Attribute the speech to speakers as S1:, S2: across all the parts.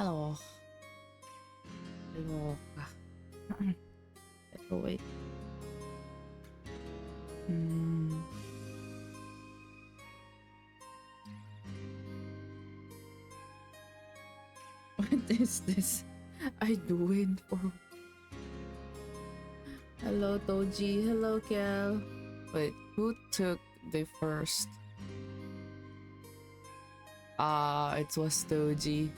S1: Hello. Hello. Wait. What is this I doing for? Hello, Toji. Hello, Kel. Wait, who took the first? It was Toji.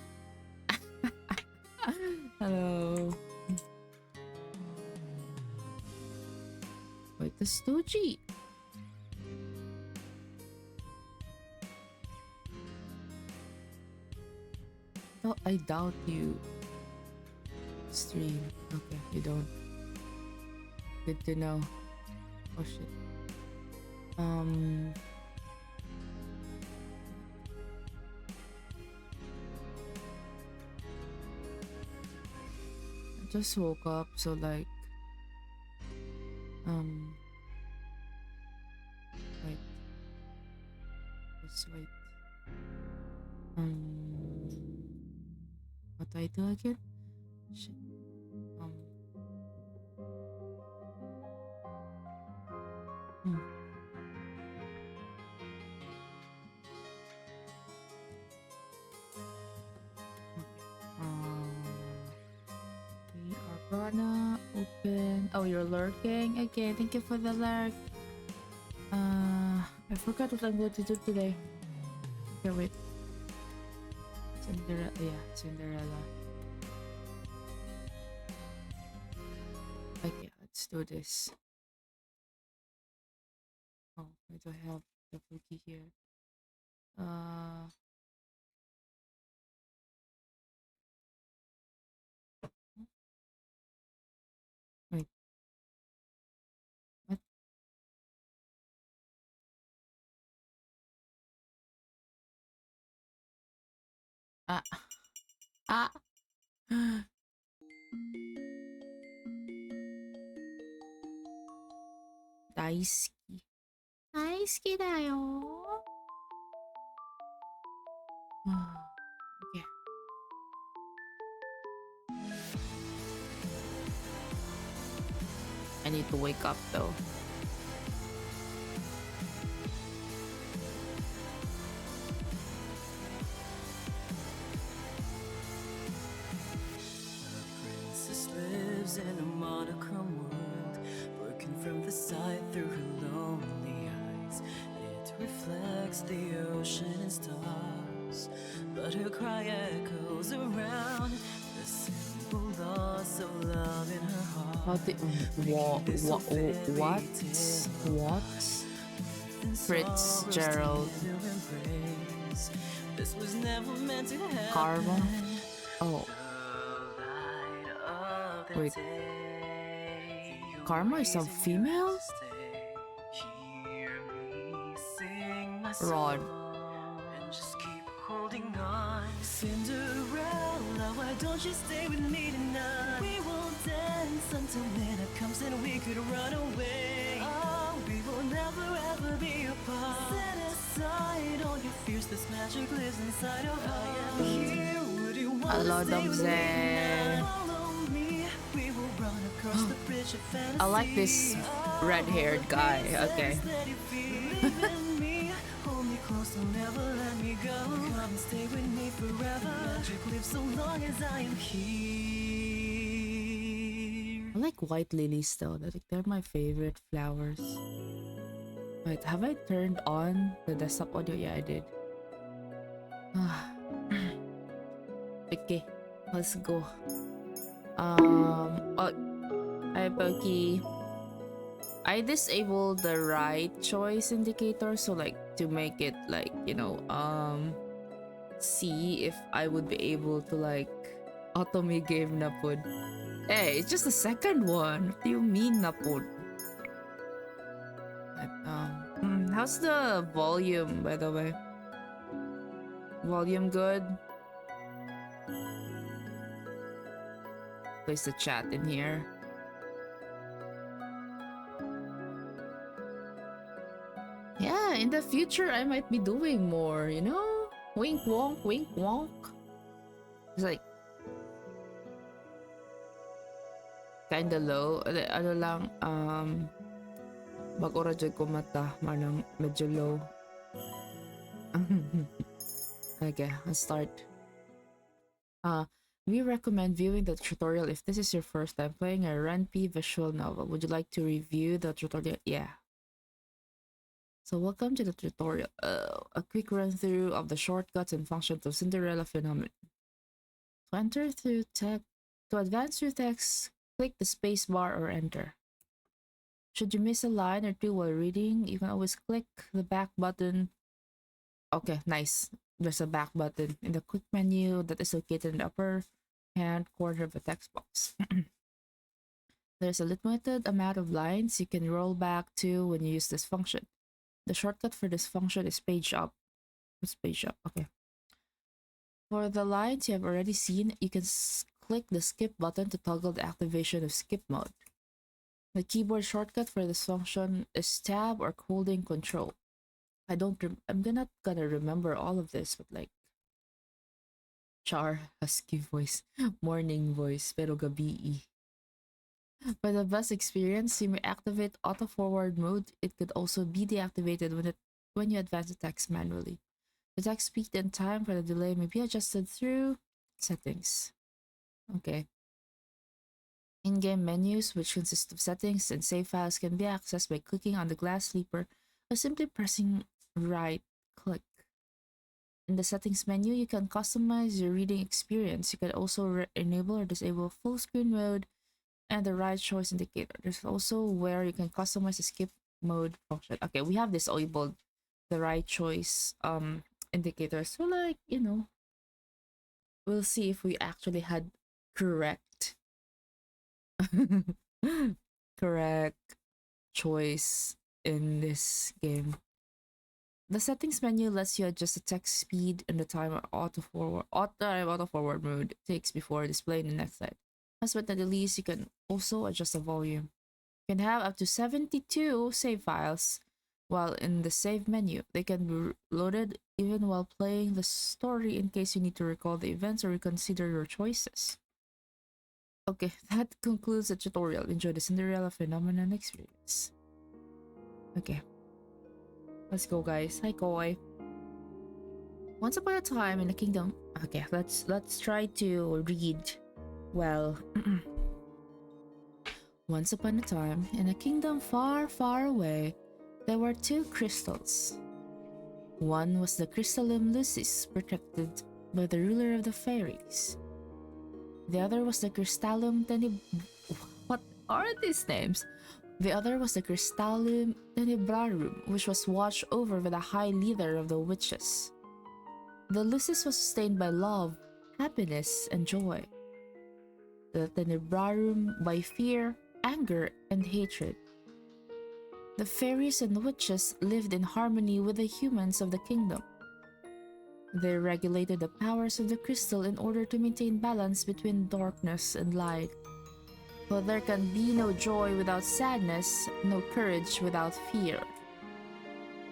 S1: Hello. Wait, this Toji. No, I doubt you stream. Okay, you don't. Good to know. Oh shit. I just woke up, so like wait. Just wait. What do I do again? Shit. We are gonna open. Oh, you're lurking? Okay, thank you for the lurk. I forgot what I'm going to do today. Okay, wait. Cinderella. Yeah, Cinderella. Okay, let's do this. Oh, where do I have the key here? Wait. What? Ah. Daisuki. Daisuki da yo. Okay. I need to wake up though.
S2: In a monochrome world, working from the side through her lonely eyes. It reflects the ocean and stars, but her cry echoes around the simple loss of love in her heart.
S1: What? Fitzgerald.
S2: This was never meant to happen.
S1: Karma? Oh. Wait. Karma is a female? Rod.
S2: And just keep holding on. Cinderella, why don't you stay with me tonight? We will dance until midnight comes and we could run away. Oh, we will never ever be apart. Set aside all your fears, this magic lives inside your heart. I am here, would you want to stay with me tonight?
S1: I like this red-haired guy. Okay. I like white lilies though. They're my favorite flowers. Wait, have I turned on the desktop audio? Yeah, I did. Okay, let's go. Hi, Pokey. I disabled the right choice indicator, so like to make it like, you know, see if I would be able to like auto-me game Napod. Hey, it's just the second one. What do you mean Napod? How's the volume, by the way? Volume good? Place the chat in here. Yeah, in the future I might be doing more, you know? Wink wonk, wink wonk. It's like kinda low. Ano lang, mag-ora dyan ko mata, manang medyo low. Okay, let's start. Uh, we recommend viewing the tutorial if this is your first time playing a Ren'Py visual novel. Would you like to review the tutorial? Yeah. So welcome to the tutorial. A quick run through of the shortcuts and functions of Cinderella Phenomenon. To enter through text, to advance through text, click the space bar or enter. Should you miss a line or two while reading, you can always click the back button. Okay, nice. There's a back button in the quick menu that is located in the upper hand corner of the text box. There's a limited amount of lines you can roll back to when you use this function. The shortcut for this function is page up. What's page up? Okay. For the lines you have already seen, you can click the skip button to toggle the activation of skip mode. The keyboard shortcut for this function is tab or holding control. I'm not gonna remember all of this, but like char, husky voice, morning voice, pero gabi. For the best experience, you may activate auto forward mode. It could also be deactivated when you advance the text manually. The text speed and time for the delay may be adjusted through settings. Okay. In-game menus, which consist of settings and save files, can be accessed by clicking on the glass sleeper or simply pressing right click. In the settings menu, you can customize your reading experience. You can also enable or disable full screen mode and the right choice indicator. There's also where you can customize the skip mode function. Okay, we have disabled the right choice indicator. So like, we'll see if we actually had correct correct choice in this game. The settings menu lets you adjust the text speed and the time auto forward mode takes before displaying the next slide. Last but not the least, you can also adjust the volume. You can have up to 72 save files while in the save menu. They can be loaded even while playing the story in case you need to recall the events or reconsider your choices. Okay, that concludes the tutorial. Enjoy the Cinderella Phenomenon experience. Okay. Let's go, guys. Hi, Koi. Once upon a time in a kingdom. Okay, let's try to read well. Once upon a time, in a kingdom far, far away, there were two crystals. One was the crystallum lucis, protected by the ruler of the fairies. The other was the crystallum What are these names? The other was the crystallum tenebrarum, which was watched over by the high leader of the witches. The lucis was sustained by love, happiness, and joy. The tenebrarum by fear, anger, and hatred. The fairies and witches lived in harmony with the humans of the kingdom. They regulated the powers of the crystal in order to maintain balance between darkness and light. But there can be no joy without sadness, no courage without fear.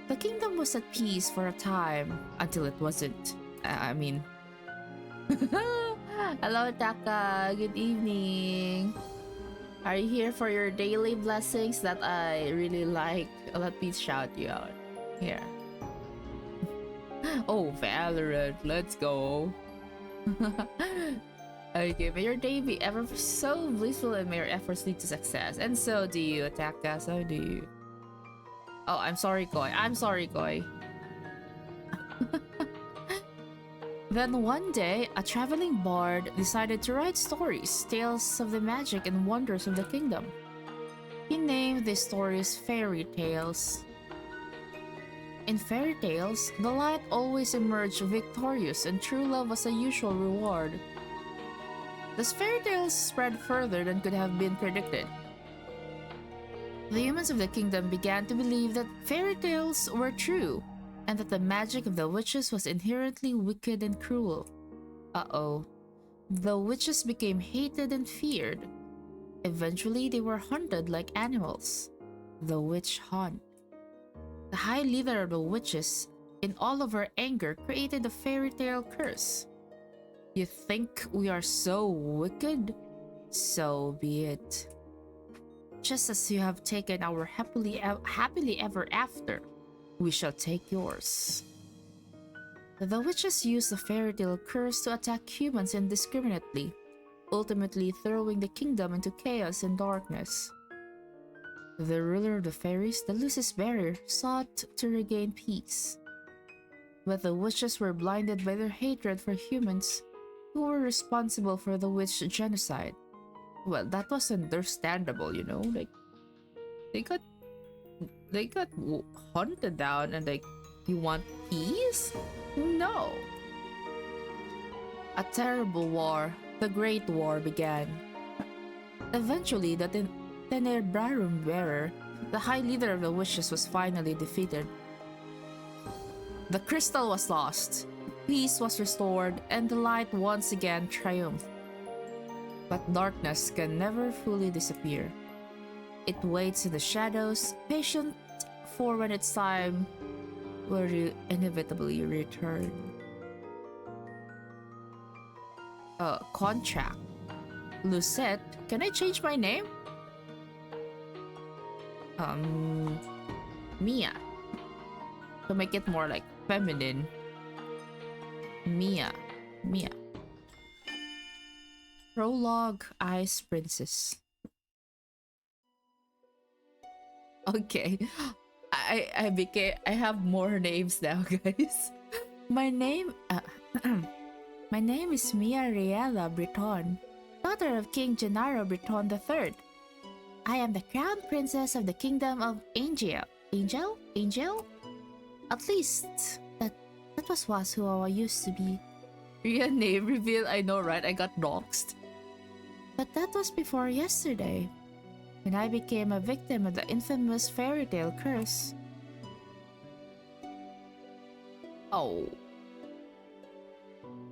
S1: The kingdom was at peace for a time, until it wasn't. Hello, Taka. Good evening. Are you here for your daily blessings that I really like? Let me shout you out. Here. Oh, Valorant. Let's go. Okay, may your day be ever so blissful and may your efforts lead to success. And so do you, Taka. So do you. Oh, I'm sorry, Koi. I'm sorry, Koi. Then one day, a traveling bard decided to write stories, tales of the magic and wonders of the kingdom. He named these stories fairy tales. In fairy tales, the light always emerged victorious and true love was a usual reward. Thus fairy tales spread further than could have been predicted. The humans of the kingdom began to believe that fairy tales were true, and that the magic of the witches was inherently wicked and cruel. Uh-oh. The witches became hated and feared. Eventually, they were hunted like animals. The witch hunt. The high leader of the witches, in all of her anger, created the fairy tale curse. You think we are so wicked? So be it. Just as you have taken our happily ever after, we shall take yours. The witches use the fairy tale curse to attack humans indiscriminately, ultimately throwing the kingdom into chaos and darkness. The ruler of the fairies, the Lucis Barrier, sought to regain peace. But the witches were blinded by their hatred for humans who were responsible for the witch genocide. Well, that was understandable, you know? Like, they got hunted down and like, you want peace? No. A terrible war, the Great War, began. Eventually, the Tenebrarum Bearer, the high leader of the witches, was finally defeated. The crystal was lost, peace was restored, and the light once again triumphed. But darkness can never fully disappear. It waits in the shadows, patient for when its time will inevitably return. Contract. Lucette, can I change my name? Mia. To make it more like feminine. Mia. Prologue, Ice Princess. Okay. I have more names now, guys. My name is Mia Riella Breton, daughter of King Gennaro Breton III. I am the crown princess of the kingdom of Angel? At least that was who I used to be. Real name reveal, I know, right? I got doxed. But that was before yesterday, when I became a victim of the infamous fairy tale curse. Oh.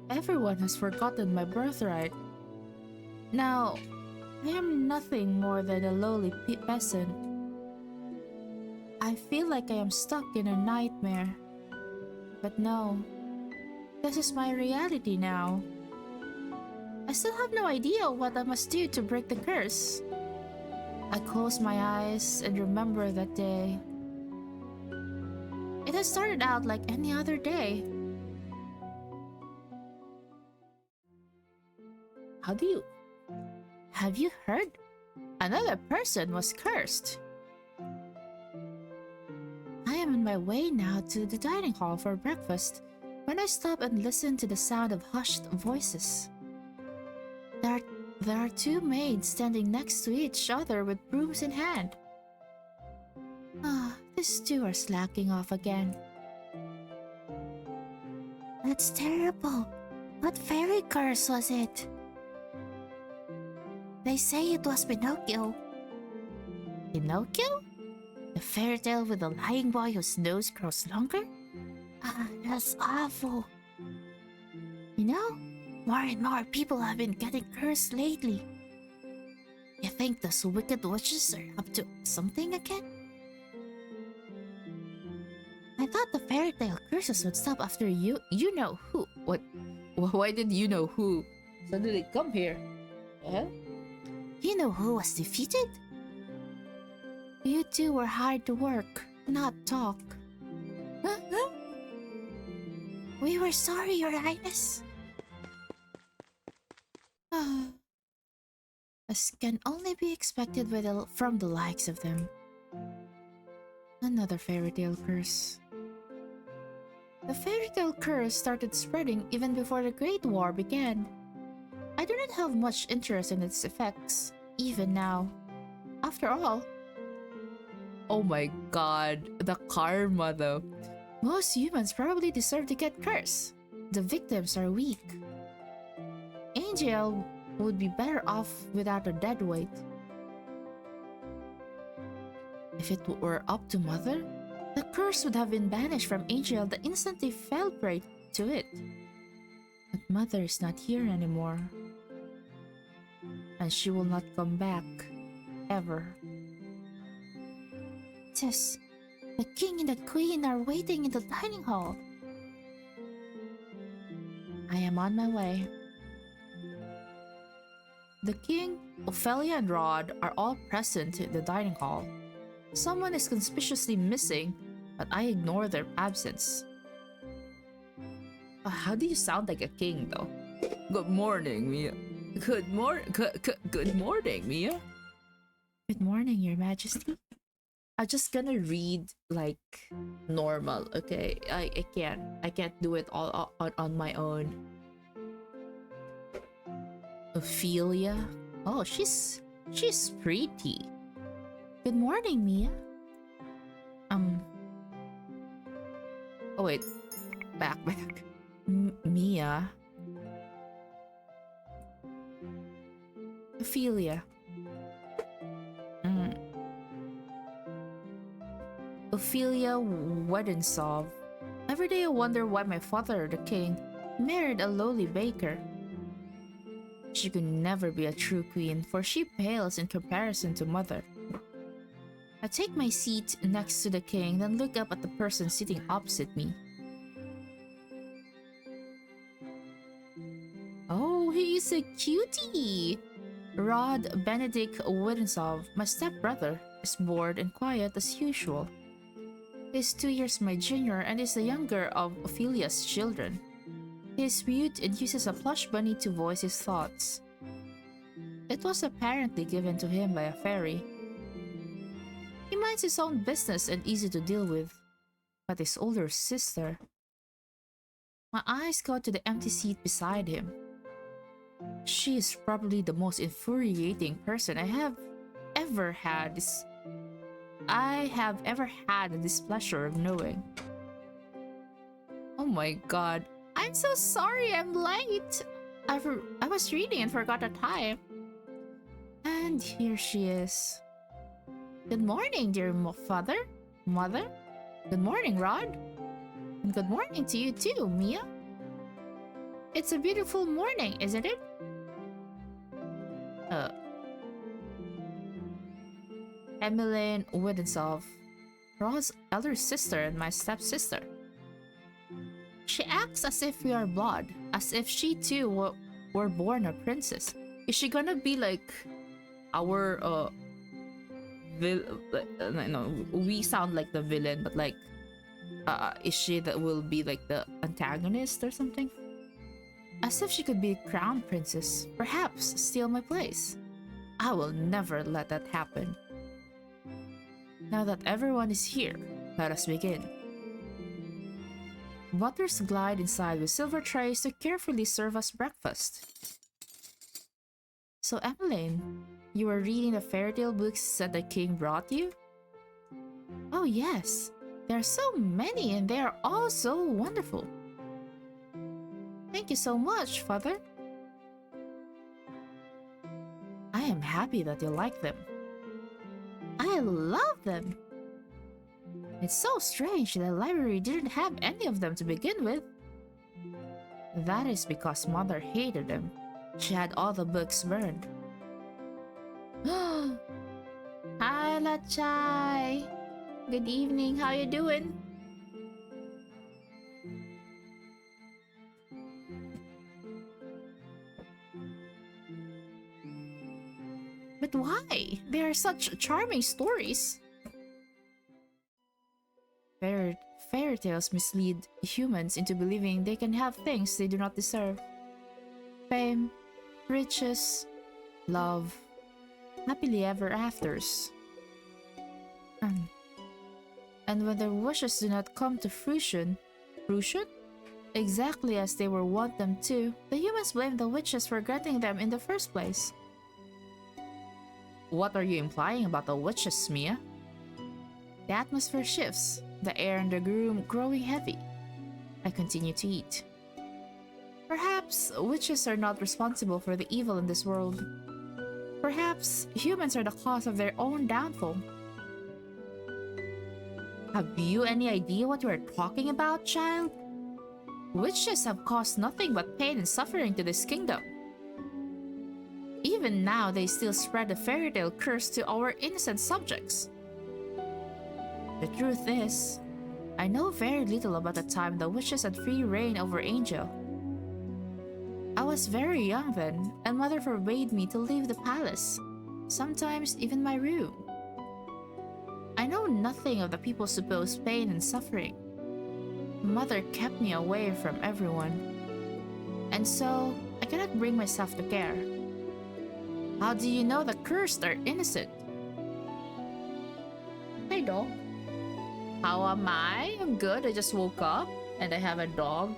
S1: Everyone has forgotten my birthright. Now, I am nothing more than a lowly peasant. I feel like I am stuck in a nightmare. But no, this is my reality now. I still have no idea what I must do to break the curse. I close my eyes and remember that day. It has started out like any other day. Have you heard? Another person was cursed. I am on my way now to the dining hall for breakfast when I stop and listen to the sound of hushed voices. There are two maids standing next to each other with brooms in hand. These two are slacking off again. That's terrible. What fairy curse was it? They say it was Pinocchio. Pinocchio? The fairy tale with the lying boy whose nose grows longer? That's awful. You know, more and more people have been getting cursed lately. You think those wicked witches are up to something again? I thought the fairy tale curses would stop after you know who. What? Why did you know who suddenly come here? You know who was defeated? You two were hired to work, not talk. We were sorry, Your Highness. As can only be expected from the likes of them. Another fairy tale curse. The fairy tale curse started spreading even before the Great War began. I do not have much interest in its effects, even now. After all, oh my god, the karma though. Most humans probably deserve to get cursed. The victims are weak. Angel would be better off without a dead weight. If it were up to Mother, the curse would have been banished from Angel the instant they fell prey to it. But Mother is not here anymore. And she will not come back. Ever. Tis, the king and the queen are waiting in the dining hall. I am on my way. The king, Ophelia, and Rod are all present in the dining hall. Someone is conspicuously missing, but I ignore their absence. How do you sound like a king, though? Good morning, Mia. Good morning, Mia. Good morning, Your Majesty. I'm just gonna read like normal, okay? I can't do it all on my own. Ophelia. Oh, she's pretty. Good morning, Mia. Oh wait, back. Mia. Ophelia. Ophelia Wedensov. Every day I wonder why my father, the king, married a lowly baker. She could never be a true queen, for she pales in comparison to mother. I take my seat next to the king, then look up at the person sitting opposite me. Oh, he's a cutie! Rod Benedict Wedensov, my stepbrother, is bored and quiet as usual. He's 2 years my junior and is the younger of Ophelia's children. He is mute and uses a plush bunny to voice his thoughts. It was apparently given to him by a fairy. He minds his own business and easy to deal with. But his older sister... My eyes go to the empty seat beside him. She is probably the most infuriating person I have ever had the displeasure of knowing. Oh my god. I'm so sorry I'm late. I was reading and forgot the time. And here she is. Good morning, dear mother. Good morning, Rod. And good morning to you too, Mia. It's a beautiful morning, isn't it? Emmeline Wedensov, Rod's elder sister and my stepsister. She acts as if we are blood, as if she too were born a princess. Is she gonna be like our no, we sound like the villain, but like is she that will be like the antagonist or something? As if she could be a crown princess, perhaps steal my place. I will never let that happen. Now that everyone is here, let us begin. Butters glide inside with silver trays to carefully serve us breakfast. So, Emmeline, you were reading the fairy tale books that the king brought you? Oh yes, there are so many and they are all so wonderful. Thank you so much, Father. I am happy that you like them. I love them. It's so strange that the library didn't have any of them to begin with. That is because Mother hated them. She had all the books burned. Hi, Lachai. Good evening. How you doing? But why? They are such charming stories. Fairy tales mislead humans into believing they can have things they do not deserve. Fame, riches, love, happily ever afters. And when their wishes do not come to fruition, exactly as they would want them to, the humans blame the witches for granting them in the first place. What are you implying about the witches, Mia? The atmosphere shifts, the air in the room growing heavy. I continue to eat. Perhaps witches are not responsible for the evil in this world. Perhaps humans are the cause of their own downfall. Have you any idea what you are talking about, child? Witches have caused nothing but pain and suffering to this kingdom. Even now, they still spread the fairy tale curse to our innocent subjects. The truth is, I know very little about the time the witches had free reign over Angel. I was very young then, and mother forbade me to leave the palace, sometimes even my room. I know nothing of the people's supposed pain and suffering. Mother kept me away from everyone, and so I cannot bring myself to care. How do you know the cursed are innocent? I don't. How am I? I'm good. I just woke up and I have a dog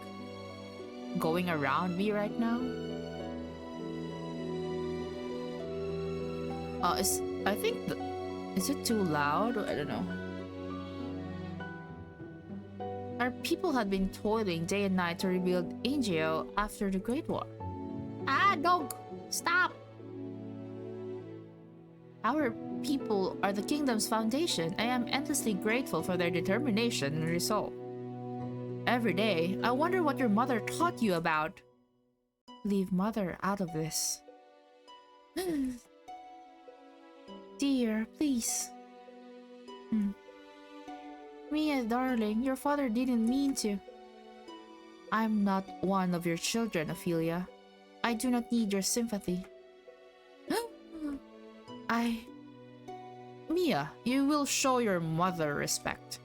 S1: going around me right now. I think is it too loud? I don't know. Our people had been toiling day and night to rebuild Angio after the Great War. Ah, dog! Stop! Our people are the kingdom's foundation. I am endlessly grateful for their determination and resolve. Every day, I wonder what your mother taught you about. Leave mother out of this. Dear, please. Mia, darling, your father didn't mean to. I'm not one of your children, Ophelia. I do not need your sympathy. Mia, you will show your mother respect.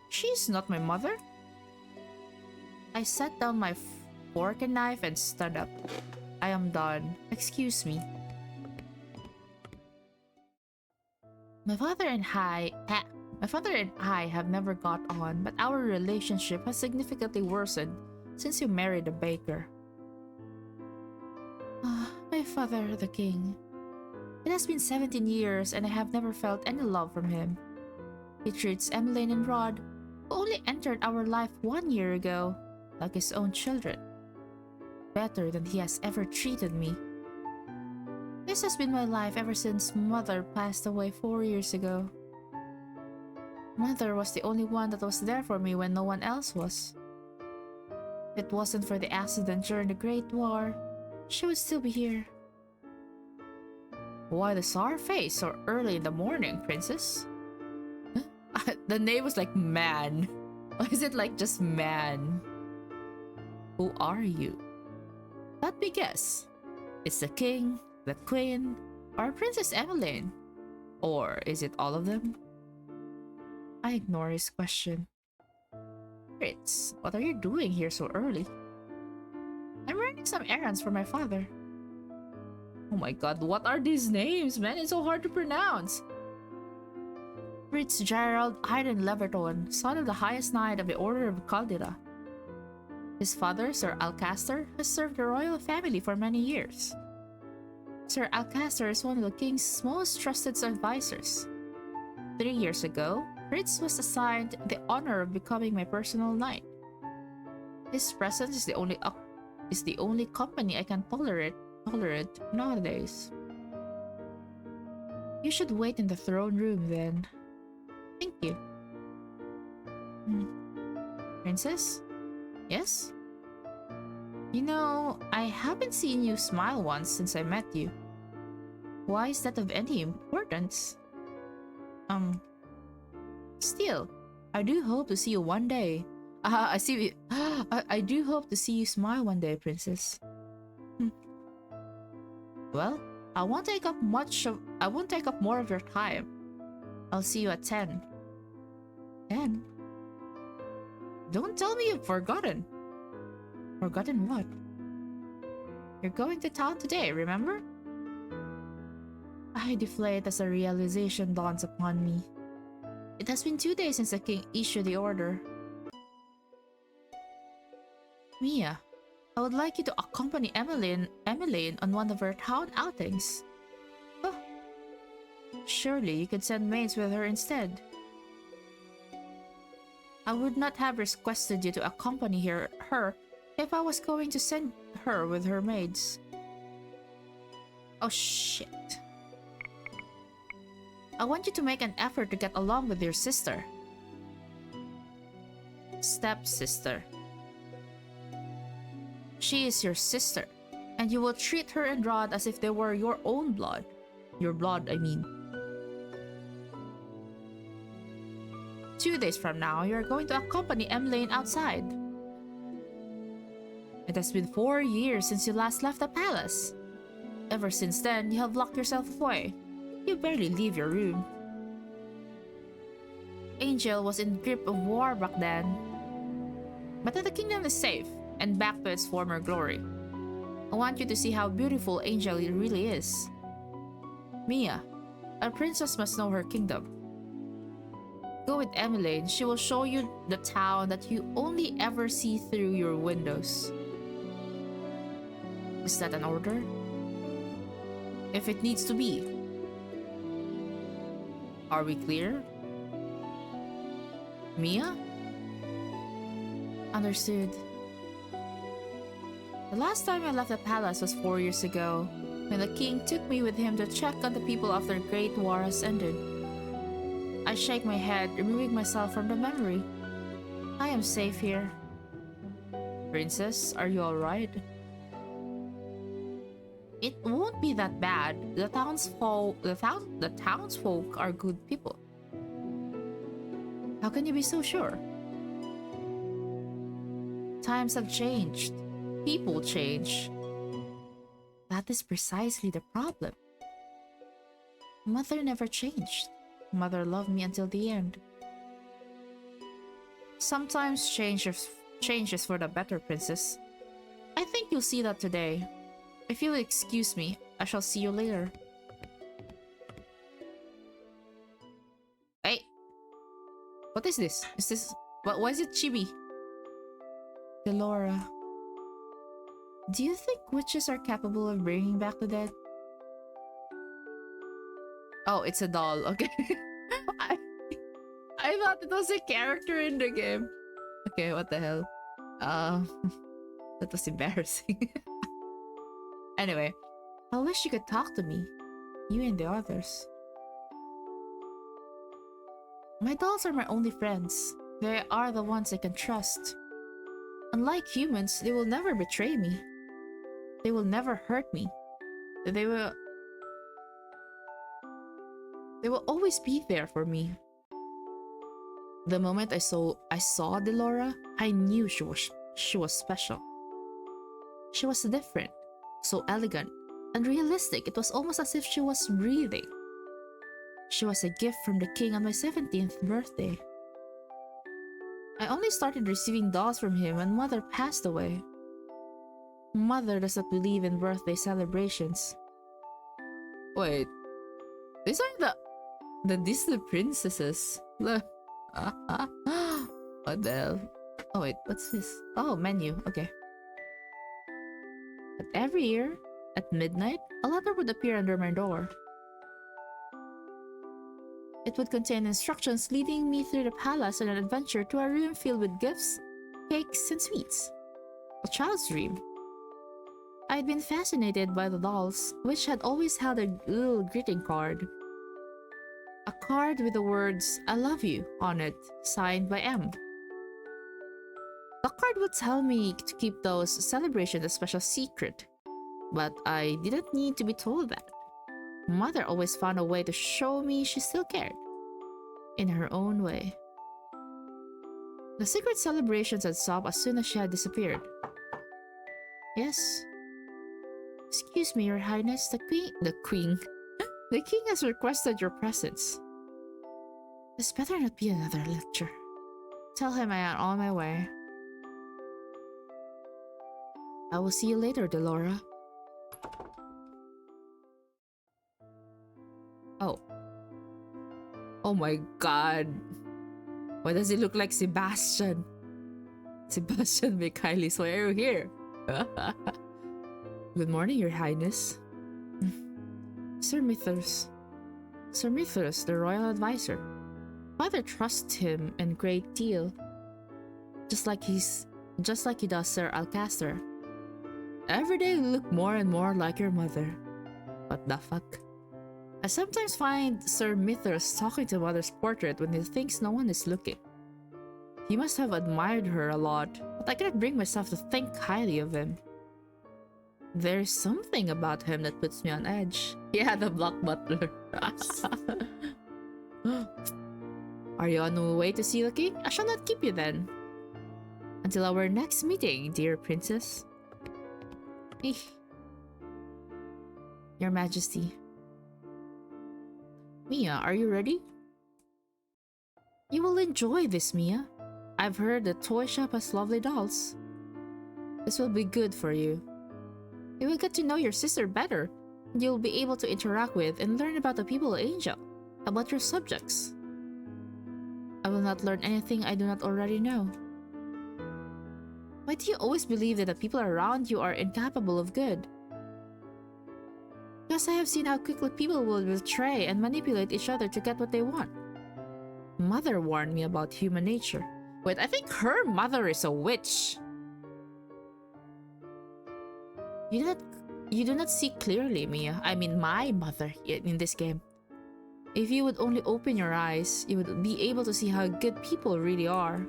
S1: She's not my mother. I set down my fork and knife and stood up. I am done. Excuse me. My father and I have never got on, but our relationship has significantly worsened since you married a baker. My father, the king. It has been 17 years and I have never felt any love from him. He treats Emmeline and Rod, who only entered our life 1 year ago, like his own children, better than he has ever treated me. This has been my life ever since mother passed away 4 years ago. Mother was the only one that was there for me when no one else was. If it wasn't for the accident during the Great War, she would still be here. Why the sour face so early in the morning, princess? The name was like man. Why is it like just man? Who are you? Let me guess. It's the king, the queen, or Princess Emmeline? Or is it all of them? I ignore his question. Fritz, what are you doing here so early? I'm running some errands for my father. Oh my god, what are these names, man? It's so hard to pronounce. Fitzgerald Hayden Leverton, son of the highest knight of the Order of Caldera. His father, Sir Alcaster, has served the royal family for many years. Sir Alcaster is one of the king's most trusted advisors. 3 years ago, Fritz was assigned the honor of becoming my personal knight. His presence is the only company I can tolerate nowadays. You should wait in the throne room then. Thank you. Princess? Yes? You know, I haven't seen you smile once since I met you. Why is that of any importance? Still, I do hope to see you one day. I do hope to see you smile one day, princess. Well, I won't take up more of your time. I'll see you at 10. 10? Don't tell me you've forgotten. Forgotten what? You're going to town today, remember? I deflate as a realization dawns upon me. It has been 2 days since the king issued the order. Mia, I would like you to accompany Emmeline on one of her town outings. Oh, surely you could send maids with her instead. I would not have requested you to accompany her if I was going to send her with her maids. Oh shit. I want you to make an effort to get along with your sister. Stepsister. She is your sister, and you will treat her and Rod as if they were your own blood. Your blood, I mean. 2 days from now, you are going to accompany Emmeline outside. It has been 4 years since you last left the palace. Ever since then, you have locked yourself away. You barely leave your room. Angel was in grip of war back then. But the kingdom is safe and back to its former glory. I want you to see how beautiful Angel really is. Mia, a princess must know her kingdom. Go with Emmeline. She will show you the town that you only ever see through your windows. Is that an order? If it needs to be. Are we clear? Mia? Understood. The last time I left the palace was 4 years ago, when the king took me with him to check on the people after the Great War has ended. I shake my head, removing myself from the memory. I am safe here. Princess, are you alright? It won't be that bad. The townsfolk are good people. How can you be so sure? Times have changed. People change. That is precisely the problem. Mother never changed. Mother loved me until the end. Sometimes change is for the better, Princess. I think you'll see that today. If you'll excuse me, I shall see you later. Hey! What is this? Why is it chibi? Delora. Do you think witches are capable of bringing back the dead? Oh, it's a doll. Okay. I thought it was a character in the game. Okay, what the hell? That was embarrassing. Anyway, I wish you could talk to me. You and the others. My dolls are my only friends. They are the ones I can trust. Unlike humans, they will never betray me. They will never hurt me. They will always be there for me. The moment I saw Delora, I knew she was special. She was different, so elegant and realistic. It was almost as if she was breathing. She was a gift from the king on my 17th birthday. I only started receiving dolls from him when Mother passed away. Mother does not believe in birthday celebrations. Wait, these are the Disney princesses. Look. What the hell? Oh wait, what's this? Oh, menu. Okay. But every year, at midnight, a letter would appear under my door. It would contain instructions leading me through the palace on an adventure to a room filled with gifts, cakes, and sweets. A child's dream. I had been fascinated by the dolls, which had always held a little greeting card. A card with the words, "I love you," on it, signed by M. The card would tell me to keep those celebrations a special secret, but I didn't need to be told that. Mother always found a way to show me she still cared, in her own way. The secret celebrations had stopped as soon as she had disappeared. Yes. Excuse me, Your Highness, the Queen. The king has requested your presence. This better not be another lecture. Tell him I am on my way. I will see you later, Delora. Oh. Oh my god. Why does he look like Sebastian? Sebastian Michaelis, why are you here? Good morning, Your Highness. Sir Mithras, the royal advisor. Father trusts him a great deal, just like he does Sir Alcaster. Every day you look more and more like your mother. What the fuck? I sometimes find Sir Mithras talking to Mother's portrait when he thinks no one is looking. He must have admired her a lot, but I cannot bring myself to think highly of him. There's something about him that puts me on edge. Yeah, the Black Butler. Are you on the way to see the king? I shall not keep you then. Until our next meeting, dear princess. Eeh. Your Majesty. Mia, are you ready? You will enjoy this, Mia. I've heard the toy shop has lovely dolls. This will be good for you. You will get to know your sister better, and you'll be able to interact with and learn about the people of Angel, about your subjects. I will not learn anything I do not already know. Why do you always believe that the people around you are incapable of good? Because I have seen how quickly people will betray and manipulate each other to get what they want. Mother warned me about human nature. Wait, I think her mother is a witch. You do not see clearly, Mia. I mean, my mother in this game. If you would only open your eyes, you would be able to see how good people really are.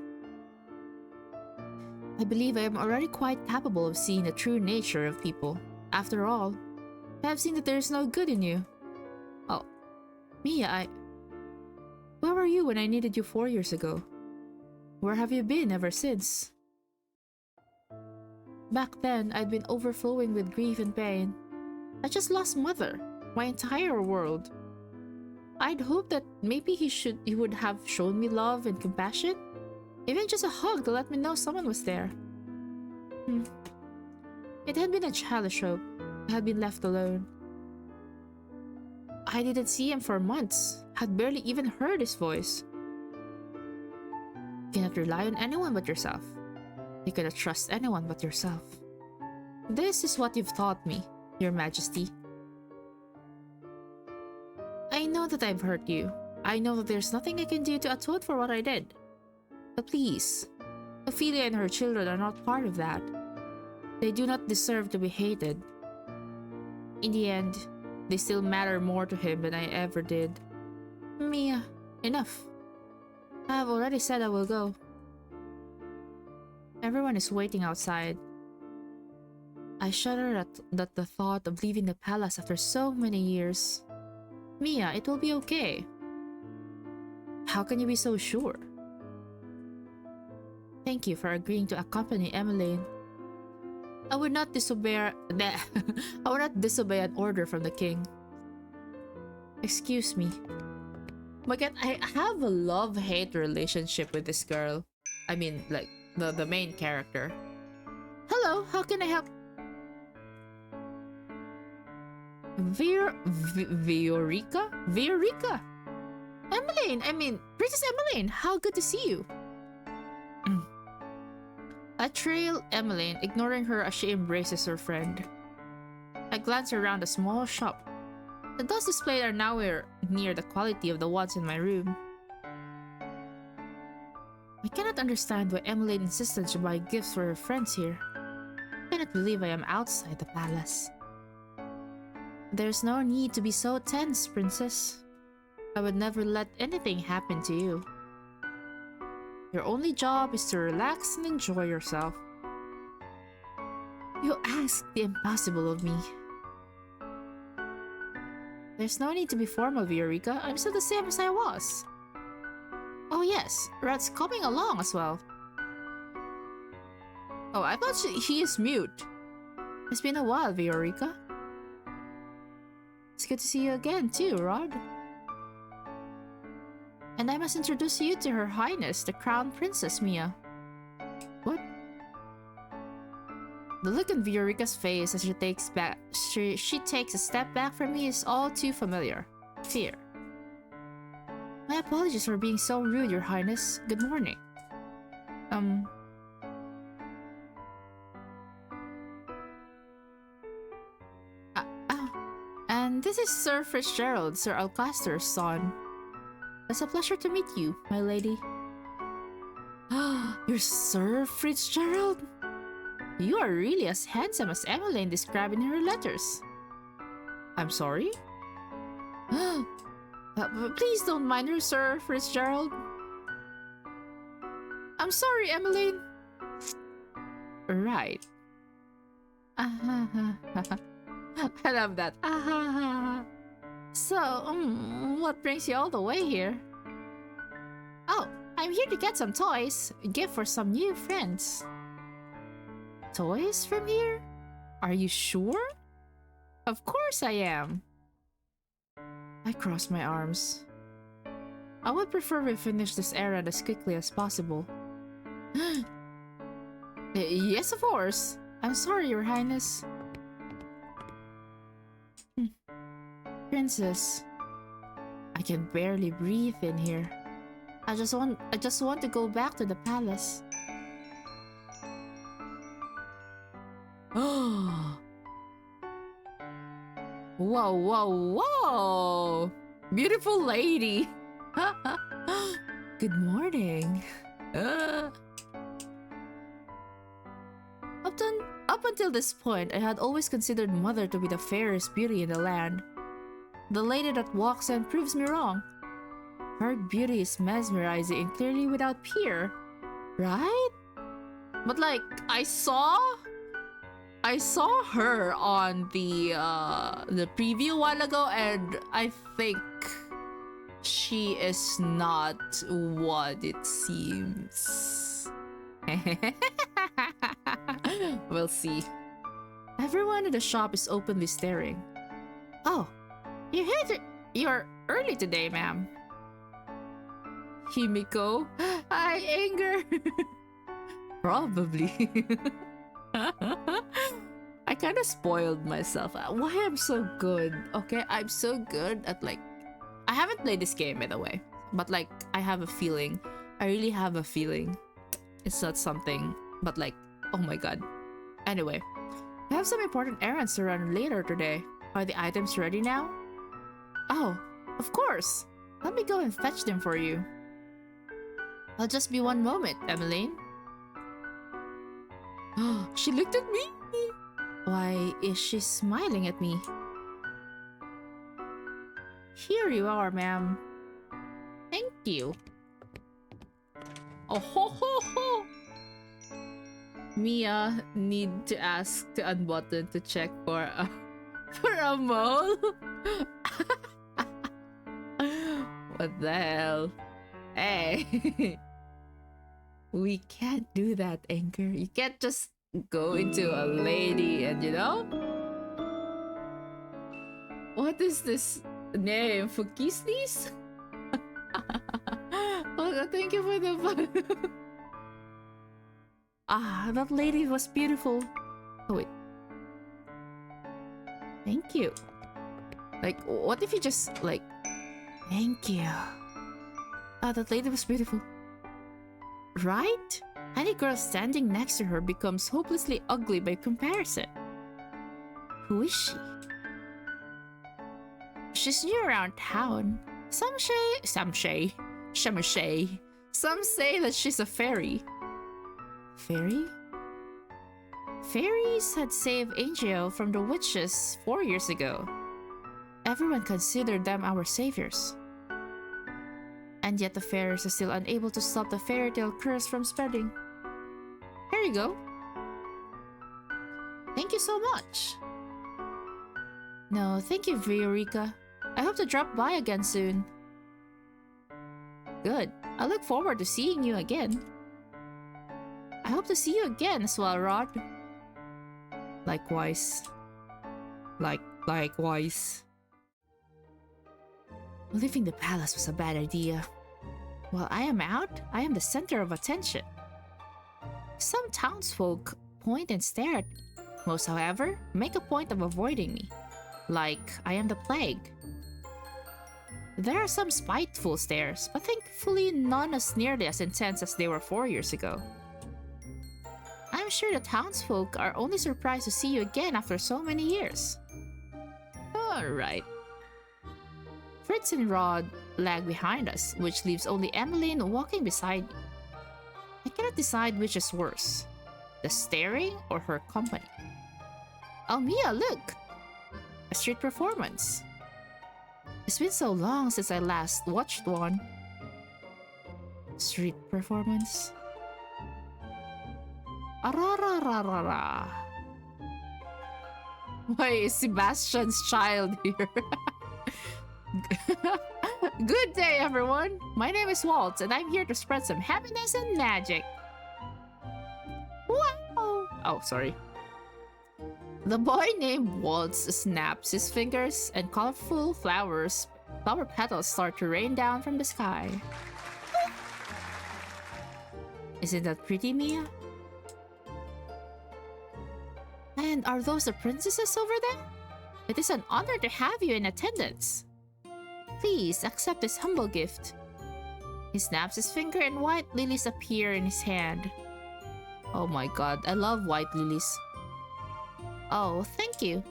S1: I believe I am already quite capable of seeing the true nature of people. After all, I have seen that there is no good in you. Oh, Mia, where were you when I needed you 4 years ago? Where have you been ever since? Back then, I'd been overflowing with grief and pain. I just lost Mother, my entire world. I'd hoped that maybe he would have shown me love and compassion. Even just a hug to let me know someone was there. It had been a childish hope. I had been left alone. I didn't see him for months, had barely even heard his voice. You cannot rely on anyone but yourself. You cannot trust anyone but yourself. This is what you've taught me, Your Majesty. I know that I've hurt you. I know that there's nothing I can do to atone for what I did. But please, Ophelia and her children are not part of that. They do not deserve to be hated. In the end, they still matter more to him than I ever did. Mia, enough. I have already said I will go. Everyone is waiting outside. I shudder at the thought of leaving the palace after so many years. Mia, it will be okay. How can you be so sure? Thank you for agreeing to accompany Emmeline. I would not disobey an order from the king. Excuse me. My God, I have a love-hate relationship with this girl. I mean, like, the main character. Hello, how can I help? Viorica? Viorica! Emmeline, I mean, Princess Emmeline, how good to see you. I trail Emmeline, ignoring her as she embraces her friend. I glance around the small shop. The dolls displayed are nowhere near the quality of the ones in my room. I cannot understand why Emmeline insisted to buy gifts for her friends here. I cannot believe I am outside the palace. There's no need to be so tense, Princess. I would never let anything happen to you. Your only job is to relax and enjoy yourself. You ask the impossible of me. There's no need to be formal, Viorica. I'm still the same as I was. Oh yes, Red's coming along as well. Oh, I thought he is mute. It's been a while, Viorica. It's good to see you again too, Rod. And I must introduce you to Her Highness, the Crown Princess, Mia. What? The look on Viorica's face as she takes a step back from me is all too familiar. Fear. My apologies for being so rude, Your Highness. Good morning. And this is Sir Fitzgerald, Sir Alcaster's son. It's a pleasure to meet you, my lady. You're Sir Fitzgerald? You are really as handsome as Emmeline described in her letters. I'm sorry? Please don't mind her, Sir Fitzgerald. I'm sorry, Emmeline. Right. I love that. So, what brings you all the way here? Oh, I'm here to get some toys. A gift for some new friends. Toys from here? Are you sure? Of course I am. I cross my arms. I would prefer we finish this errand as quickly as possible. Yes, of course. I'm sorry, Your Highness. Princess, I can barely breathe in here. I just want to go back to the palace. Oh. Whoa, whoa, whoa! Beautiful lady! Good morning. Up until this point, I had always considered Mother to be the fairest beauty in the land. The lady that walks in proves me wrong. Her beauty is mesmerizing and clearly without peer, right? But like, I saw her on the preview a while ago, and I think she is not what it seems. We'll see. Everyone in the shop is openly staring. Oh, you're early today, ma'am. Himiko? Hi, Anger. Probably. I kind of spoiled myself. Why I'm so good? Okay, I'm so good at like... I haven't played this game, by the way. But like, I have a feeling. I really have a feeling. It's not something, but like, oh my god. Anyway, I have some important errands to run later today. Are the items ready now? Oh, of course. Let me go and fetch them for you. I'll just be one moment, Emmeline. She looked at me. Why is she smiling at me? Here you are, ma'am. Thank you. Oh ho ho ho! Mia need to ask to unbutton to check for a mole. What the hell? Hey. We can't do that, Anchor. You can't just go into a lady and, you know? What is this name? Fukisnis? Oh, thank you for the fun. That lady was beautiful. Oh, wait. Thank you. Like, what if you just, like... Thank you. That lady was beautiful. Right? Any girl standing next to her becomes hopelessly ugly by comparison. Who is she? She's new around town. Some say that she's a fairy. Fairy? Fairies had saved Angel from the witches 4 years ago. Everyone considered them our saviors. And yet the fairies are still unable to stop the fairy tale curse from spreading. Here you go. Thank you so much. No, thank you, Viorica. I hope to drop by again soon. Good. I look forward to seeing you again. I hope to see you again as well, Rod. Likewise. Likewise. Leaving the palace was a bad idea. While I am out, I am the center of attention. Some townsfolk point and stare at me. Most, however, make a point of avoiding me. Like I am the plague. There are some spiteful stares, but thankfully none as nearly as intense as they were 4 years ago. I'm sure the townsfolk are only surprised to see you again after so many years. Alright. Fritz and Rod lag behind us, which leaves only Emmeline walking beside me. I cannot decide which is worse, the staring or her company. Oh, Mia, look! A street performance. It's been so long since I last watched one. Street performance? Ararararara. Why is Sebastian's child here? Good day, everyone. My name is Waltz, and I'm here to spread some happiness and magic. Wow! Oh, sorry. The boy named Waltz snaps his fingers and colorful flower petals start to rain down from the sky. Isn't that pretty, Mia? And are those the princesses over there? It is an honor to have you in attendance. Please accept this humble gift. He snaps his finger and white lilies appear in his hand. Oh my god, I love white lilies. Oh, thank you.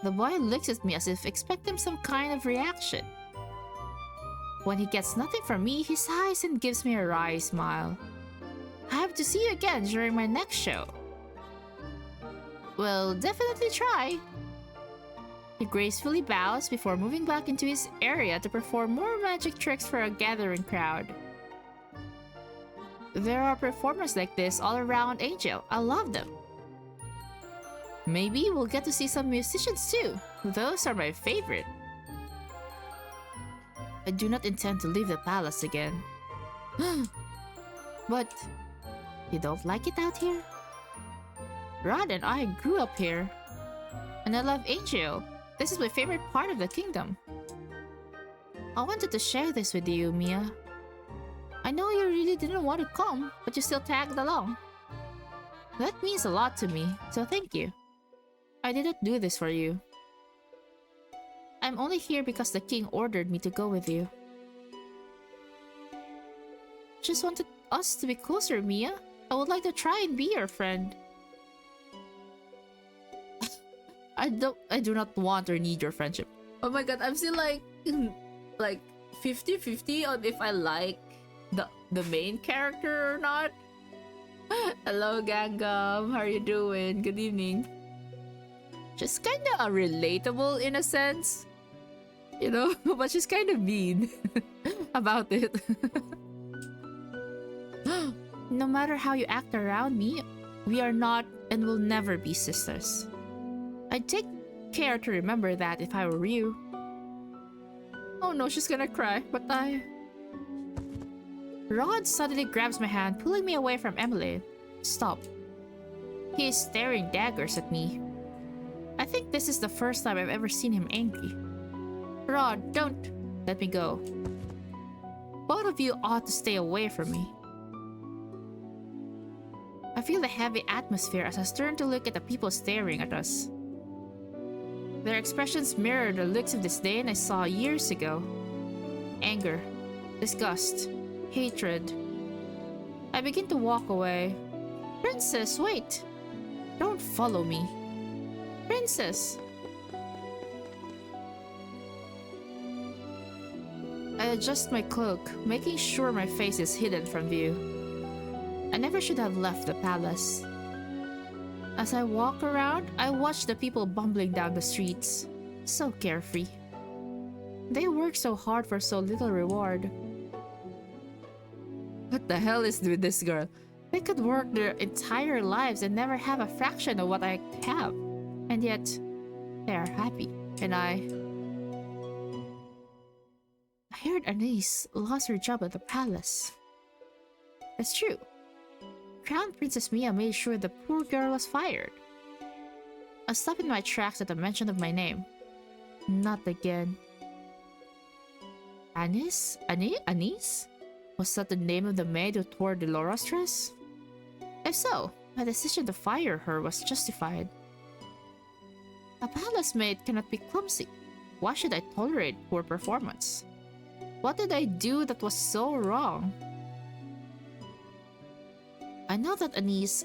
S1: The boy looks at me as if expecting some kind of reaction. When he gets nothing from me, he sighs and gives me a wry smile. I have to see you again during my next show. We'll definitely try. He gracefully bows before moving back into his area to perform more magic tricks for a gathering crowd. There are performers like this all around Angel. I love them. Maybe we'll get to see some musicians too. Those are my favorite. I do not intend to leave the palace again. But you don't like it out here? Rod and I grew up here. And I love Angel. This is my favorite part of the kingdom. I wanted to share this with you, Mia. I know you really didn't want to come, but you still tagged along. That means a lot to me, so thank you. I didn't do this for you. I'm only here because the king ordered me to go with you. Just wanted us to be closer, Mia. I would like to try and be your friend. I do not want or need your friendship. Oh my god, I'm still like 50-50 on if I like the main character or not. Hello, Gangam. How are you doing? Good evening. Just kinda relatable in a sense. You know, but she's kind of mean about it. No matter how you act around me, we are not and will never be sisters. I'd take care to remember that if I were you. Oh no, she's gonna cry, but Rod suddenly grabs my hand, pulling me away from Emily. Stop. He is staring daggers at me. I think this is the first time I've ever seen him angry. Rod, don't let me go. Both of you ought to stay away from me. I feel the heavy atmosphere as I turn to look at the people staring at us. Their expressions mirror the looks of disdain I saw years ago. Anger, disgust, hatred. I begin to walk away. Princess, wait! Don't follow me. Princess! I adjust my cloak, making sure my face is hidden from view. I never should have left the palace. As I walk around, I watch the people bumbling down the streets. So carefree. They work so hard for so little reward. What the hell is with this girl? They could work their entire lives and never have a fraction of what I have. And yet, they are happy. And I heard Anise lost her job at the palace. It's true. Crown Princess Mia made sure the poor girl was fired. I stopped in my tracks at the mention of my name. Not again. Anise? Anise? Was that the name of the maid who tore Delora's dress? If so, my decision to fire her was justified. A palace maid cannot be clumsy. Why should I tolerate poor performance? What did I do that was so wrong? I know that Anise,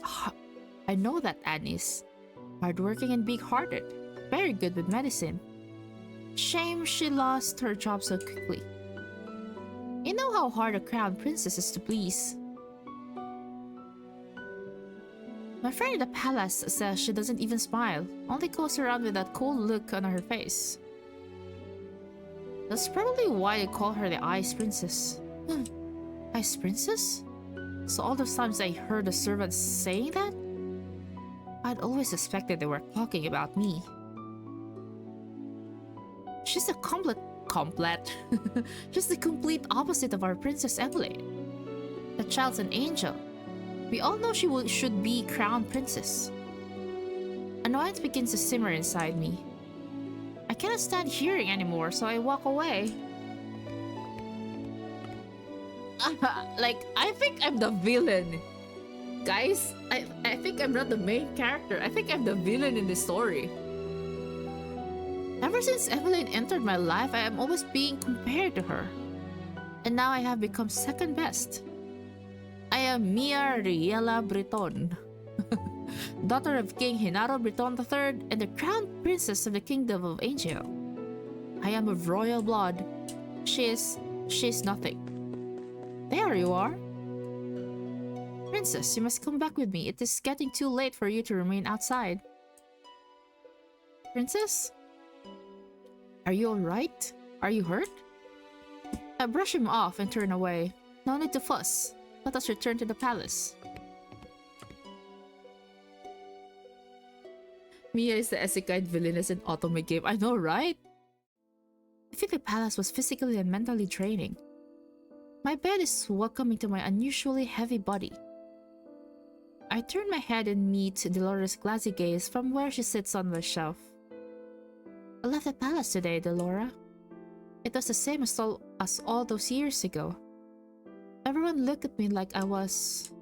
S1: hardworking and big-hearted, very good with medicine. Shame she lost her job so quickly. You know how hard a crown princess is to please. My friend in the palace says she doesn't even smile, only goes around with that cold look on her face. That's probably why they call her the Ice Princess. Ice Princess? So all those times I heard the servants saying that? I'd always suspected they were talking about me. She's a just the complete opposite of our Princess Emily. The child's an angel. We all know she should be crown princess. Annoyance begins to simmer inside me. I cannot stand hearing anymore, so I walk away. Like, I think I'm the villain. Guys, I think I'm not the main character. I think I'm the villain in this story. Ever since Evelyn entered my life, I am always being compared to her. And now I have become second best. I am Mia Riela Breton, daughter of King Hinaro Breton III and the crown princess of the Kingdom of Angel. I am of royal blood. She's nothing. There you are. Princess, you must come back with me. It is getting too late for you to remain outside. Princess? Are you alright? Are you hurt? I brush him off and turn away. No need to fuss. Let us return to the palace. Mia is the isekai villainess in Otome game. I know, right? I think the palace was physically and mentally draining. My bed is welcoming to my unusually heavy body. I turn my head and meet Dolores' glassy gaze from where she sits on the shelf. I left the palace today, Delora. It was the same as all those years ago. Everyone looked at me like I was...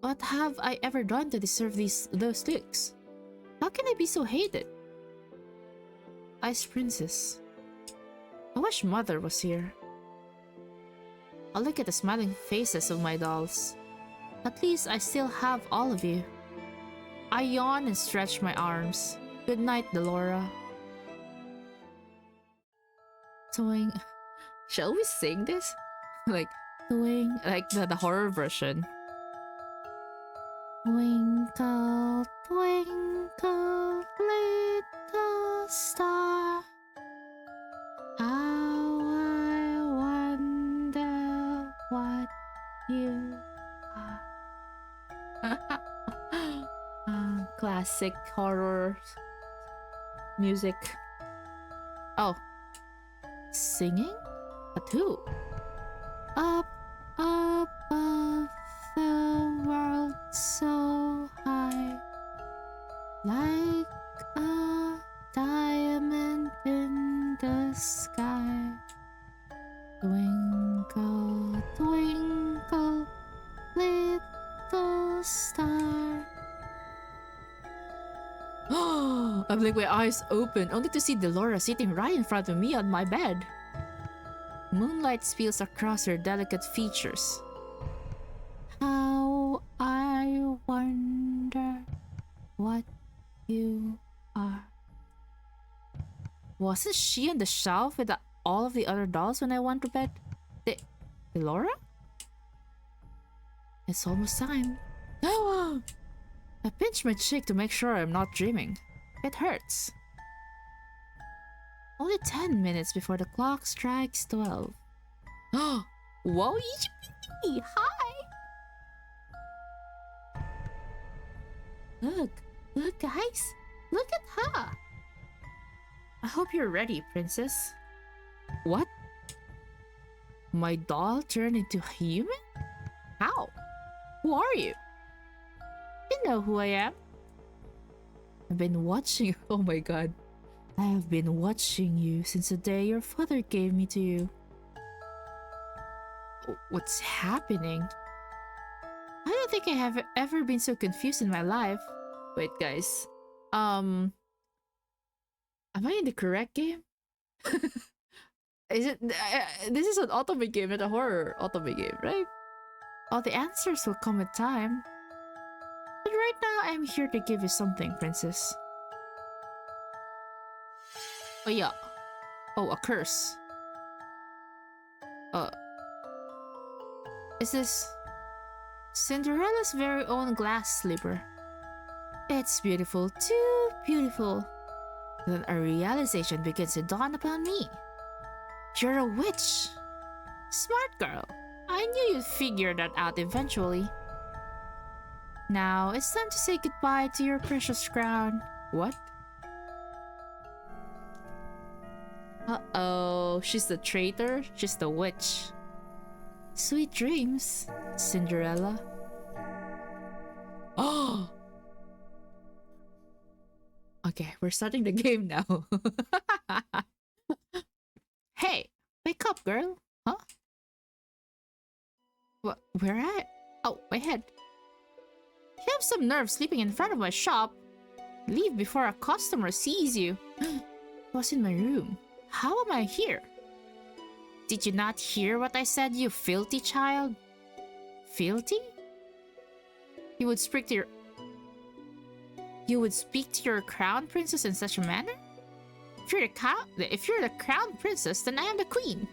S1: What have I ever done to deserve those looks? How can I be so hated? Ice Princess. I wish Mother was here. I look at the smiling faces of my dolls. At least I still have all of you. I yawn and stretch my arms. Good night, Delora. Toing. Shall we sing this? Like, toing, like the horror version. Twinkle, twinkle, little star. How I wonder what you are. Classic horror music. Oh. Singing? But who? Up above the world so high, like a diamond in the sky. Twinkle, twinkle, little star. I blink my eyes open, only to see Delora sitting right in front of me on my bed. Moonlight spills across her delicate features. How I wonder what you are. Wasn't she on the shelf with all of the other dolls when I went to bed? Delora? It's almost time. I pinch my cheek to make sure I'm not dreaming. It hurts. Only 10 minutes before the clock strikes 12. Oh, whoa, Ichibiki! Hi! Look guys! Look at her! I hope you're ready, princess. What? My doll turned into a human? How? Who are you? You know who I am. I've been watching. Oh my god. I have been watching you since the day your father gave me to you. What's happening? I don't think I have ever been so confused in my life. Wait, guys. Am I in the correct game? Is it? This is an otome game, not a horror otome game, right? All the answers will come with time. But right now, I'm here to give you something, princess. Oh yeah. Oh, a curse. Is this Cinderella's very own glass slipper? It's beautiful, too beautiful. Then a realization begins to dawn upon me. You're a witch. Smart girl. I knew you'd figure that out eventually. Now it's time to say goodbye to your precious crown. What? Uh-oh, she's the traitor? She's the witch. Sweet dreams, Cinderella. Oh! Okay, we're starting the game now. Hey, wake up, girl. Huh? What? Where at? Oh, my head. You have some nerve sleeping in front of my shop. Leave before a customer sees you. Was in my room. How am I here? Did you not hear what I said, you filthy child? Filthy? You would speak to your... You would speak to your crown princess in such a manner? If you're the crown princess, then I am the queen.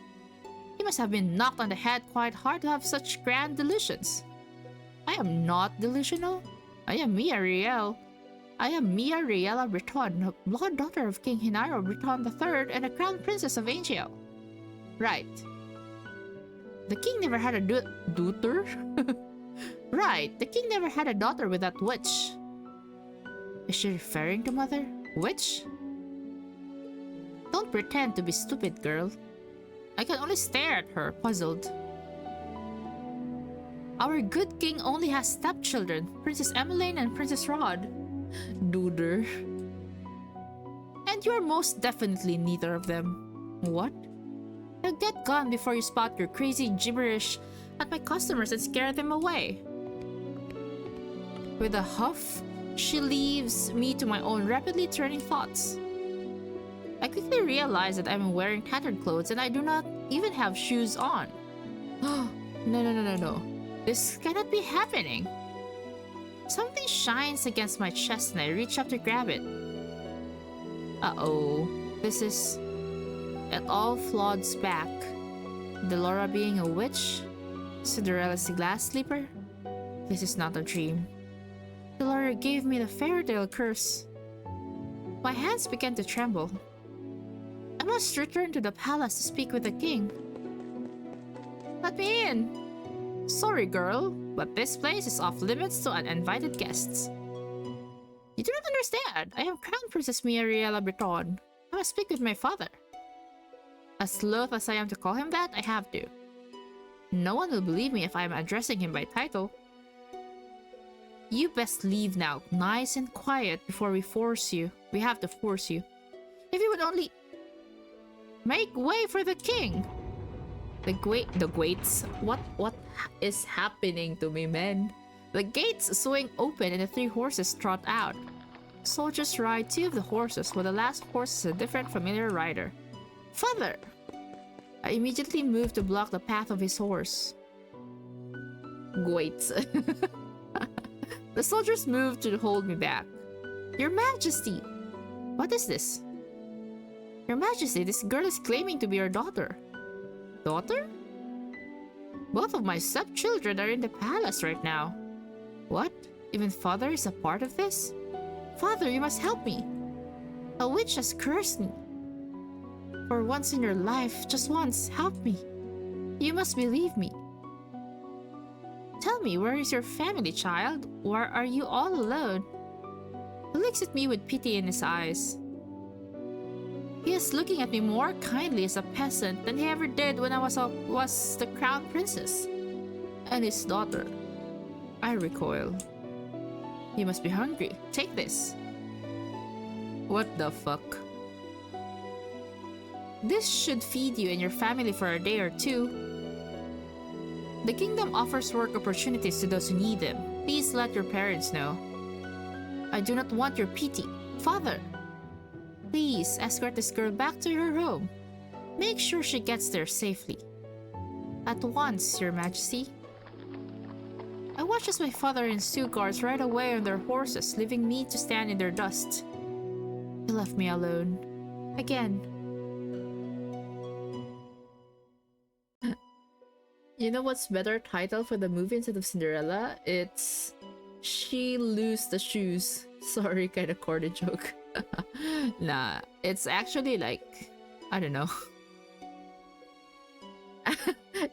S1: You must have been knocked on the head quite hard to have such grand delusions. I am not delusional. I am Mia Riel. I am Mia Riela Breton, blood daughter of King Hinaro Breton III and a crown princess of Angel. Right. The king never had a daughter? Right, the king never had a daughter with that witch. Is she referring to mother? Witch? Don't pretend to be stupid, girl. I can only stare at her, puzzled. Our good king only has stepchildren, Princess Emmeline and Princess Rod. Duder. And you're most definitely neither of them. What? Now get gone before you spout your crazy gibberish at my customers and scare them away. With a huff, she leaves me to my own rapidly turning thoughts. I quickly realize that I'm wearing tattered clothes and I do not even have shoes on. No. This cannot be happening. Something shines against my chest and I reach up to grab it. Uh-oh. This is... It all floods back. Delora being a witch? Cinderella's glass sleeper? This is not a dream. Delora gave me the fairy tale curse. My hands began to tremble. I must return to the palace to speak with the king. Let me in! Sorry, girl, but this place is off limits to uninvited guests. You do not understand. I am Crown Princess Miriella Breton. I must speak with my father. As loath as I am to call him that, I have to. No one will believe me if I am addressing him by title. You best leave now, nice and quiet, before we force you. We have to force you. If you would only... Make way for the king! The gates? What is happening to me, man? The gates swing open and the three horses trot out. Soldiers ride two of the horses, while the last horse is a different familiar rider. Father! I immediately moved to block the path of his horse. Gates. The soldiers moved to hold me back. Your Majesty! What is this? Your Majesty, this girl is claiming to be your daughter. Daughter? Both of my stepchildren are in the palace right now. What? Even father is a part of this? Father, you must help me. A witch has cursed me. For once in your life, just once, help me. You must believe me. Tell me, where is your family, child? Or are you all alone? He looks at me with pity in his eyes. He is looking at me more kindly as a peasant than he ever did when I was the crown princess and his daughter. I recoil. You must be hungry. Take this. What the fuck? This should feed you and your family for a day or two. The kingdom offers work opportunities to those who need them. Please let your parents know. I do not want your pity. Father! Please escort this girl back to her home. Make sure she gets there safely. At once, Your Majesty. I watched as my father and two guards ride away on their horses, leaving me to stand in their dust. He left me alone. Again. You know what's better title for the movie instead of Cinderella? It's She Lose the Shoes. Sorry, kind of corny joke. Nah, it's actually like, I don't know.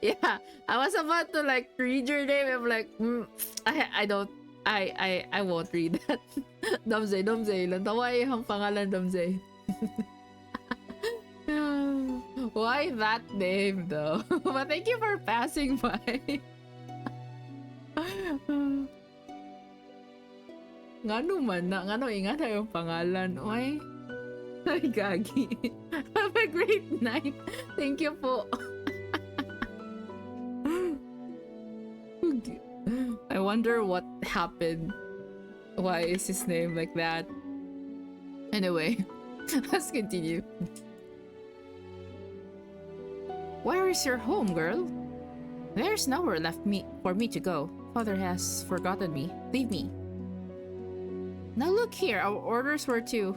S1: Yeah, I was about to like read your name. I'm like, I won't read that. Domze lang. Tawai ang pangalan Domze. Why that name though? But thank you for passing by. Ngano man na, ngano ingana yung pangalan. Oy. Ay, gagi. Have a great night. Thank you po. I wonder what happened. Why is his name like that? Anyway, let's continue. Where is your home, girl? There's nowhere left for me to go. Father has forgotten me. Leave me. Now look here, our orders were to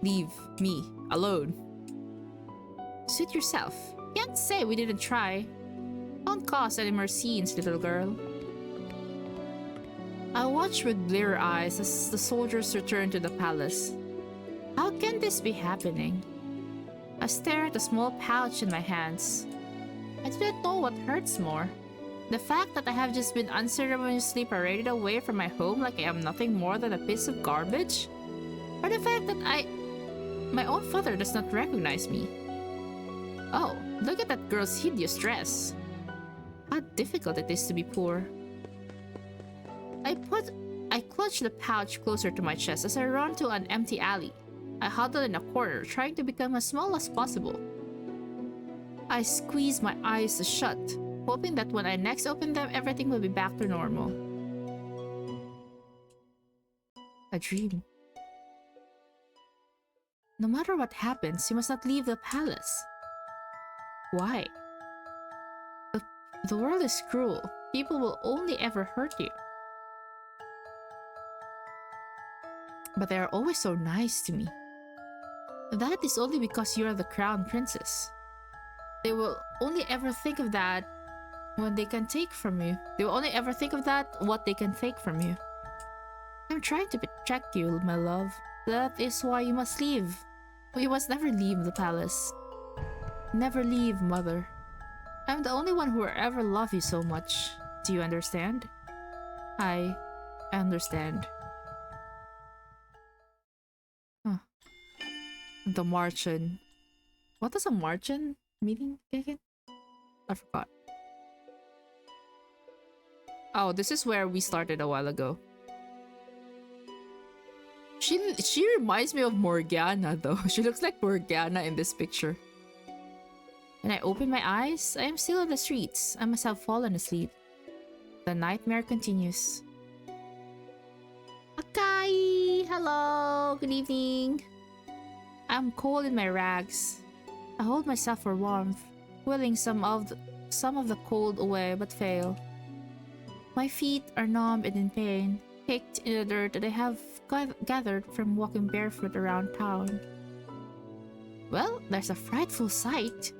S1: leave me alone. Suit yourself. Can't say we didn't try. Don't cause any more scenes, little girl. I watch with blear eyes as the soldiers return to the palace. How can this be happening? I stare at the small pouch in my hands. I didn't know what hurts more. The fact that I have just been unceremoniously paraded away from my home like I am nothing more than a piece of garbage? Or the fact that my own father does not recognize me? Oh, look at that girl's hideous dress. How difficult it is to be poor. I clutch the pouch closer to my chest as I run to an empty alley. I huddle in a corner, trying to become as small as possible. I squeeze my eyes shut, hoping that when I next open them, everything will be back to normal. A dream. No matter what happens, you must not leave the palace. Why? The world is cruel. People will only ever hurt you. But they are always so nice to me. That is only because you are the crown princess. They will only ever think of that when they can take from you. They will only ever think of that what they can take from you. I'm trying to protect you, my love. That is why you must leave. You must never leave the palace. Never leave, mother. I'm the only one who will ever love you so much. Do you understand? I understand. Huh. The Marchen. What does a Marchen meaning again? I forgot. Oh, this is where we started a while ago. She reminds me of Morgana though. She looks like Morgana in this picture. When I open my eyes, I am still on the streets. I must have fallen asleep. The nightmare continues. Akai! Hello! Good evening! I'm cold in my rags. I hold myself for warmth, willing some of the cold away, but fail. My feet are numb and in pain, caked in the dirt that I have gathered from walking barefoot around town. Well, there's a frightful sight.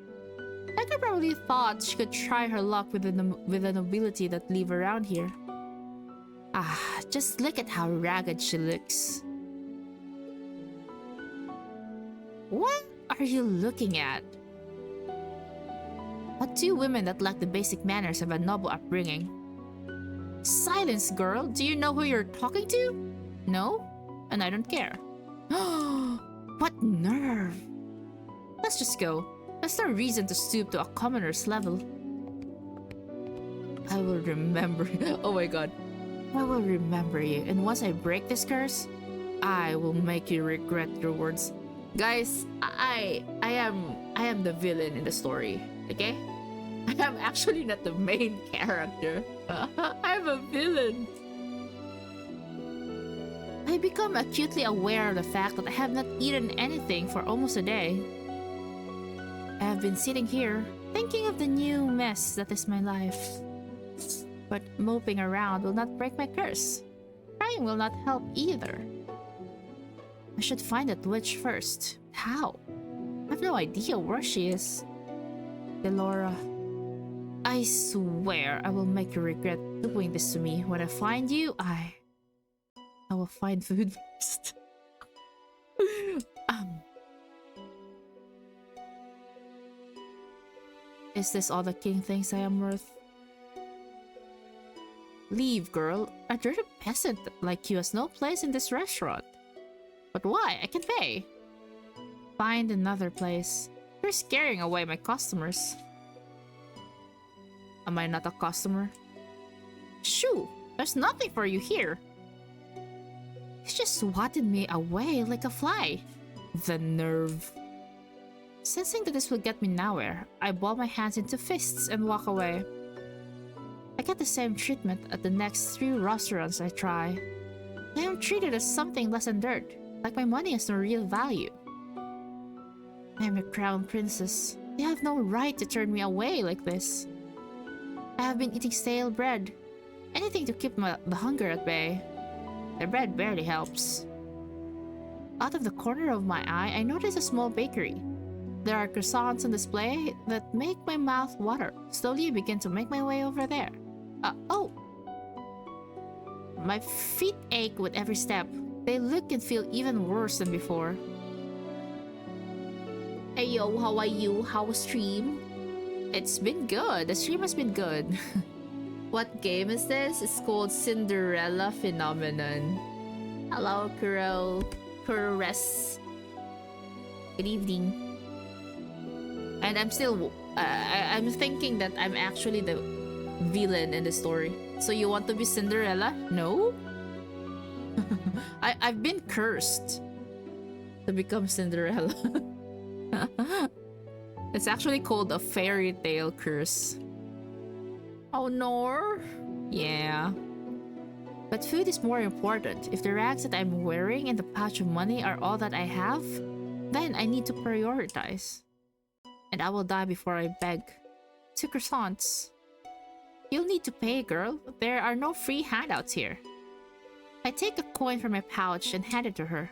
S1: Becca probably thought she could try her luck with the nobility that live around here. Ah, just look at how ragged she looks. What are you looking at? What two women that lack the basic manners of a noble upbringing? Silence, girl! Do you know who you're talking to? No? And I don't care. What nerve! Let's just go. There's no reason to stoop to a commoner's level. I will remember. Oh my god. I will remember you, and once I break this curse, I will make you regret your words. Guys, I am the villain in the story, okay? I am actually not the main character. I'm a villain. I become acutely aware of the fact that I have not eaten anything for almost a day. I have been sitting here, thinking of the new mess that is my life. But moping around will not break my curse. Crying will not help either. I should find that witch first. How? I have no idea where she is. Delora, I swear I will make you regret doing this to me. When I find you, I will find food first. Is this all the king thinks I am worth? Leave, girl. A dirty peasant like you has no place in this restaurant. But why? I can pay. Find another place. You're scaring away my customers. Am I not a customer? Shoo! There's nothing for you here. just swatted me away like a fly. The nerve. Sensing that this will get me nowhere, I ball my hands into fists and walk away. I get the same treatment at the next 3 restaurants I try. I am treated as something less than dirt, like my money has no real value. I am a crown princess. They have no right to turn me away like this. I have been eating stale bread, anything to keep the hunger at bay. The bread barely helps. Out of the corner of my eye, I notice a small bakery. There are croissants on display that make my mouth water. Slowly, I begin to make my way over there. Oh! My feet ache with every step. They look and feel even worse than before. Hey yo, how are you? How was stream? It's been good. The stream has been good. What game is this? It's called Cinderella Phenomenon. Hello, Kuro-res. Good evening. And I'm still... I'm thinking that I'm actually the villain in the story. So you want to be Cinderella? No? I've been cursed to become Cinderella. It's actually called a fairy tale curse. Oh no. Yeah. But food is more important. If the rags that I'm wearing and the pouch of money are all that I have, then I need to prioritize. And I will die before I beg. 2 croissants. You'll need to pay, girl. There are no free handouts here. I take a coin from my pouch and hand it to her.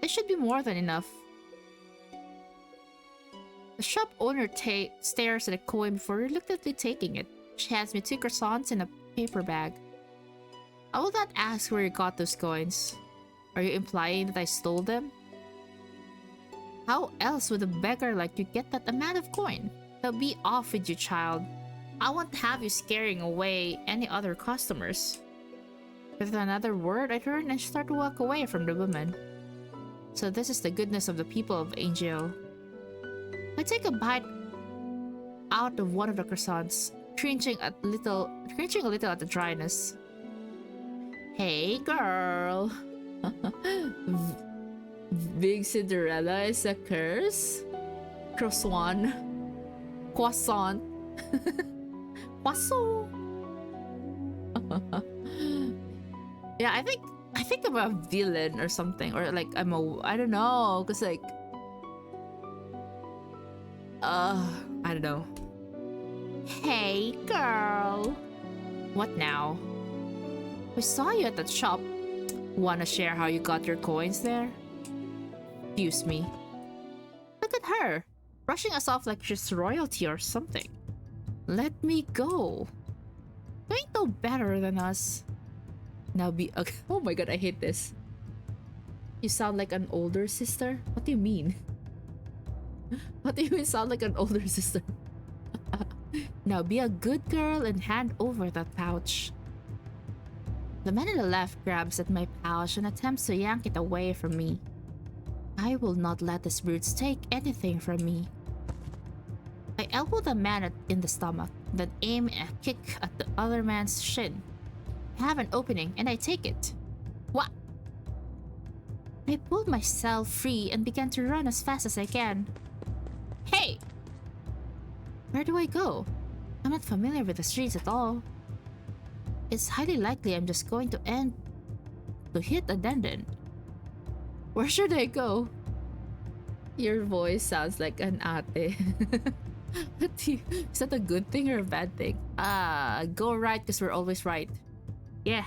S1: This should be more than enough. The shop owner stares at the coin before reluctantly taking it. She hands me 2 croissants in a paper bag. I will not ask where you got those coins. Are you implying that I stole them? How else would a beggar like you get that amount of coin? Now be off with you, child. I won't have you scaring away any other customers. With another word, I turn and start to walk away from the woman. So this is the goodness of the people of Angel. I take a bite out of one of the croissants, cringing a little at the dryness. Hey, girl. Big Cinderella is a curse? Croissant. Croissant. Croissant. Yeah, I think I'm a villain or something, or like I don't know, cause like I don't know. Hey, girl. What now? We saw you at that shop. Wanna share how you got your coins there? Excuse me. Look at her, brushing us off like she's royalty or something. Let me go. You ain't no better than us. Now be okay. Oh my god, I hate this. You sound like an older sister? What do you mean? What do you mean sound like an older sister? Now be a good girl and hand over that pouch. The man on the left grabs at my pouch and attempts to yank it away from me. I will not let these brutes take anything from me. I elbow the man in the stomach, then aim a kick at the other man's shin. I have an opening and I take it. What? I pulled myself free and began to run as fast as I can. Hey! Where do I go? I'm not familiar with the streets at all. It's highly likely I'm just going to hit a dead end. Where should I go? Your voice sounds like an ate. Is that a good thing or a bad thing? Go right because we're always right. Yeah.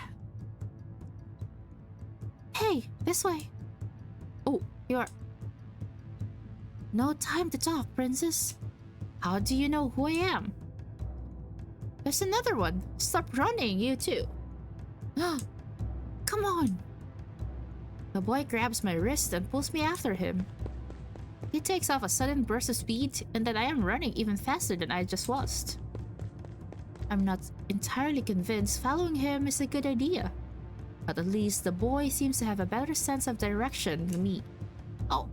S1: Hey, this way. Oh, you're... No time to talk, princess. How do you know who I am? There's another one. Stop running, you too. Come on. The boy grabs my wrist and pulls me after him. He takes off a sudden burst of speed, and then I am running even faster than I just was. I'm not entirely convinced following him is a good idea, but at least the boy seems to have a better sense of direction than me. Oh!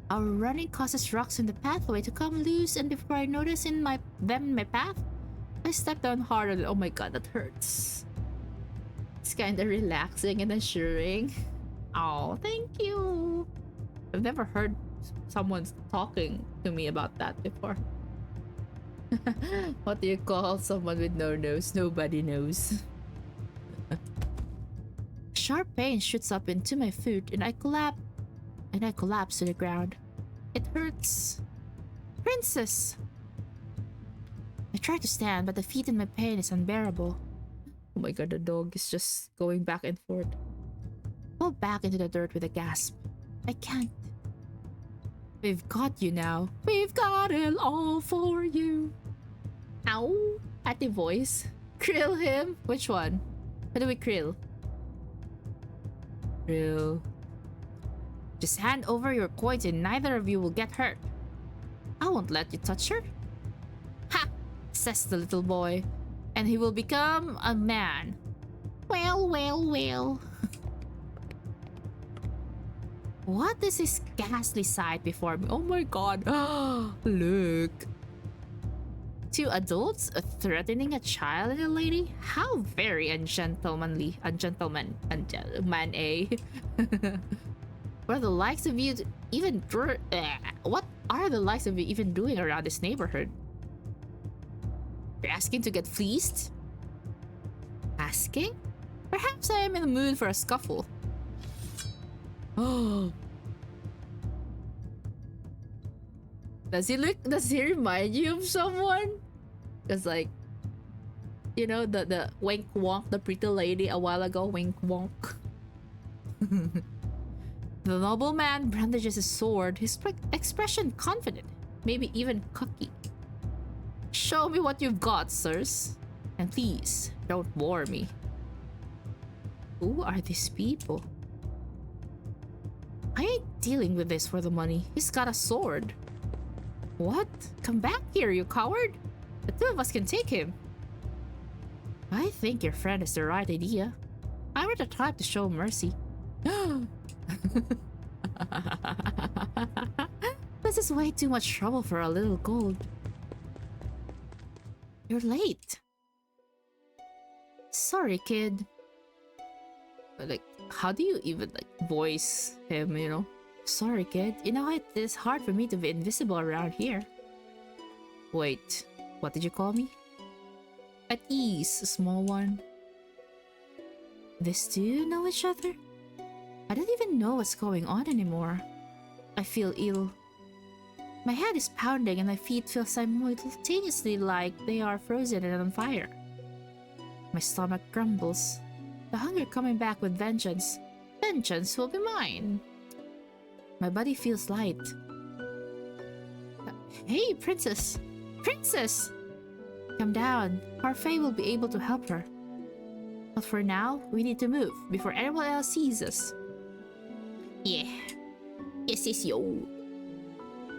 S1: Our running causes rocks in the pathway to come loose, and before I notice them in my path, I step down hard and oh my god, that hurts. It's kind of relaxing and assuring. Oh, thank you. I've never heard someone talking to me about that before. What do you call someone with no nose? Nobody knows. Sharp pain shoots up into my foot and I collapse to the ground. It hurts. Princess! I try to stand, but the feet in my pain is unbearable. Oh my god, the dog is just going back and forth. Fall back into the dirt with a gasp. I can't. We've got you now. We've got it all for you. Ow! At the voice. Krill him? Which one? How do we krill? Krill. Just hand over your coins and neither of you will get hurt. I won't let you touch her. Ha! Says the little boy. And he will become a man. Well, well, well. What is this ghastly sight before me? Oh my god. Look. Two adults threatening a child and a lady? How very ungentlemanly. Man A. What are the likes of you even what are the likes of you even doing around this neighborhood? You're asking to get fleeced? Asking? Perhaps I am in the mood for a scuffle. Oh. Does he remind you of someone? Cause like, you know, the wink wonk, the pretty lady a while ago, wink wonk. The nobleman brandishes his sword, his expression confident, maybe even cocky. Show me what you've got, sirs. And please, don't bore me. Who are these people? I ain't dealing with this for the money. He's got a sword. What? Come back here, you coward! The two of us can take him. I think your friend has the right idea. I were the type to show mercy. This is way too much trouble for a little gold. You're late. Sorry, kid. But like, how do you even like voice him, you know? Sorry, kid. You know, it is hard for me to be invisible around here. Wait, what did you call me? At ease, small one. These two know each other? I don't even know what's going on anymore. I feel ill. My head is pounding and my feet feel simultaneously like they are frozen and on fire. My stomach grumbles. The hunger coming back with vengeance. Vengeance will be mine. My body feels light. Hey, princess! Princess! Come down. Our Fae will be able to help her. But for now, we need to move before anyone else sees us. Yeah. Yes, yo.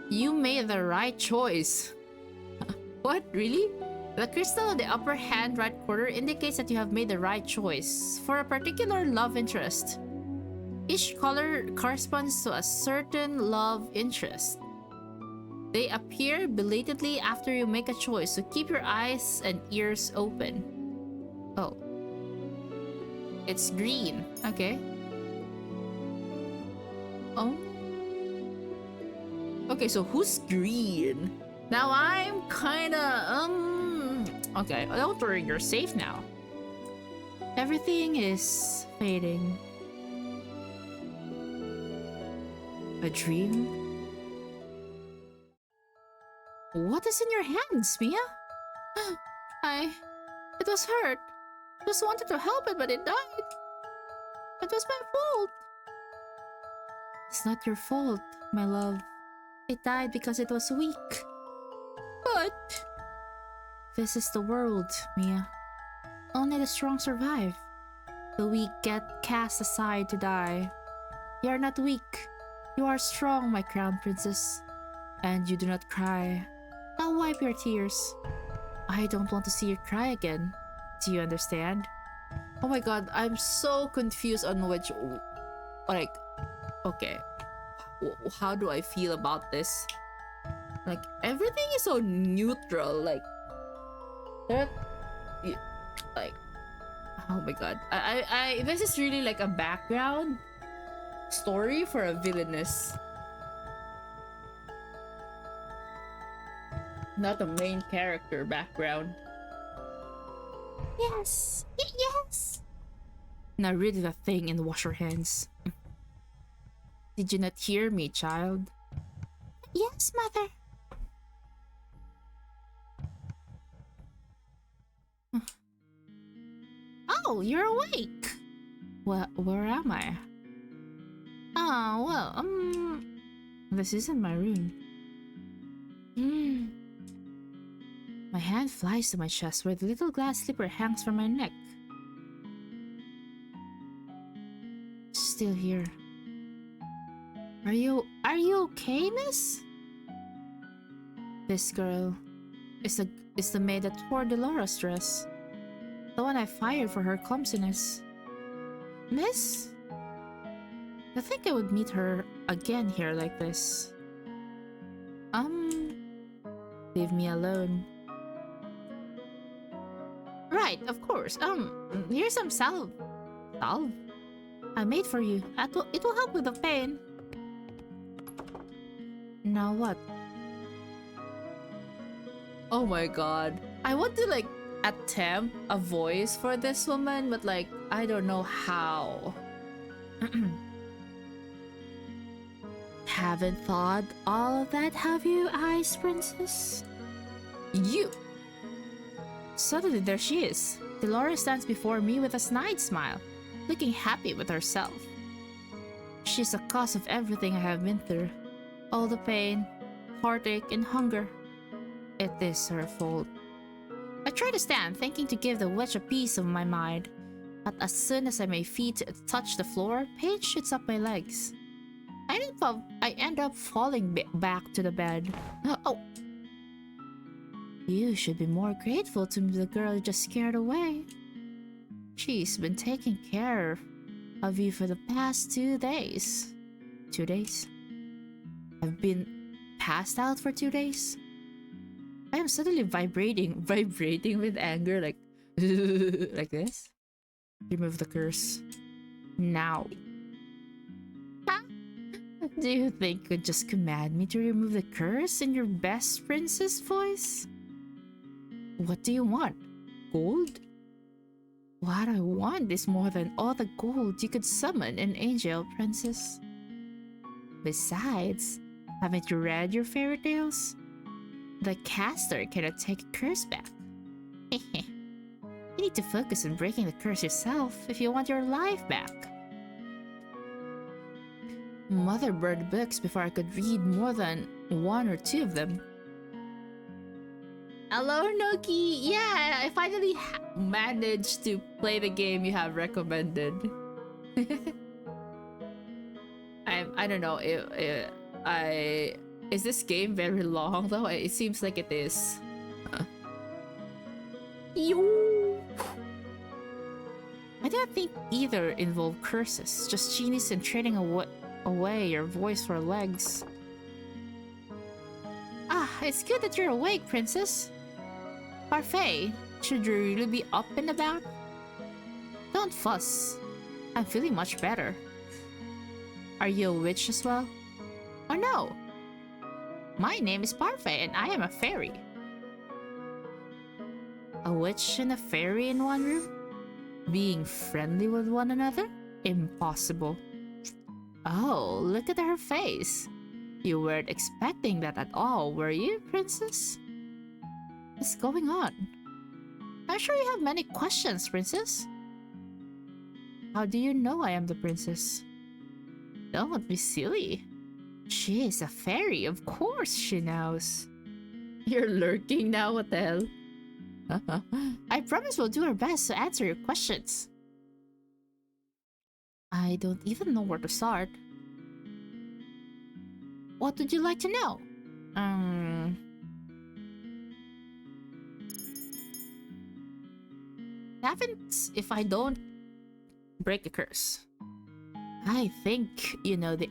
S1: You made the right choice. What? Really? The crystal on the upper hand right corner indicates that you have made the right choice for a particular love interest. Each color corresponds to a certain love interest. They appear belatedly after you make a choice, so keep your eyes and ears open. Oh. It's green. Okay. Oh. Okay, so who's green? Now I'm kinda, okay, don't worry, you're safe now. Everything is fading. A dream? What is in your hands, Mia? It was hurt. Just wanted to help it, but it died. It was my fault. It's not your fault, my love. It died because it was weak. But this is the world, Mia. Only the strong survive. The weak get cast aside to die. You are not weak. You are strong, my crown princess. And you do not cry. Now wipe your tears. I don't want to see you cry again. Do you understand? Oh my god, I'm so confused on which... Like, okay. How do I feel about this? Like, everything is so neutral. Like, there... Like, Oh my god. This is really like a background story for a villainess. Not a main character background. Yes. Yes. Now rid the thing and wash your hands. Did you not hear me, child? Yes, mother. Oh, you're awake. Well, where am I? Oh, well, this isn't my room. My hand flies to my chest where the little glass slipper hangs from my neck. Still here. Are you okay, miss? This girl is the maid that tore Dolores' dress. The one I fired for her clumsiness. Miss? I think I would meet her again here like this. Leave me alone. Right, of course. Here's some salve. Salve? I made for you. It will help with the pain. Now what? Oh my god. I want to like attempt a voice for this woman, but like I don't know how. Haven't thought all of that, have you, Ice Princess? You! Suddenly there she is. Dolores stands before me with a snide smile, looking happy with herself. She's the cause of everything I have been through. All the pain, heartache, and hunger. It is her fault. I try to stand, thinking to give the witch a piece of my mind. But as soon as my feet touch the floor, pain shoots up my legs. I end up falling back to the bed. Oh! You should be more grateful to the girl you just scared away. She's been taking care of you for the past 2 days. 2 days? I've been passed out for 2 days? I am suddenly vibrating with anger, like like this. Remove the curse. Now. Do you think you could just command me to remove the curse in your best princess voice? What do you want? Gold? What I want is more than all the gold you could summon in Angel, Princess. Besides, haven't you read your fairy tales? The caster cannot take a curse back. You need to focus on breaking the curse yourself if you want your life back. Mother burned books before I could read more than 1 or 2 of them. Hello, Noki! Yeah, I finally managed to play the game you have recommended. I don't know if is this game very long though? It seems like it is. Yo! I don't think either involve curses, just genius and trading away your voice for legs. Ah, it's good that you're awake, Princess. Parfait, should you really be up and about? Don't fuss. I'm feeling much better. Are you a witch as well? Oh no! My name is Parfait and I am a fairy. A witch and a fairy in one room? Being friendly with one another? Impossible. Oh, look at her face. You weren't expecting that at all, were you, Princess? What's going on? I'm sure you have many questions, Princess. How do you know I am the princess? Don't be silly. She is a fairy, of course she knows. You're lurking now, what the hell? I promise we'll do our best to answer your questions. I don't even know where to start. What would you like to know? Happens if I don't break a curse. I think you know the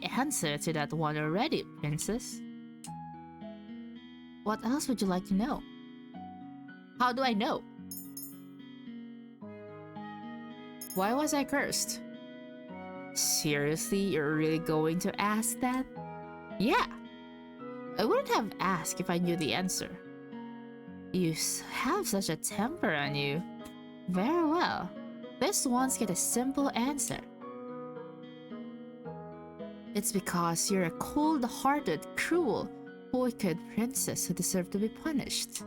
S1: answer to that one already, Princess. What else would you like to know? How do I know? Why was I cursed? Seriously, you're really going to ask that? Yeah. I wouldn't have asked if I knew the answer. You have such a temper on you. Very well. This one's get a simple answer. It's because you're a cold-hearted, cruel, wicked princess who deserves to be punished.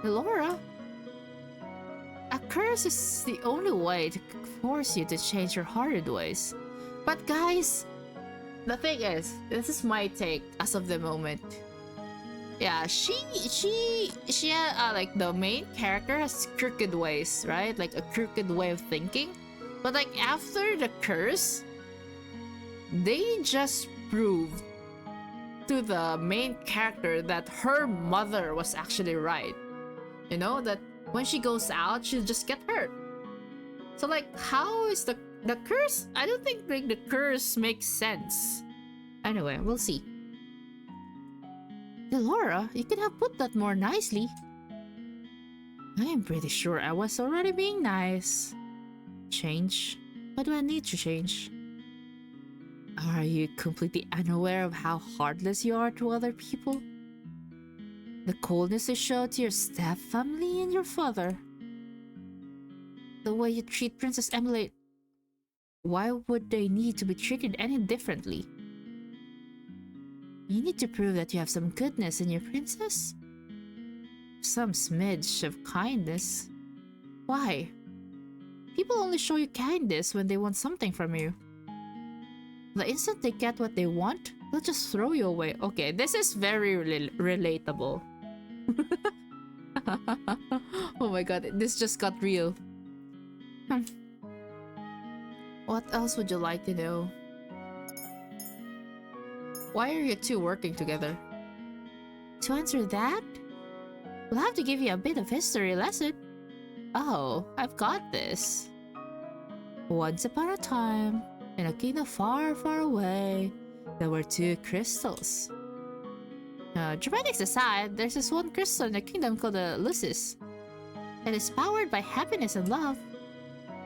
S1: Laura, a curse is the only way to force you to change your horrid ways. But guys, the thing is, this is my take as of the moment. Yeah, she like the main character has crooked ways, right? Like a crooked way of thinking. But like after the curse, they just proved to the main character that her mother was actually right. You know, that when she goes out, she'll just get hurt. So like, how is the curse? I don't think like the curse makes sense. Anyway, we'll see. Delora, you could have put that more nicely. I am pretty sure I was already being nice. Change? Why do I need to change? Are you completely unaware of how heartless you are to other people? The coldness you show to your step-family and your father. The way you treat Princess Emily. Why would they need to be treated any differently? You need to prove that you have some goodness in your princess. Some smidge of kindness. Why? People only show you kindness when they want something from you. The instant they get what they want, they'll just throw you away. Okay, this is very relatable. Oh my god, this just got real. What else would you like to know? Why are you two working together? To answer that, we'll have to give you a bit of history lesson. Oh, I've got this. Once upon a time, in a kingdom far, far away, there were two crystals. Dramatics aside, there's this one crystal in the kingdom called the Lucis. It is powered by happiness and love.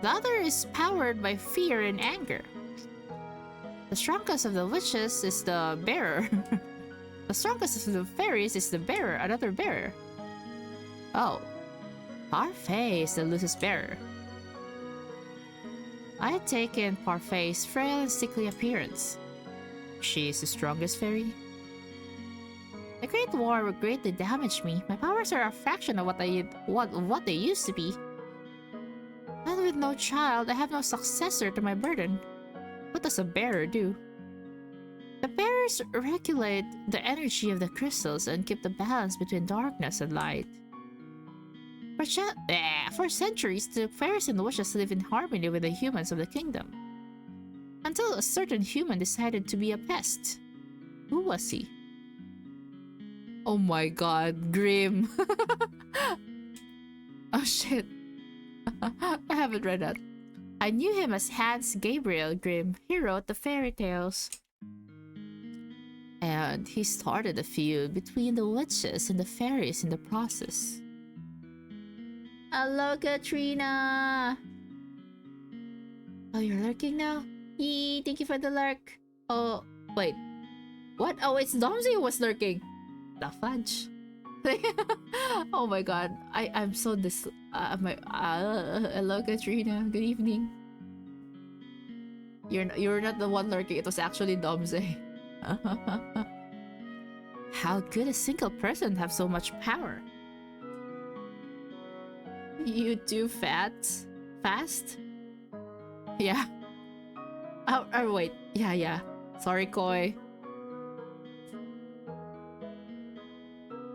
S1: The other is powered by fear and anger. The strongest of the witches is the bearer. The strongest of the fairies is the bearer, another bearer. Oh, Parfait is the Lucis bearer. I had taken Parfait's frail and sickly appearance. She is the strongest fairy. The Great War greatly damaged me. My powers are a fraction of what they used to be. And with no child, I have no successor to my burden. What does a bearer do? The bearers regulate the energy of the crystals and keep the balance between darkness and light. For centuries, the fairies and witches live in harmony with the humans of the kingdom. Until a certain human decided to be a pest. Who was he? Oh my god, Grim. Oh shit. I haven't read that. I knew him as Hans Gabriel Grimm. He wrote the fairy tales. And he started a feud between the witches and the fairies in the process. Hello, Katrina! Oh, you're lurking now? Yee, thank you for the lurk. Oh, wait. What? Oh, it's Domsey who was lurking. The fudge. Oh my god. I'm so hello, Katrina. Good evening. You're not the one lurking. It was actually Domsey. How could a single person have so much power? You too fast? Yeah. Oh wait. Yeah. Sorry, Koi.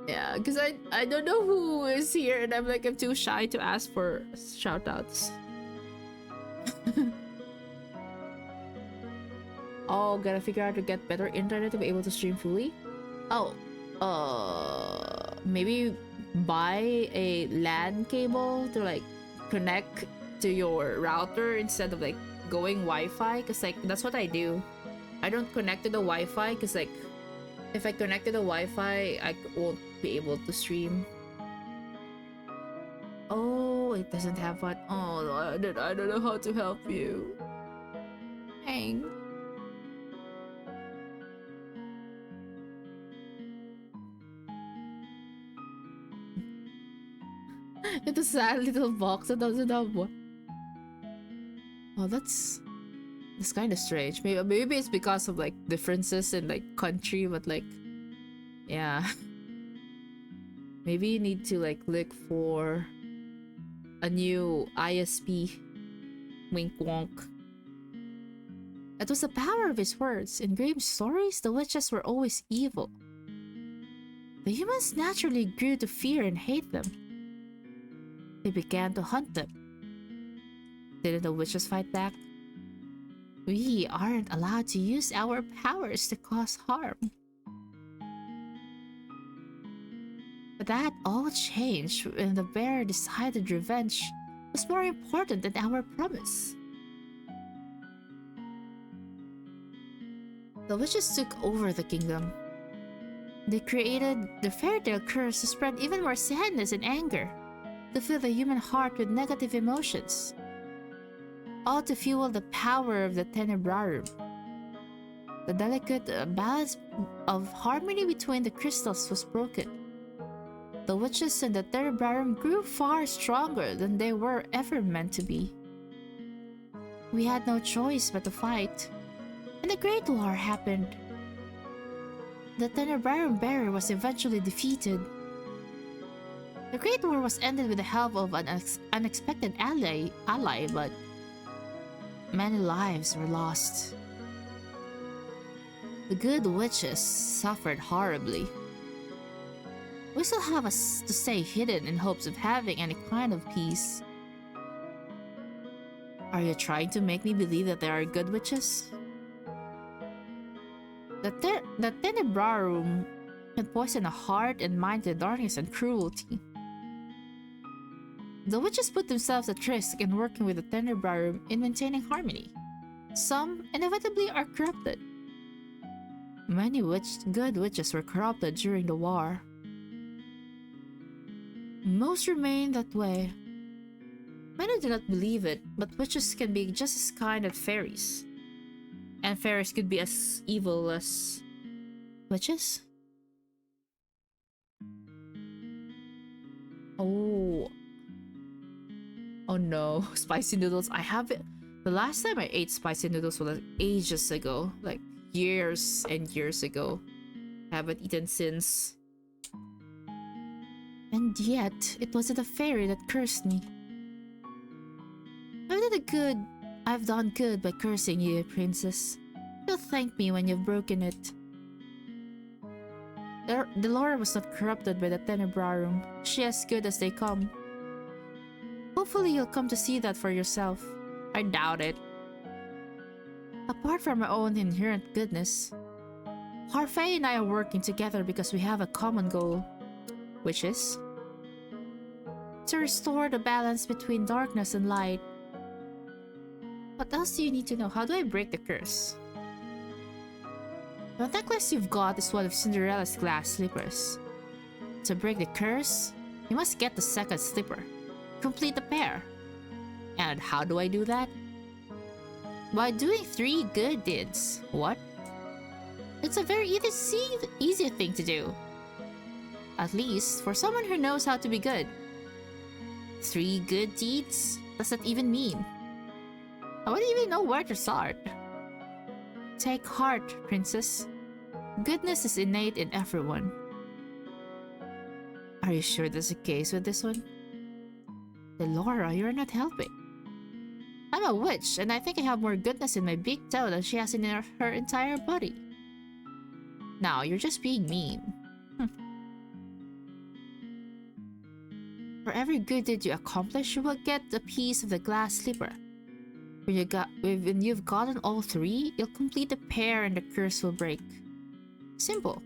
S1: Yeah, because I don't know who is here and I'm too shy to ask for shoutouts. Oh, gotta figure out to get better internet to be able to stream fully. Oh, maybe buy a LAN cable to like connect to your router instead of like going Wi-Fi, because like that's what I do. I don't connect to the Wi-Fi because like if I connect to the Wi-Fi I won't be able to stream. Oh, it doesn't have what. Oh, I don't know how to help you. Dang. It's a sad little box that doesn't have what. Oh, that's kind of strange. Maybe it's because of like differences in like country, but like, yeah. Maybe you need to like look for a new ISP. Wink wonk. It was the power of his words. In Grimm's stories, the witches were always evil. The humans naturally grew to fear and hate them. They began to hunt them. Didn't the witches fight back? We aren't allowed to use our powers to cause harm. But that all changed when the bear decided revenge was more important than our promise. The witches took over the kingdom. They created the fairy tale curse to spread even more sadness and anger, to fill the human heart with negative emotions, all to fuel the power of the Tenebrarum. The delicate balance of harmony between the crystals was broken. The witches and the Tenebrarum grew far stronger than they were ever meant to be. We had no choice but to fight, and the Great War happened. The Tenebrarum bearer was eventually defeated. The Great War was ended with the help of an unexpected ally, but many lives were lost. The good witches suffered horribly. We still have us to stay hidden in hopes of having any kind of peace. Are you trying to make me believe that there are good witches? The Tenebrarum can poison the heart and mind to darkness and cruelty. The witches put themselves at risk in working with the Tenebrarum in maintaining harmony. Some inevitably are corrupted. Many good witches were corrupted during the war. Most remain that way. Many do not believe it, but witches can be just as kind as fairies. And fairies could be as evil as witches? Oh. Oh no, spicy noodles. I haven't. The last time I ate spicy noodles was like ages ago. Like years and years ago. I haven't eaten since. And yet, it wasn't a fairy that cursed me. I've done good by cursing you, princess. You'll thank me when you've broken it. Delora was not corrupted by the Tenebrarum. She as good as they come. Hopefully you'll come to see that for yourself. I doubt it. Apart from our own inherent goodness, Harfei and I are working together because we have a common goal, which is to restore the balance between darkness and light. What else do you need to know? How do I break the curse? The necklace you've got is one of Cinderella's glass slippers. To break the curse, you must get the second slipper. Complete the pair. And how do I do that? By doing 3 good deeds. What? It's a very easy thing to do. At least for someone who knows how to be good. 3 good deeds? Does that even mean? I wouldn't even know where to start. Take heart, princess. Goodness is innate in everyone. Are you sure that's the case with this one? Delora, you're not helping. I'm a witch, and I think I have more goodness in my big toe than she has in her entire body. Now, you're just being mean. For every good deed you accomplish, you will get a piece of the glass slipper. When you've gotten all 3, you'll complete the pair and the curse will break. Simple.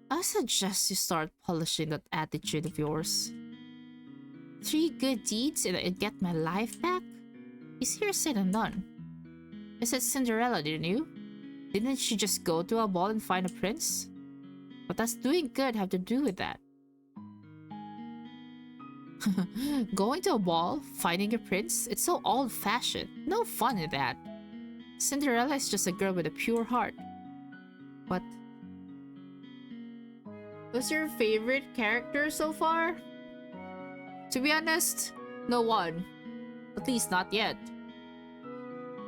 S1: I suggest you start polishing that attitude of yours. 3 good deeds and I get my life back? Easier said than done. I said Cinderella, didn't you? Didn't she just go to a ball and find a prince? What does doing good have to do with that? Going to a ball, finding a prince, it's so old-fashioned. No fun in that. Cinderella is just a girl with a pure heart. What? What's your favorite character so far? To be honest, no one. At least not yet.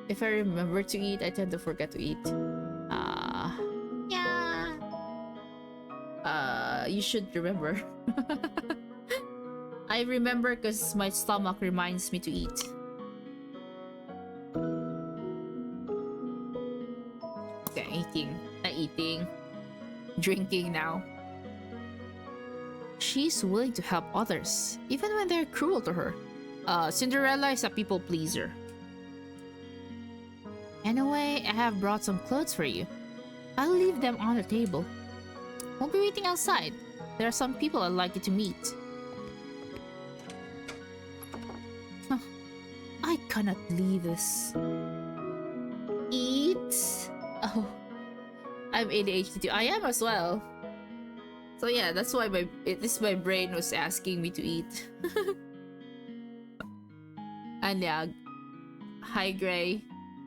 S1: If I remember to eat, I tend to forget to eat. Yeah. You should remember. I remember because my stomach reminds me to eat. Okay, eating. Drinking now. She's willing to help others, even when they're cruel to her. Cinderella is a people pleaser. Anyway, I have brought some clothes for you. I'll leave them on the table. Won't be waiting outside. There are some people I'd like you to meet. Huh. I cannot leave this. Eat? Oh, I'm ADHD too. I am as well. So yeah, that's why my brain was asking me to eat. And yeah, hi Gray.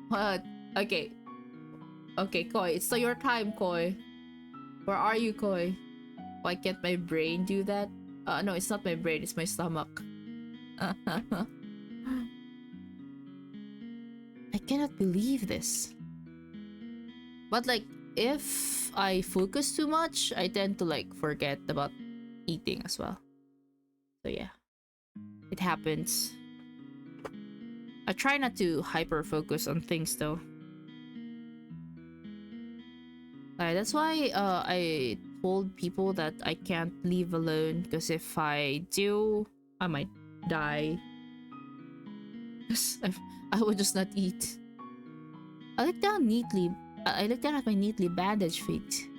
S1: What? Okay. Okay, Koi. It's still your time, Koi. Where are you, Koi? Why can't my brain do that? No, it's not my brain, it's my stomach. I cannot believe this. But like, if I focus too much, I tend to like forget about eating as well. So yeah, it happens. I try not to hyper focus on things though. That's why I told people that I can't leave alone, because if I do, I might die. I would just not eat. I look down at my neatly bandaged feet.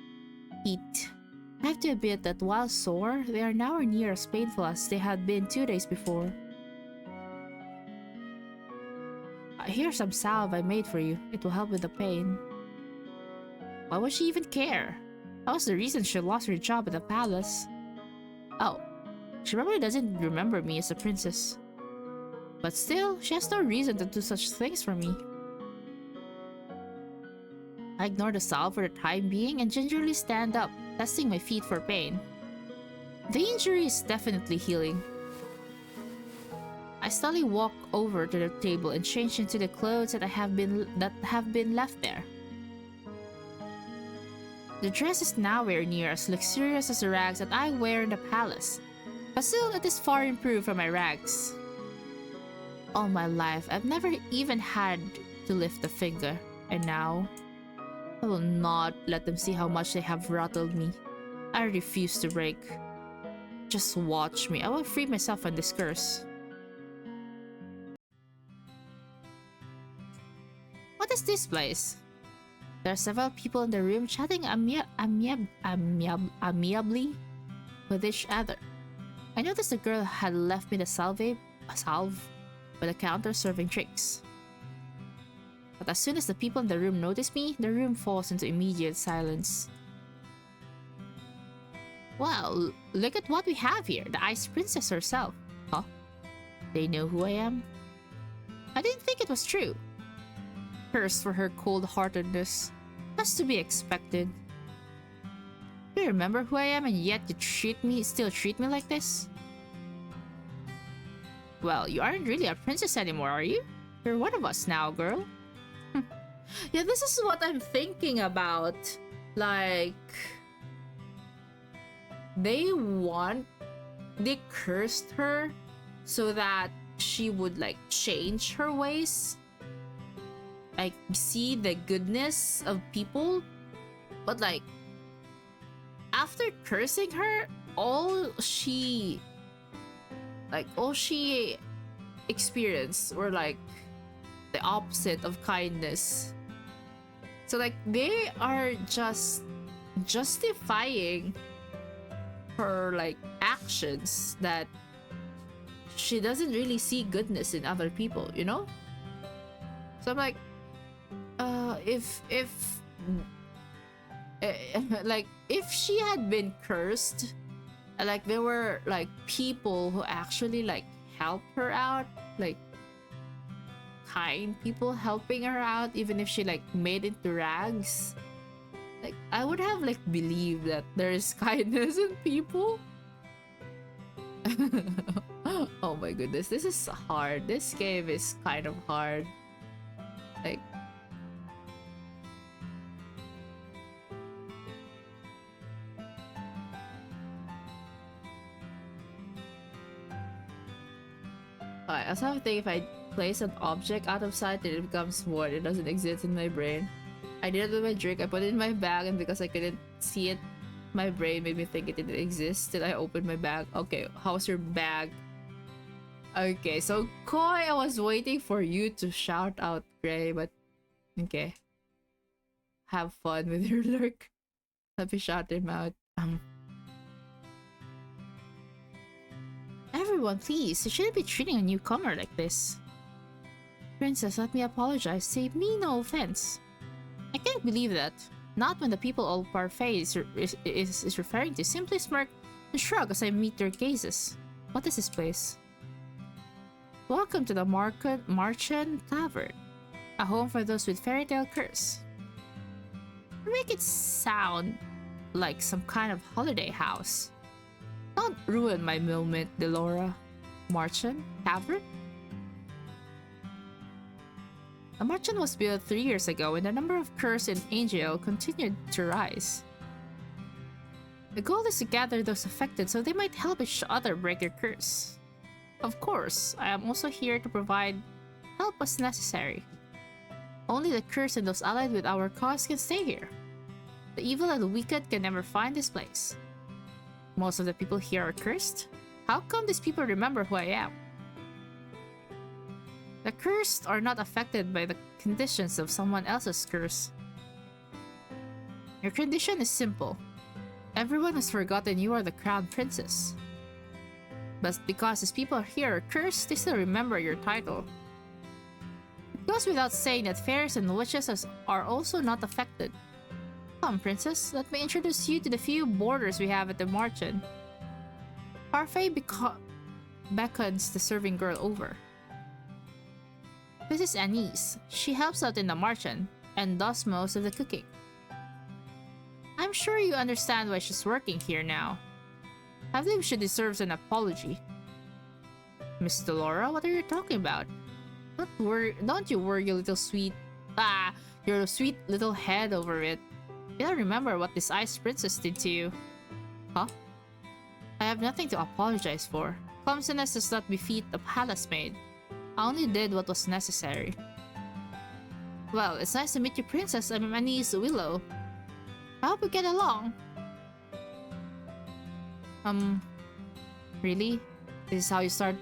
S1: I have to admit that while sore, they are nowhere near as painful as they had been 2 days before. Here's some salve I made for you. It will help with the pain. Why would she even care? That was the reason she lost her job at the palace. Oh, she probably doesn't remember me as a princess. But still, she has no reason to do such things for me. I ignore the salve for the time being and gingerly stand up, testing my feet for pain. The injury is definitely healing. I slowly walk over to the table and change into the clothes that have been left there. The dress is nowhere near as luxurious as the rags that I wear in the palace, but still it is far improved from my rags. All my life, I've never even had to lift a finger, and now I will not let them see how much they have rattled me. I refuse to break. Just watch me. I will free myself from this curse. What is this place? There are several people in the room chatting amiably with each other. I noticed the girl had left me the salve by the counter serving drinks. But as soon as the people in the room notice me, the room falls into immediate silence. Well, look at what we have here, the Ice Princess herself. Huh? They know who I am? I didn't think it was true. Cursed for her cold-heartedness. That's to be expected. You remember who I am and yet you still treat me like this? Well, you aren't really a princess anymore, are you? You're one of us now, girl. Yeah, this is what I'm thinking about. Like, they cursed her so that she would like change her ways, like see the goodness of people, but like after cursing her, all she experienced were like the opposite of kindness. So like they are just justifying her like actions that she doesn't really see goodness in other people, you know? So I'm like, if like if she had been cursed Like there were like people who actually like helped her out, like kind people helping her out even if she like made it to rags. Like I would have like believed that there is kindness in people. Oh my goodness, this is hard. This game is kind of hard. Like I also have to think, if I place an object out of sight, then it becomes void. It doesn't exist in my brain. I did it with my drink. I put it in my bag, and because I couldn't see it, my brain made me think it didn't exist. Then I opened my bag. Okay, how's your bag? Okay, so Koi, I was waiting for you to shout out Gray, but okay. Have fun with your lurk. Let me shout him out. Everyone, please, you shouldn't be treating a newcomer like this. Princess, let me apologize. They mean no offense. I can't believe that. Not when the people all parfait is referring to. Simply smirk and shrug as I meet their gazes. What is this place? Welcome to the Marchand Tavern, a home for those with fairy tale curse. You make it sound like some kind of holiday house. Don't ruin my moment, Delora. Marchand Tavern? The Marchand was built 3 years ago, and the number of cursed in Angel continued to rise. The goal is to gather those affected so they might help each other break their curse. Of course, I am also here to provide help as necessary. Only the cursed and those allied with our cause can stay here. The evil and the wicked can never find this place. Most of the people here are cursed? How come these people remember who I am? The cursed are not affected by the conditions of someone else's curse. Your condition is simple. Everyone has forgotten you are the crown princess. But because these people here are cursed, they still remember your title. It goes without saying that fairies and witches are also not affected. Come, princess, let me introduce you to the few boarders we have at the Marchand. Parfait beckons the serving girl over. This is Anise. She helps out in the Marchand and does most of the cooking. I'm sure you understand why she's working here now. I believe she deserves an apology. Miss Delora, what are you talking about? Don't you worry, you little sweet... your sweet little head over it. You don't remember what this ice princess did to you. Huh? I have nothing to apologize for. Clumsiness does not befit a palace maid. I only did what was necessary. Well, it's nice to meet you, princess. I'm Anise Willow. I hope we get along. Really? This is how you start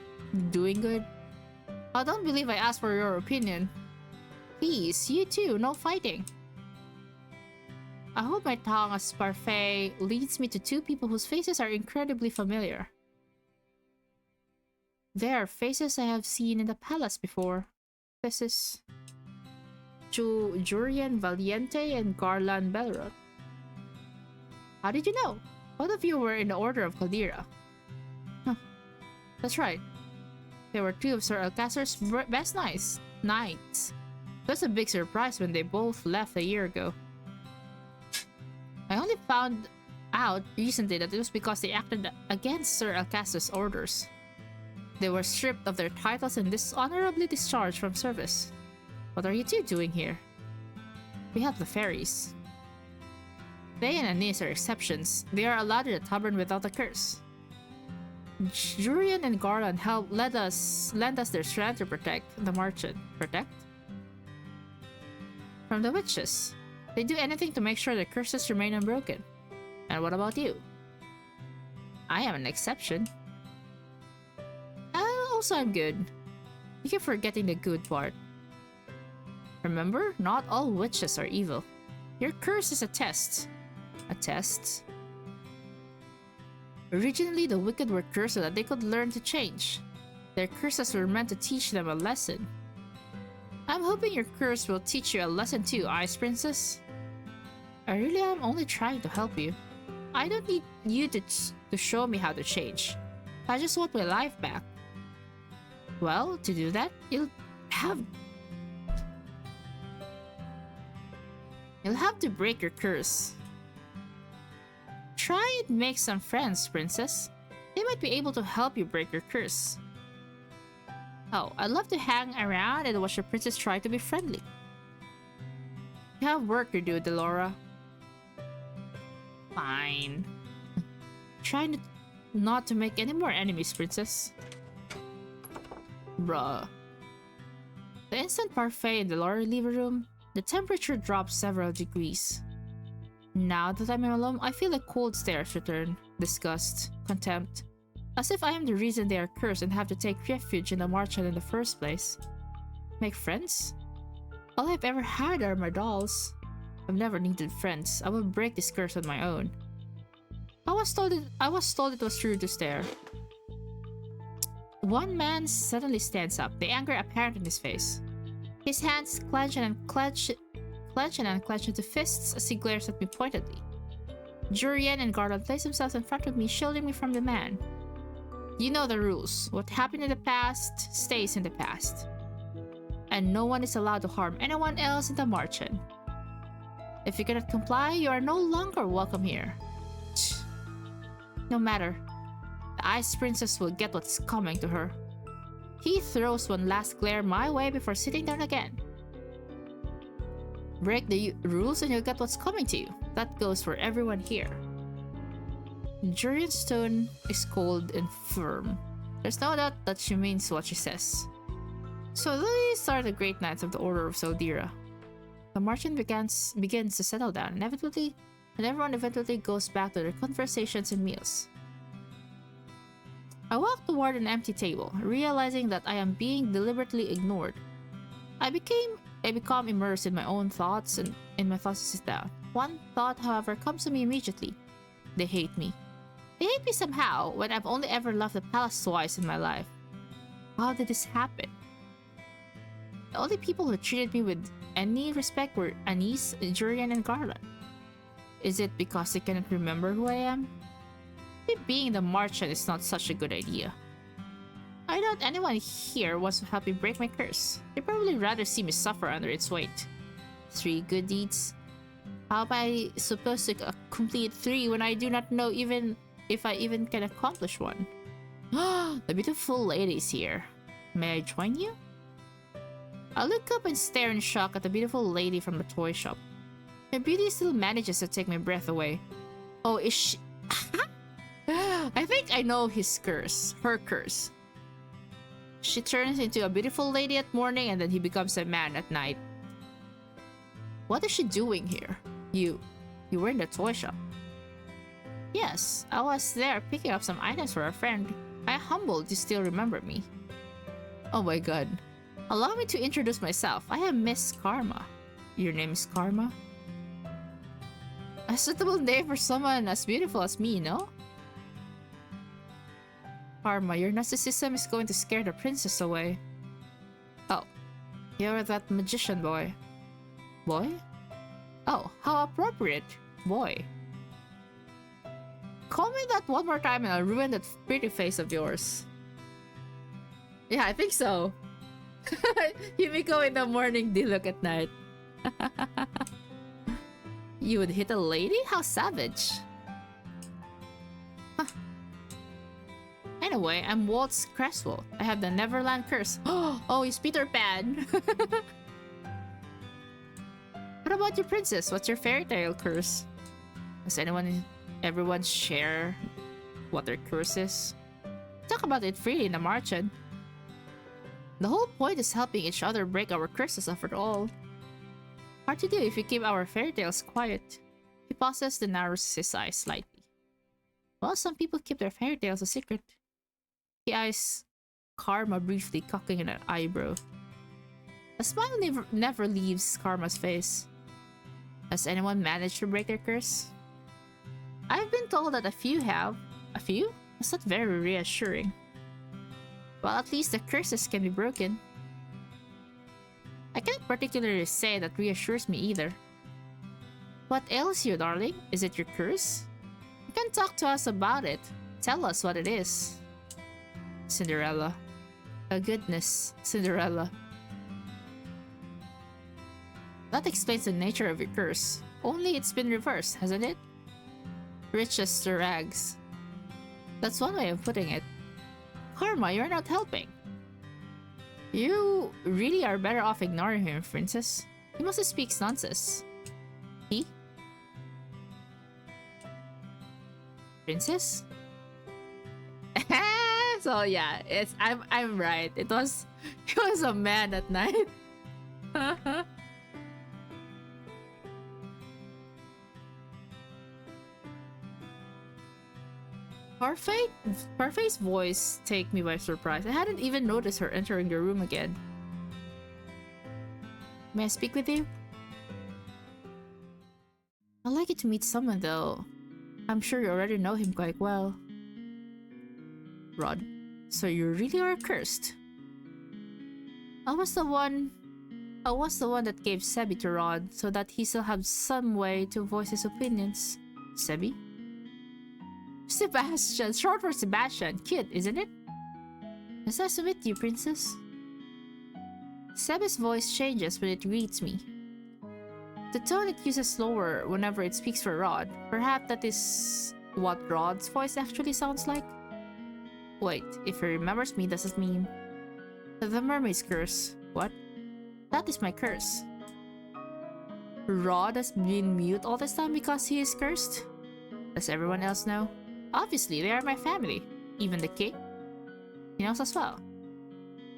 S1: doing good? I don't believe I asked for your opinion. Please, you too, no fighting. I hope my tongue as parfait leads me to two people whose faces are incredibly familiar. They are faces I have seen in the palace before. This is Jurian Valiente and Garland Belrot. How did you know? Both of you were in the Order of Caldera. Huh. That's right. They were two of Sir Alcaster's best knights. It was a big surprise when they both left a year ago. I only found out recently that it was because they acted against Sir Alcaster's orders. They were stripped of their titles and dishonorably discharged from service. What are you two doing here? We help the fairies. They and Anise are exceptions. They are allowed in the tavern without a curse. Jurian and Garland lend us their strength to protect the Marchand. Protect? From the witches. They do anything to make sure the curses remain unbroken. And what about you? I am an exception. Also, I'm good. You keep forgetting the good part. Remember, not all witches are evil. Your curse is a test. A test? Originally, the wicked were cursed so that they could learn to change. Their curses were meant to teach them a lesson. I'm hoping your curse will teach you a lesson too, Ice Princess. I really am only trying to help you. I don't need you to show me how to change. I just want my life back. Well, to do that, have you'll have to break your curse. Try and make some friends, princess. They might be able to help you break your curse. Oh, I'd love to hang around and watch your princess try to be friendly. You have work to do, Delora. Fine. Try not to make any more enemies, princess. Bruh. The instant parfait in Delora living room, the temperature drops several degrees. Now that I'm alone, I feel like cold stares return, disgust, contempt, as if I am the reason they are cursed and have to take refuge in the marshal in the first place. Make friends? All I've ever had are my dolls. I've never needed friends. I will break this curse on my own. I was told it was true to stare. One man suddenly stands up, the anger apparent in his face. His hands clench and unclench into fists as he glares at me pointedly. Jurian and Garland place themselves in front of me, shielding me from the man. You know the rules. What happened in the past stays in the past. And no one is allowed to harm anyone else in the margin. If you cannot comply, you are no longer welcome here. No matter. The Ice Princess will get what's coming to her. He throws one last glare my way before sitting down again. Break the rules and you'll get what's coming to you. That goes for everyone here. Jurian's tone is cold and firm. There's no doubt that she means what she says. So these are the great knights of the Order of Saldira. The marching begins to settle down, and everyone eventually goes back to their conversations and meals. I walk toward an empty table, realizing that I am being deliberately ignored. I become immersed in my own thoughts and in my thoughts to sit down. One thought, however, comes to me immediately. They hate me. They hate me somehow when I've only ever left the palace twice in my life. How did this happen? The only people who treated me with any respect were Anise, Jurian, and Garland. Is it because they cannot remember who I am? Maybe being the marchand is not such a good idea. I doubt anyone here wants to help me break my curse. They'd probably rather see me suffer under its weight. 3 good deeds? How am I supposed to complete 3 when I do not know even if I even can accomplish one? The beautiful lady is here. May I join you? I look up and stare in shock at the beautiful lady from the toy shop. Her beauty still manages to take my breath away. Oh, is she... I think I know his curse. Her curse. She turns into a beautiful lady at morning and then he becomes a man at night. What is she doing here? You were in the toy shop. Yes, I was there picking up some items for a friend. I am humbled you still remember me. Oh my god. Allow me to introduce myself. I am Miss Karma. Your name is Karma? A suitable name for someone as beautiful as me, no? Karma, your narcissism is going to scare the princess away. Oh, you're that magician boy. Boy? Oh, how appropriate. Boy. Call me that one more time and I'll ruin that pretty face of yours. Yeah, I think so. Himiko in the morning, Diluc at night. You would hit a lady? How savage. Huh. Anyway, I'm Waltz Cresswell. I have the Neverland curse. Oh, he's Peter Pan. What about your princess? What's your fairy tale curse? Does everyone share what their curse is? Talk about it freely in the margin. The whole point is helping each other break our curses after all. Hard to do if we keep our fairy tales quiet. He pauses, then narrows his eyes slightly. Well, some people keep their fairy tales a secret. He eyes Karma briefly, cocking an eyebrow. A smile never leaves Karma's face. Has anyone managed to break their curse? I've been told that a few have. A few? That's not very reassuring. Well, at least the curses can be broken. I can't particularly say that reassures me either. What ails you, darling? Is it your curse? can talk to us about it. Tell us what it is. Cinderella. Oh goodness, Cinderella. That explains the nature of your curse. Only it's been reversed, hasn't it? Riches to rags. That's one way of putting it. Karma, you're not helping. You really are better off ignoring him, princess. He mostly speaks nonsense. He? Princess? So yeah, I'm right. It was a man at night. Parfai's voice take me by surprise. I hadn't even noticed her entering the room again. May I speak with you? I'd like you to meet someone though. I'm sure you already know him quite well. Rod, so you really are cursed. I was the one that gave Sebi to Rod so that he still have some way to voice his opinions. Sebi? Sebastian, short for Sebastian. Cute, isn't it? It's nice to meet you, princess. Sebi's voice changes when it greets me. The tone it uses slower whenever it speaks for Rod. Perhaps that is what Rod's voice actually sounds like? Wait, if he remembers me, does it mean... The mermaid's curse. What? That is my curse. Rod has been mute all this time because he is cursed? Does everyone else know? Obviously, they are my family. Even the king? He knows as well.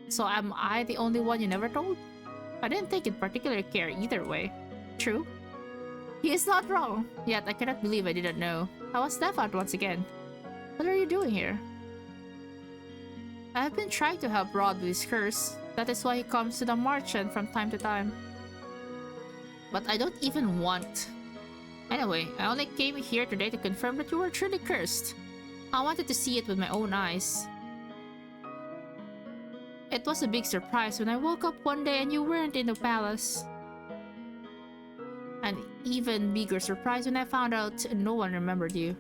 S1: So am I the only one you never told? I didn't take in particular care either way. True. He is not wrong. Yet I cannot believe I didn't know. I was left out once again. What are you doing here? I have been trying to help Rod with his curse. That is why he comes to the merchant from time to time. But I don't even want... Anyway, I only came here today to confirm that you were truly cursed. I wanted to see it with my own eyes. It was a big surprise when I woke up one day and you weren't in the palace. An even bigger surprise when I found out no one remembered you.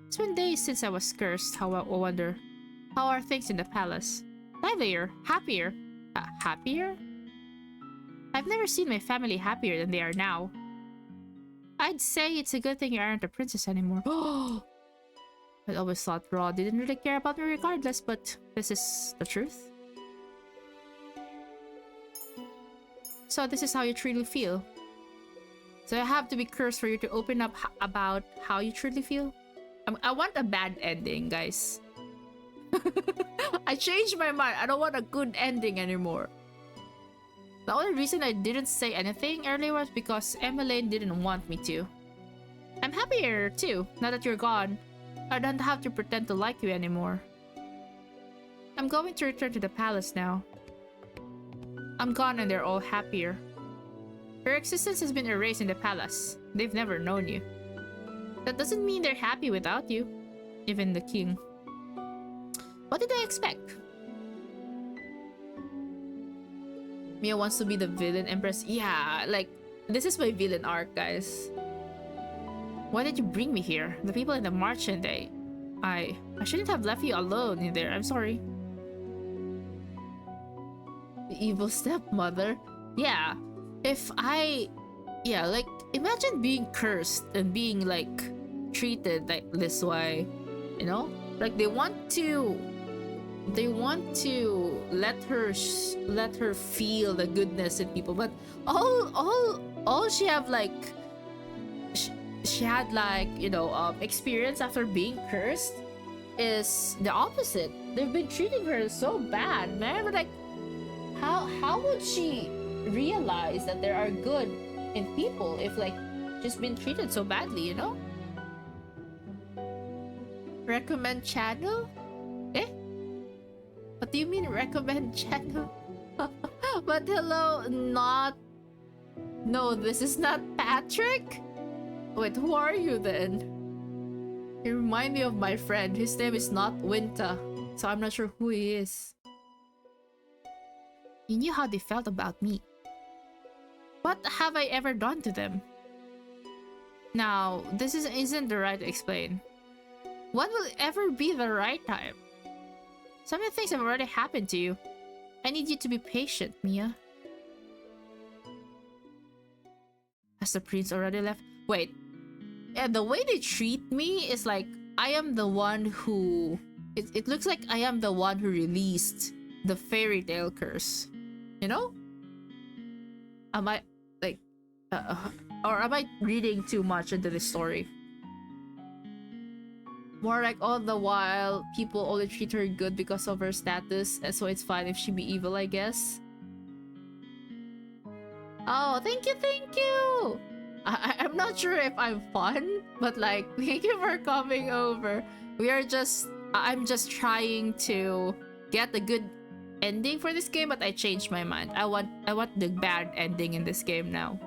S1: It's been days since I was cursed, I wonder. How are things in the palace? Livelier, happier. Happier? I've never seen my family happier than they are now. I'd say it's a good thing you aren't a princess anymore. I always thought Rod didn't really care about me regardless, but this is the truth. So this is how you truly feel. So I have to be cursed for you to open up about how you truly feel? I want a bad ending, guys. I changed my mind. I don't want a good ending anymore. The only reason I didn't say anything earlier was because Emmeline didn't want me to. I'm happier too, now that you're gone. I don't have to pretend to like you anymore. I'm going to return to the palace now. I'm gone and they're all happier. Your existence has been erased in the palace. They've never known you. That doesn't mean they're happy without you. Even the king. What did I expect? Mia wants to be the villain empress. Yeah, like, this is my villain arc, guys. Why did you bring me here? The people in the merchant, I shouldn't have left you alone in there. I'm sorry. The evil stepmother? Yeah. Yeah, like, imagine being cursed and being, like, treated like this way. You know? Like, they want to let her feel the goodness in people, but all she have like she had like, you know, experience after being cursed is the opposite. They've been treating her so bad, man. Like, how would she realize that there are good in people if like she's been treated so badly, you know? Recommend channel? Eh? What do you mean recommend channel? But hello, no, this is not Patrick? Wait, who are you then? You remind me of my friend. His name is not Winter, so I'm not sure who he is. You knew how they felt about me. What have I ever done to them? Now, isn't the right to explain. When will ever be the right time? So many things have already happened to you. I need you to be patient, Mia. Has the prince already left? Wait. Yeah, the way they treat me is like I am the one who... It looks like I am the one who released the fairy tale curse. You know? Am I... like... or am I reading too much into this story? More like all the while, people only treat her good because of her status, and so it's fine if she be evil, I guess. Oh, thank you, thank you! I'm not sure if I'm fun, but like, thank you for coming over. I'm just trying to get the good ending for this game, but I changed my mind. I want the bad ending in this game now.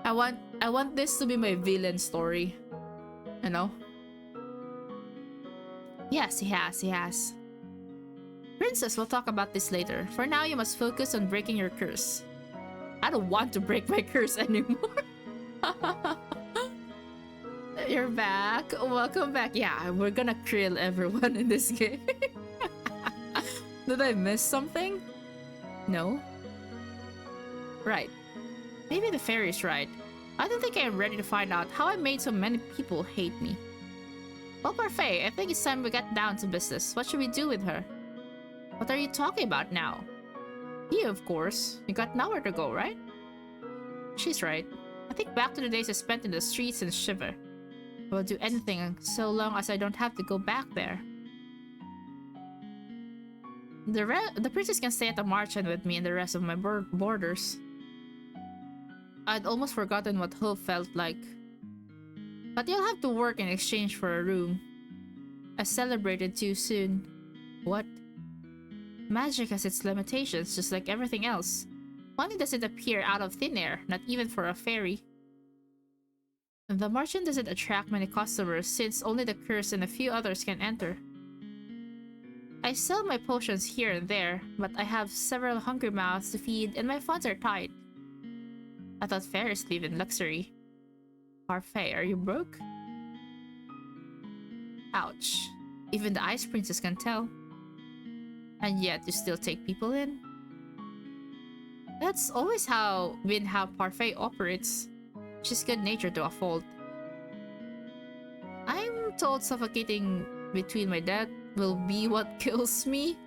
S1: I want this to be my villain story. You know? Yes, he has. Princess, we'll talk about this later. For now, you must focus on breaking your curse. I don't want to break my curse anymore. You're back. Welcome back. Yeah, we're gonna krill everyone in this game. Did I miss something? No? Right. Maybe the fairy's right. I don't think I am ready to find out how I made so many people hate me. Well, Parfait, I think it's time we get down to business. What should we do with her? What are you talking about now? You, of course. You got nowhere to go, right? She's right. I think back to the days I spent in the streets and shiver. I will do anything so long as I don't have to go back there. The princess can stay at the marchand with me and the rest of my boarders. I'd almost forgotten what hope felt like. But you'll have to work in exchange for a room. I celebrated too soon. What? Magic has its limitations, just like everything else. Money doesn't appear out of thin air, not even for a fairy. The marchand doesn't attract many customers since only the curse and a few others can enter. I sell my potions here and there, but I have several hungry mouths to feed and my funds are tight. I thought fairies live in luxury. Parfait, are you broke? Ouch. Even the Ice Princess can tell. And yet you still take people in? That's always been how Parfait operates. She's good-natured to a fault. I'm told suffocating between my debt will be what kills me.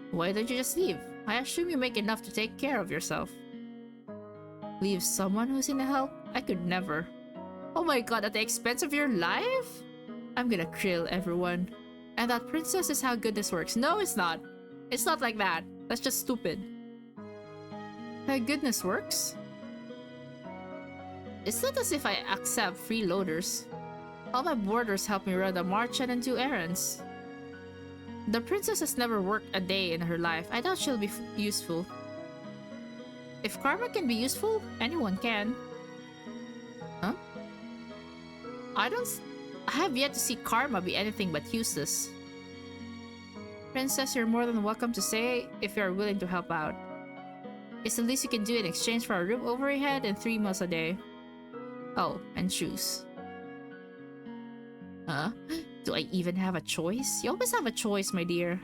S1: Why don't you just leave? I assume you make enough to take care of yourself. Leave someone who's in help? I could never. Oh my god, at the expense of your life? I'm gonna krill everyone. And that princess is how goodness works. No, it's not. It's not like that. That's just stupid. How goodness works? It's not as if I accept freeloaders. All my boarders help me run the marchand and do errands. The princess has never worked a day in her life. I doubt she'll be useful. If karma can be useful, anyone can. Huh? I have yet to see karma be anything but useless. Princess, you're more than welcome to stay if you are willing to help out. It's the least you can do in exchange for a roof over your head and 3 meals a day. Oh, and shoes. Huh? Do I even have a choice? You always have a choice, my dear.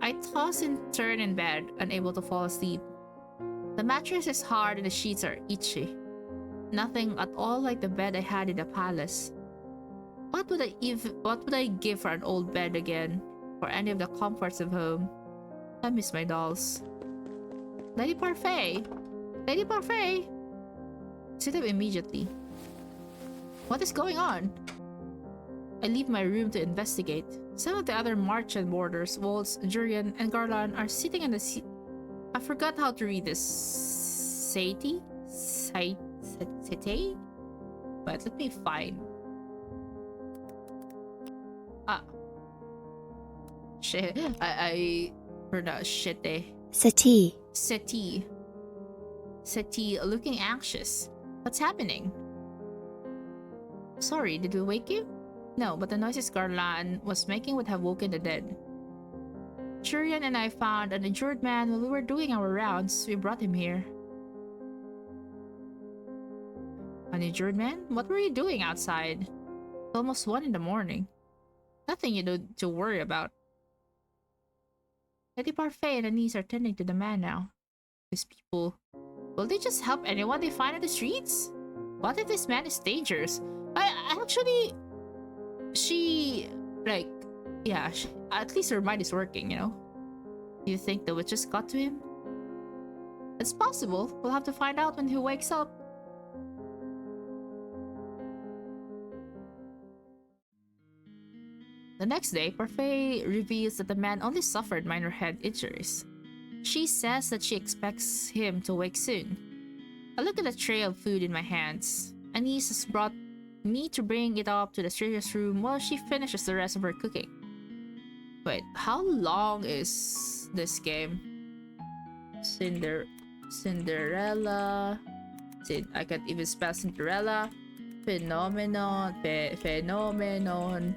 S1: I toss and turn in bed, unable to fall asleep. The mattress is hard and the sheets are itchy. Nothing at all like the bed I had in the palace. What would I give for an old bed again? For any of the comforts of home? I miss my dolls. Lady Parfait! Lady Parfait! Sit up immediately. What is going on? I leave my room to investigate. Some of the other marchand boarders, Waltz, Jurian, and Garland are sitting in the seat. I forgot how to read this. Sati? Sate? But let me find. Ah. Shit. I pronounced shite.
S3: Sati.
S1: Seti, looking anxious. What's happening? Sorry, did we wake you? No, but the noises Garland was making would have woken the dead. Jurian and I found an injured man while we were doing our rounds. We brought him here. Uninjured man? What were you doing outside? It's almost 1 in the morning. Nothing you need to worry about. Lady Parfait and Anise are tending to the man now. These people... Will they just help anyone they find on the streets? What if this man is dangerous? Actually... She... Like... Yeah, at least her mind is working, you know? Do you think the witches got to him? It's possible. We'll have to find out when he wakes up. The next day, Parfait reveals that the man only suffered minor head injuries. She says that she expects him to wake soon. I look at the tray of food in my hands. Anise has brought me to bring it up to the stranger's room while she finishes the rest of her cooking. Wait, how long is this game? Cinderella... I can't even spell Cinderella. Phenomenon... Phenomenon...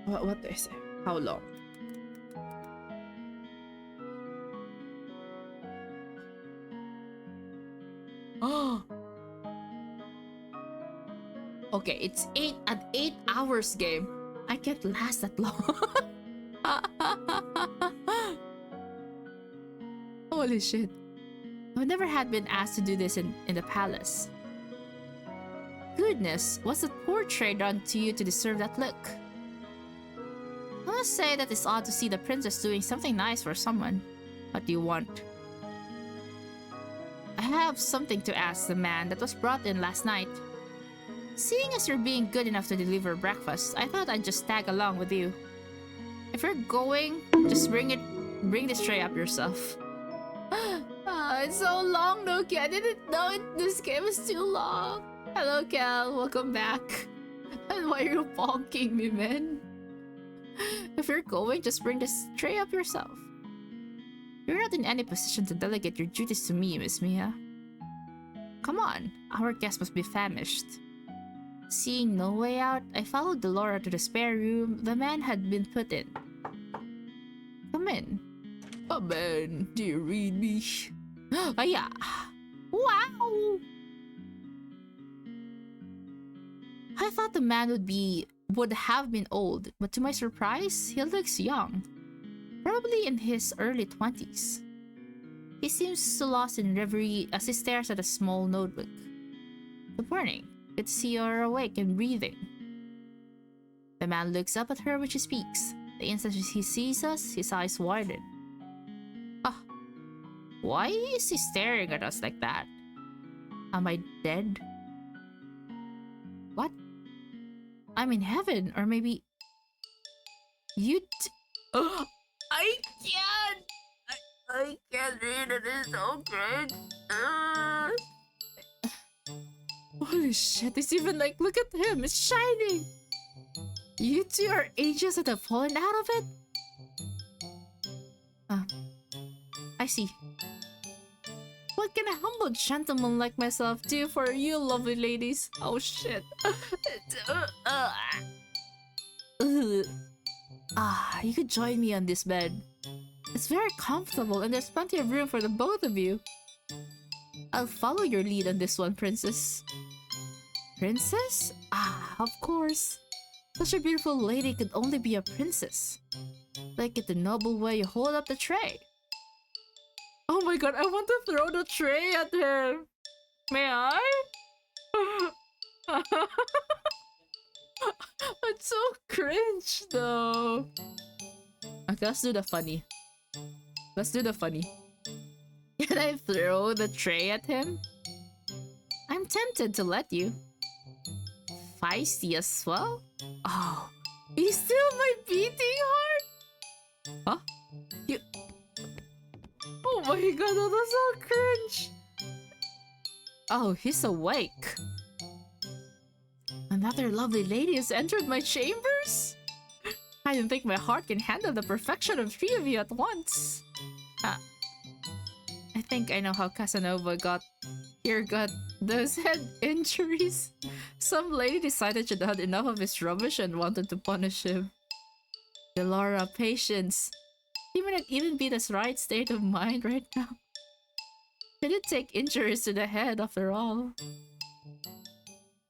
S1: What do I say? How long? Oh! Okay, it's an 8 hours game. I can't last that long. Holy shit. I've never had been asked to do this in the palace. Goodness, what's that poor tray done to you to deserve that look? I must say that it's odd to see the princess doing something nice for someone. What do you want? I have something to ask the man that was brought in last night. Seeing as you're being good enough to deliver breakfast, I thought I'd just tag along with you. If you're going, just bring this tray up yourself. It's so long, Nokia. I didn't know this game was too long. Hello, Cal. Welcome back. And why are you bonking me, man? If you're going, just bring this tray up yourself. You're not in any position to delegate your duties to me, Miss Mia. Come on, our guest must be famished. Seeing no way out, I followed Delora to the spare room the man had been put in. Come in. Come in, do you read me? Oh yeah. Wow! I thought the man would have been old, but to my surprise, he looks young. Probably in his early 20s. He seems so lost in reverie as he stares at a small notebook. Good morning. Good to see you're awake and breathing. The man looks up at her when she speaks. The instant he sees us, his eyes widen. Ah, why is he staring at us like that? Am I dead? What? I'm in heaven, or maybe... I can't! I can't read it, it's so great! Holy shit, it's even like, look at him, it's shining! You two are angels that have fallen out of it? I see. What can a humble gentleman like myself do for you lovely ladies? Oh shit. You could join me on this bed. It's very comfortable and there's plenty of room for the both of you. I'll follow your lead on this one, princess. Princess? Of course. Such a beautiful lady could only be a princess. Like it the noble way you hold up the tray. Oh my god, I want to throw the tray at him. May I? It's so cringe though. Okay, let's do the funny. Let's do the funny. Can I throw the tray at him? I'm tempted to let you. Feisty as well? Oh, he's still my beating heart? Huh? You... Oh my god, that was so cringe. Oh, he's awake. Another lovely lady has entered my chambers? I don't think my heart can handle the perfection of 3 of you at once. I think I know how Casanova got those head injuries. Some lady decided she'd had enough of his rubbish and wanted to punish him. Delora, patience. He may not even be in his right state of mind right now. He did take injuries to the head after all.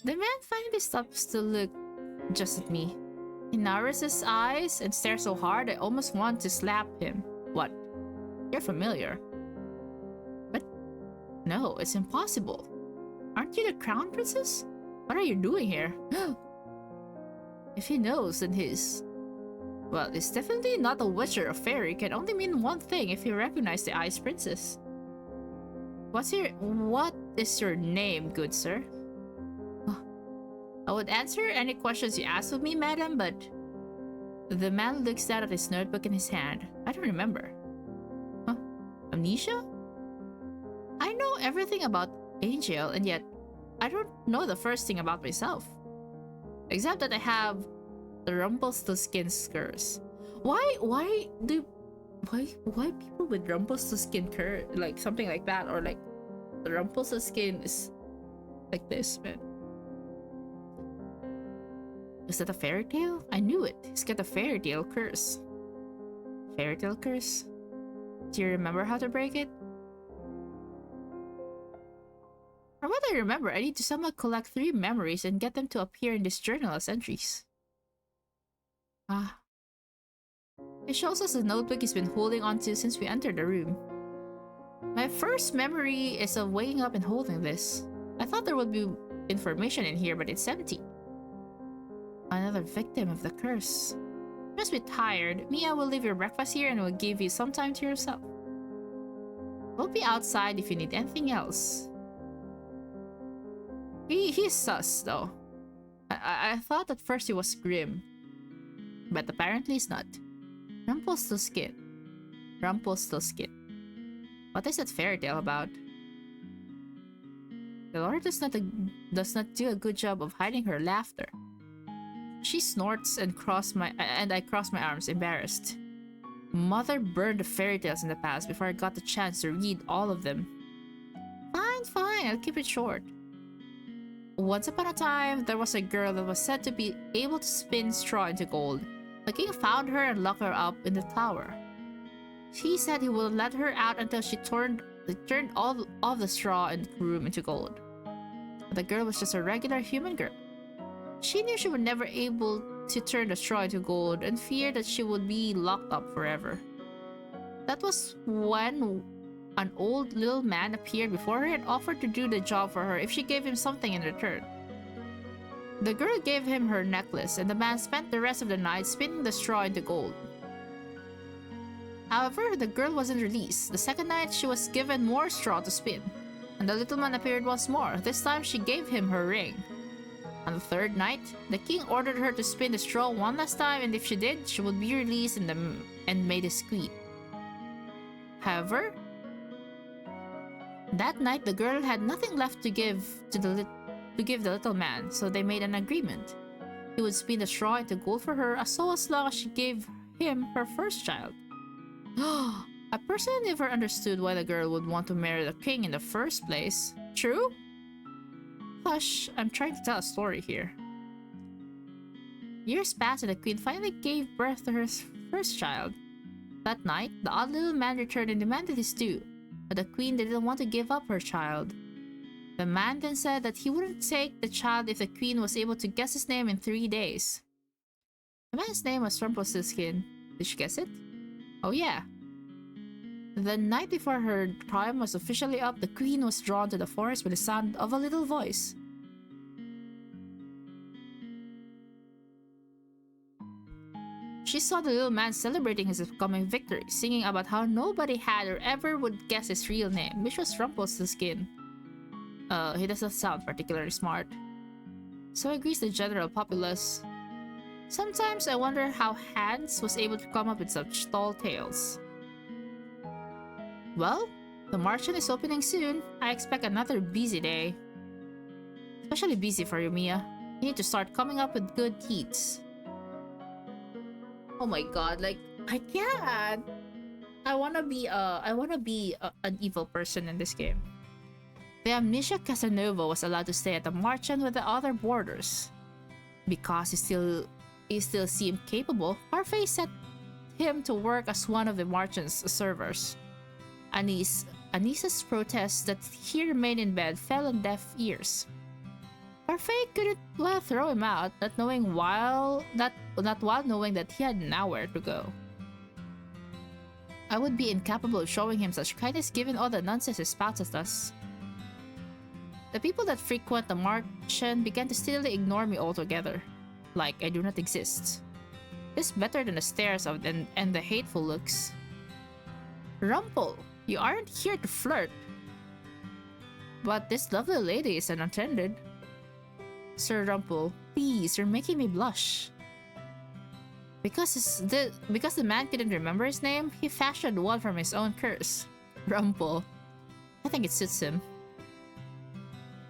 S1: The man finally stops to look just at me. He narrows his eyes and stares so hard I almost want to slap him. What? You're familiar. But no, it's impossible. Aren't you the crown princess? What are you doing here? If he knows, then he's... Well, it's definitely not a witch or a fairy. It can only mean one thing if you recognize the ice princess. What is your name, good sir? I would answer any questions you ask of me, madam, but... The man looks down at his notebook in his hand. I don't remember. Huh? Amnesia? I know everything about Angel, and yet I don't know the first thing about myself. Except that I have the Rumpelstiltskin curse. Why people with Rumpelstiltskin curse, like something like that, or like the Rumpelstiltskin is like this, man? Is that a fairy tale? I knew it. He's got a fairy tale curse. Fairy tale curse? Do you remember how to break it? From what I remember, I need to somehow collect 3 memories and get them to appear in this journal as entries. Ah. It shows us the notebook he's been holding onto since we entered the room. My first memory is of waking up and holding this. I thought there would be information in here, but it's empty. Another victim of the curse. You must be tired. Mia will leave your breakfast here and will give you some time to yourself. We'll be outside if you need anything else. He's sus, though. I thought at first he was grim. But apparently he's not. Rumpelstiltskin. Rumpelstiltskin. What is that fairy tale about? The Lord does not do a good job of hiding her laughter. She snorts and I cross my arms, embarrassed. Mother burned the fairy tales in the past before I got the chance to read all of them. Fine, I'll keep it short. Once upon a time, there was a girl that was said to be able to spin straw into gold. The king found her and locked her up in the tower. He said he would let her out until she turned all of the straw in the room into gold. But the girl was just a regular human girl. She knew she would never be able to turn the straw into gold and feared that she would be locked up forever. That was when an old little man appeared before her and offered to do the job for her if she gave him something in return. The girl gave him her necklace, and the man spent the rest of the night spinning the straw into gold. However, the girl wasn't released. The second night, she was given more straw to spin, and the little man appeared once more. This time, she gave him her ring. On the third night, the king ordered her to spin the straw one last time, and if she did, she would be released and made a squeak. However, that night the girl had nothing left to give the little man, so they made an agreement. He would spin the straw into gold for her as long as she gave him her first child. I personally never understood why the girl would want to marry the king in the first place. True? Hush, I'm trying to tell a story here. Years passed and the queen finally gave birth to her first child. That night, the odd little man returned and demanded his due, but the queen didn't want to give up her child. The man then said that he wouldn't take the child if the queen was able to guess his name in 3 days. The man's name was Rumpelstiltskin. Did she guess it? Oh yeah. The night before her time was officially up, the queen was drawn to the forest with the sound of a little voice. She saw the little man celebrating his upcoming victory, singing about how nobody had or ever would guess his real name, which was Rumpelstiltskin. He doesn't sound particularly smart. So agrees the general populace. Sometimes I wonder how Hans was able to come up with such tall tales. Well, the Martian is opening soon. I expect another busy day. Especially busy for you, Mia. You need to start coming up with good deeds. Oh my god, like, I can't. I wanna be an evil person in this game. The amnesia Casanova was allowed to stay at the Martian with the other boarders. Because he still seemed capable, Parfait set him to work as one of the Martian's servers. Anis's protests that he remain in bed fell on deaf ears. Parfait couldn't well throw him out, not while knowing that he had nowhere to go. I would be incapable of showing him such kindness given all the nonsense he spouts at us. The people that frequent the mansion began to steadily ignore me altogether, like I do not exist. This better than the stares and the hateful looks. Rumple, you aren't here to flirt. But this lovely lady is unattended. Sir Rumple, please, you're making me blush. Because the man couldn't remember his name, he fashioned one from his own curse. Rumple. I think it suits him.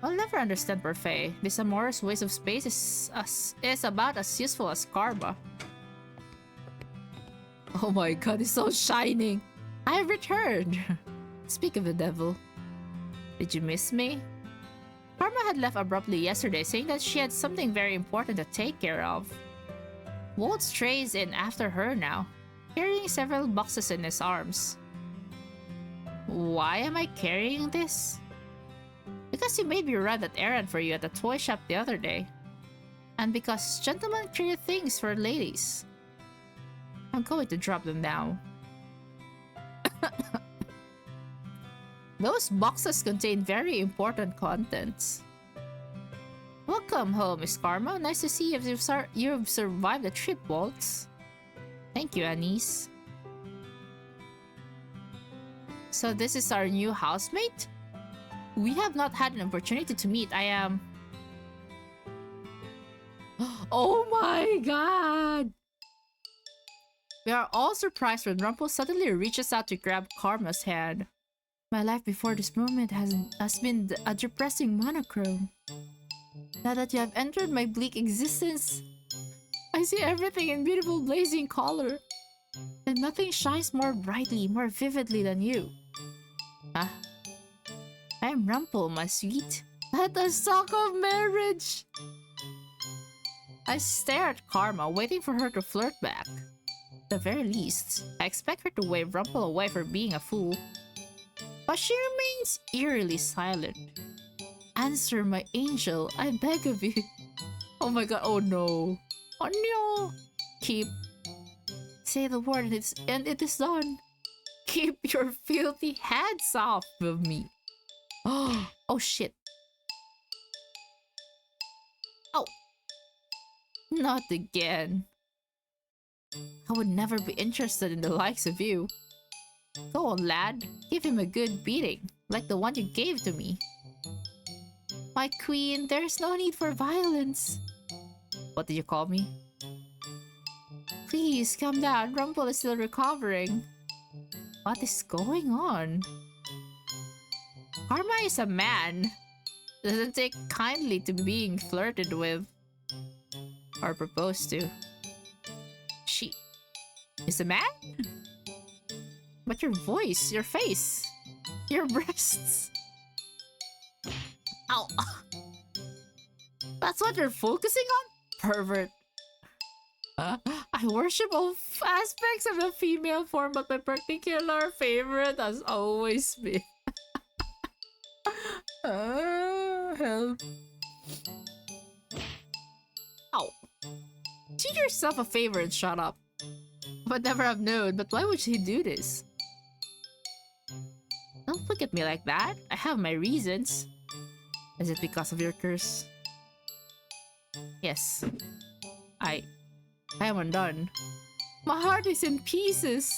S1: I'll never understand Parfait. This amorous waste of space is about as useful as karma. Oh my god, it's so shining! I have returned! Speak of the devil. Did you miss me? Karma had left abruptly yesterday, saying that she had something very important to take care of. Walt strays in after her now, carrying several boxes in his arms. Why am I carrying this? Because you made me run that errand for you at the toy shop the other day. And because gentlemen carry things for ladies. I'm going to drop them now. Those boxes contain very important contents. Welcome home, Miss Karma. Nice to see you've survived the trip, Waltz. Thank you, Anise. So this is our new housemate? We have not had an opportunity to meet. I am... Oh my god! We are all surprised when Rumple suddenly reaches out to grab Karma's hand. My life before this moment has been a depressing monochrome. Now that you have entered my bleak existence, I see everything in beautiful blazing color. And nothing shines more brightly, more vividly than you. Ah, I am Rumple, my sweet. Let us talk of marriage! I stare at Karma, waiting for her to flirt back. At the very least, I expect her to wave Rumple away for being a fool. But she remains eerily silent. Answer, my angel, I beg of you. Oh my god, oh no. Oh no! Keep. Say the word and it is done. Keep your filthy hands off of me. Oh shit. Oh. Not again. I would never be interested in the likes of you. Go on, lad. Give him a good beating, like the one you gave to me. My queen, there's no need for violence. What did you call me? Please, calm down. Rumple is still recovering. What is going on? Karma is a man. Doesn't take kindly to being flirted with. Or proposed to. She is a man? But your voice, your face, your breasts. Ow. That's what you're focusing on? Pervert. I worship all aspects of the female form, but my particular favorite has always been... help. Ow. Do yourself a favor and shut up. Would never have known, but why would she do this? Don't look at me like that. I have my reasons. Is it because of your curse? Yes. I am undone. My heart is in pieces.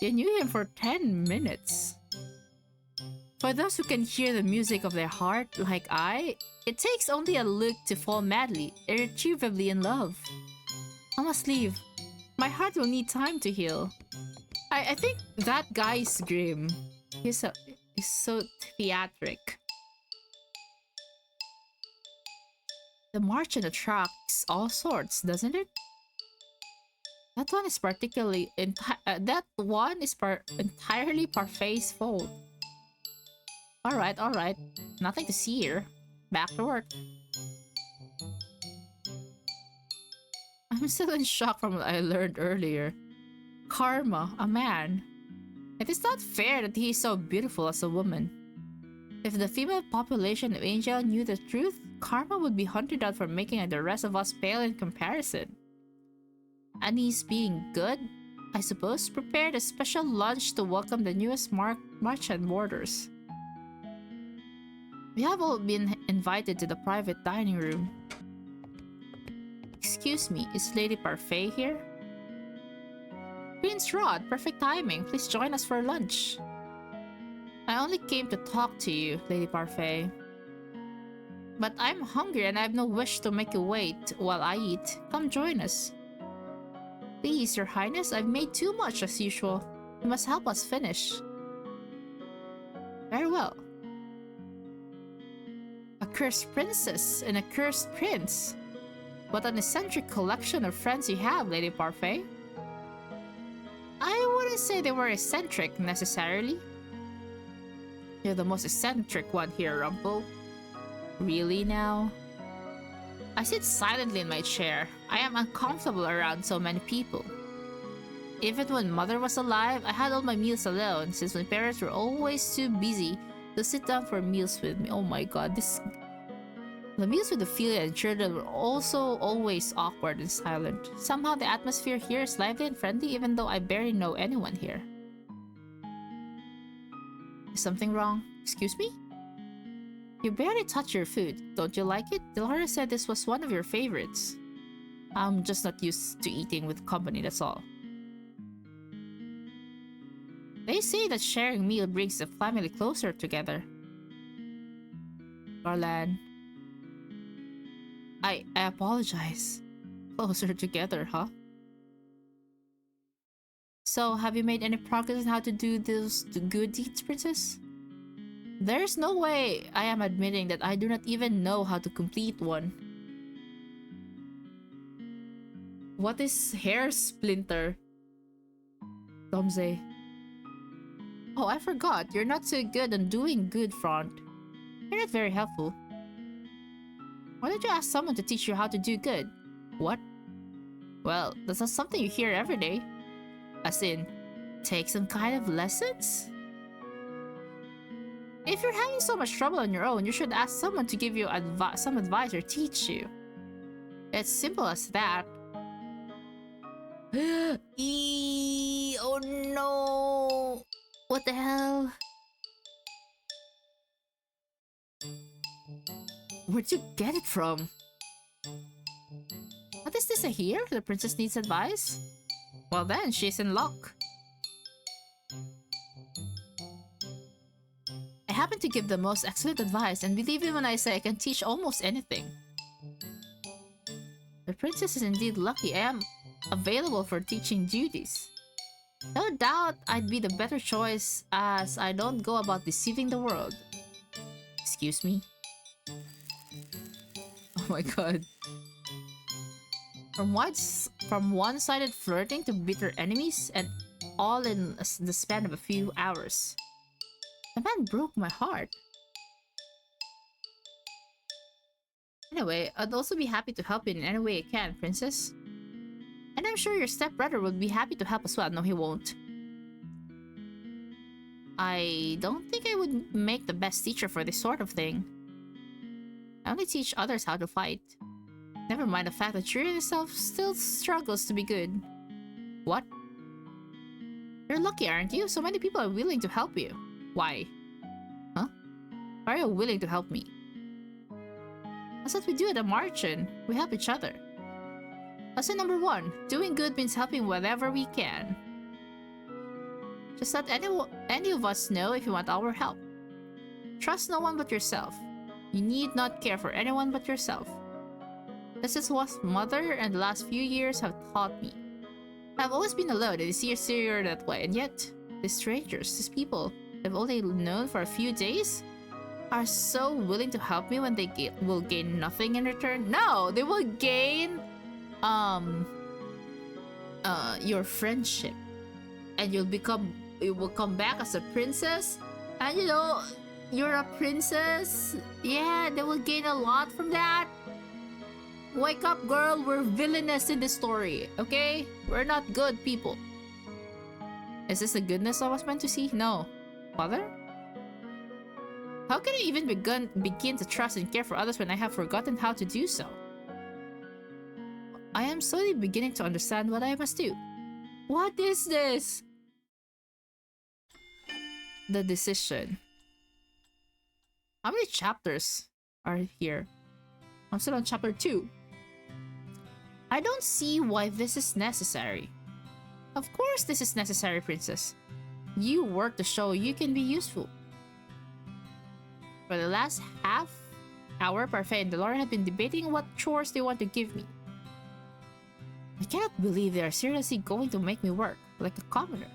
S1: You knew him for 10 minutes. For those who can hear the music of their heart like I, it takes only a look to fall madly, irretrievably in love. I must leave. My heart will need time to heal. I think that guy is grim. He's so theatric. The march attracts all sorts, doesn't it? That one is entirely Parfait's fault. Alright. Nothing to see here. Back to work. I'm still in shock from what I learned earlier. Karma, a man. It is not fair that he is so beautiful as a woman. If the female population of Angel knew the truth, Karma would be hunted out for making the rest of us pale in comparison. Annie's being good, I suppose, prepared a special lunch to welcome the newest merchant boarders. We have all been invited to the private dining room. Excuse me, is Lady Parfait here? Prince Rod, perfect timing. Please join us for lunch. I only came to talk to you, Lady Parfait. But I'm hungry and I have no wish to make you wait while I eat. Come join us. Please, Your Highness, I've made too much as usual. You must help us finish. Very well. A cursed princess and a cursed prince. What an eccentric collection of friends you have, Lady Parfait. I wouldn't say they were eccentric, necessarily. You're the most eccentric one here, Rumple. Really now? I sit silently in my chair. I am uncomfortable around so many people. Even when Mother was alive, I had all my meals alone since my parents were always too busy to sit down for meals with me. Oh my god, the meals with Ophelia and children were also always awkward and silent. Somehow the atmosphere here is lively and friendly even though I barely know anyone here. Is something wrong? Excuse me? You barely touch your food. Don't you like it? Delora said this was one of your favorites. I'm just not used to eating with company, that's all. They say that sharing meal brings the family closer together. Garland. I apologize. Closer together, huh? So, have you made any progress on how to do those good deeds, Princess? There's no way I am admitting that I do not even know how to complete one. What is hair splinter? Domze. Oh, I forgot. You're not so good on doing good front. You're not very helpful. Why don't you ask someone to teach you how to do good? What? Well, that's not something you hear every day. As in, take some kind of lessons? If you're having so much trouble on your own, you should ask someone to give you some advice or teach you. It's simple as that. Oh no! What the hell? Where'd you get it from? What is this I hear? The princess needs advice? Well then, she's in luck. I happen to give the most excellent advice, and believe me when I say I can teach almost anything. The princess is indeed lucky. I am available for teaching duties. No doubt I'd be the better choice as I don't go about deceiving the world. Excuse me? Oh my god. From one-sided flirting to bitter enemies, and all in the span of a few hours. The man broke my heart. Anyway, I'd also be happy to help you in any way I can, Princess. And I'm sure your stepbrother would be happy to help as well. No, he won't. I don't think I would make the best teacher for this sort of thing. I only teach others how to fight. Never mind the fact that Shireen itself still struggles to be good. What? You're lucky, aren't you? So many people are willing to help you. Why? Huh? Why are you willing to help me? That's what we do at the Marchen. We help each other. Lesson number 1. Doing good means helping wherever we can. Just let any of us know if you want our help. Trust no one but yourself. You need not care for anyone but yourself. This is what Mother and the last few years have taught me. I've always been alone and it's easier that way, and yet, these strangers, these people I've only known for a few days, are so willing to help me when they will gain nothing in return. No, they will gain your friendship, and you will come back as a princess, and you know you're a princess. Yeah, they will gain a lot from that. Wake up, girl. We're villainous in this story, okay? We're not good people. Is this the goodness I was meant to see? No. Father? How can I even begin to trust and care for others when I have forgotten how to do so? I am slowly beginning to understand what I must do. What is this? The decision. How many chapters are here? I'm still on chapter 2. I don't see why this is necessary. Of course this is necessary, princess. You work to show you can be useful. For the last half hour, Parfait and Delora have been debating what chores they want to give me. I cannot believe they are seriously going to make me work like a commoner.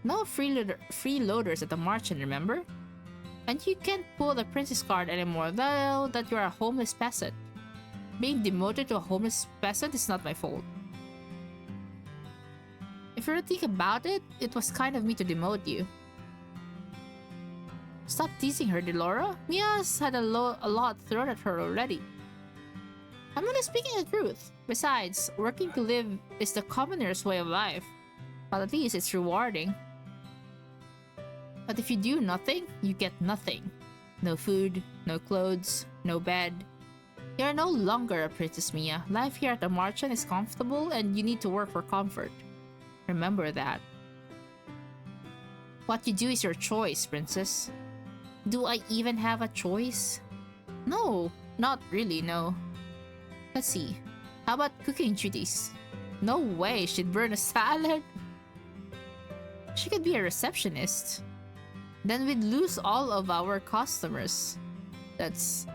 S1: No freeloaders at the Marchen, remember? And you can't pull the princess card anymore, though that you're a homeless peasant. Being demoted to a homeless peasant is not my fault. If you really think about it, it was kind of me to demote you. Stop teasing her, Delora. Mia's had a lot thrown at her already. I'm only speaking the truth. Besides, working to live is the commoner's way of life. But at least it's rewarding. But if you do nothing, you get nothing. No food, no clothes, no bed. You are no longer a Princess Mia. Life here at the Marchen is comfortable and you need to work for comfort. Remember that. What you do is your choice, princess. Do I even have a choice? No, not really, no. Let's see. How about cooking duties? No way, she'd burn a salad. She could be a receptionist. Then we'd lose all of our customers. It's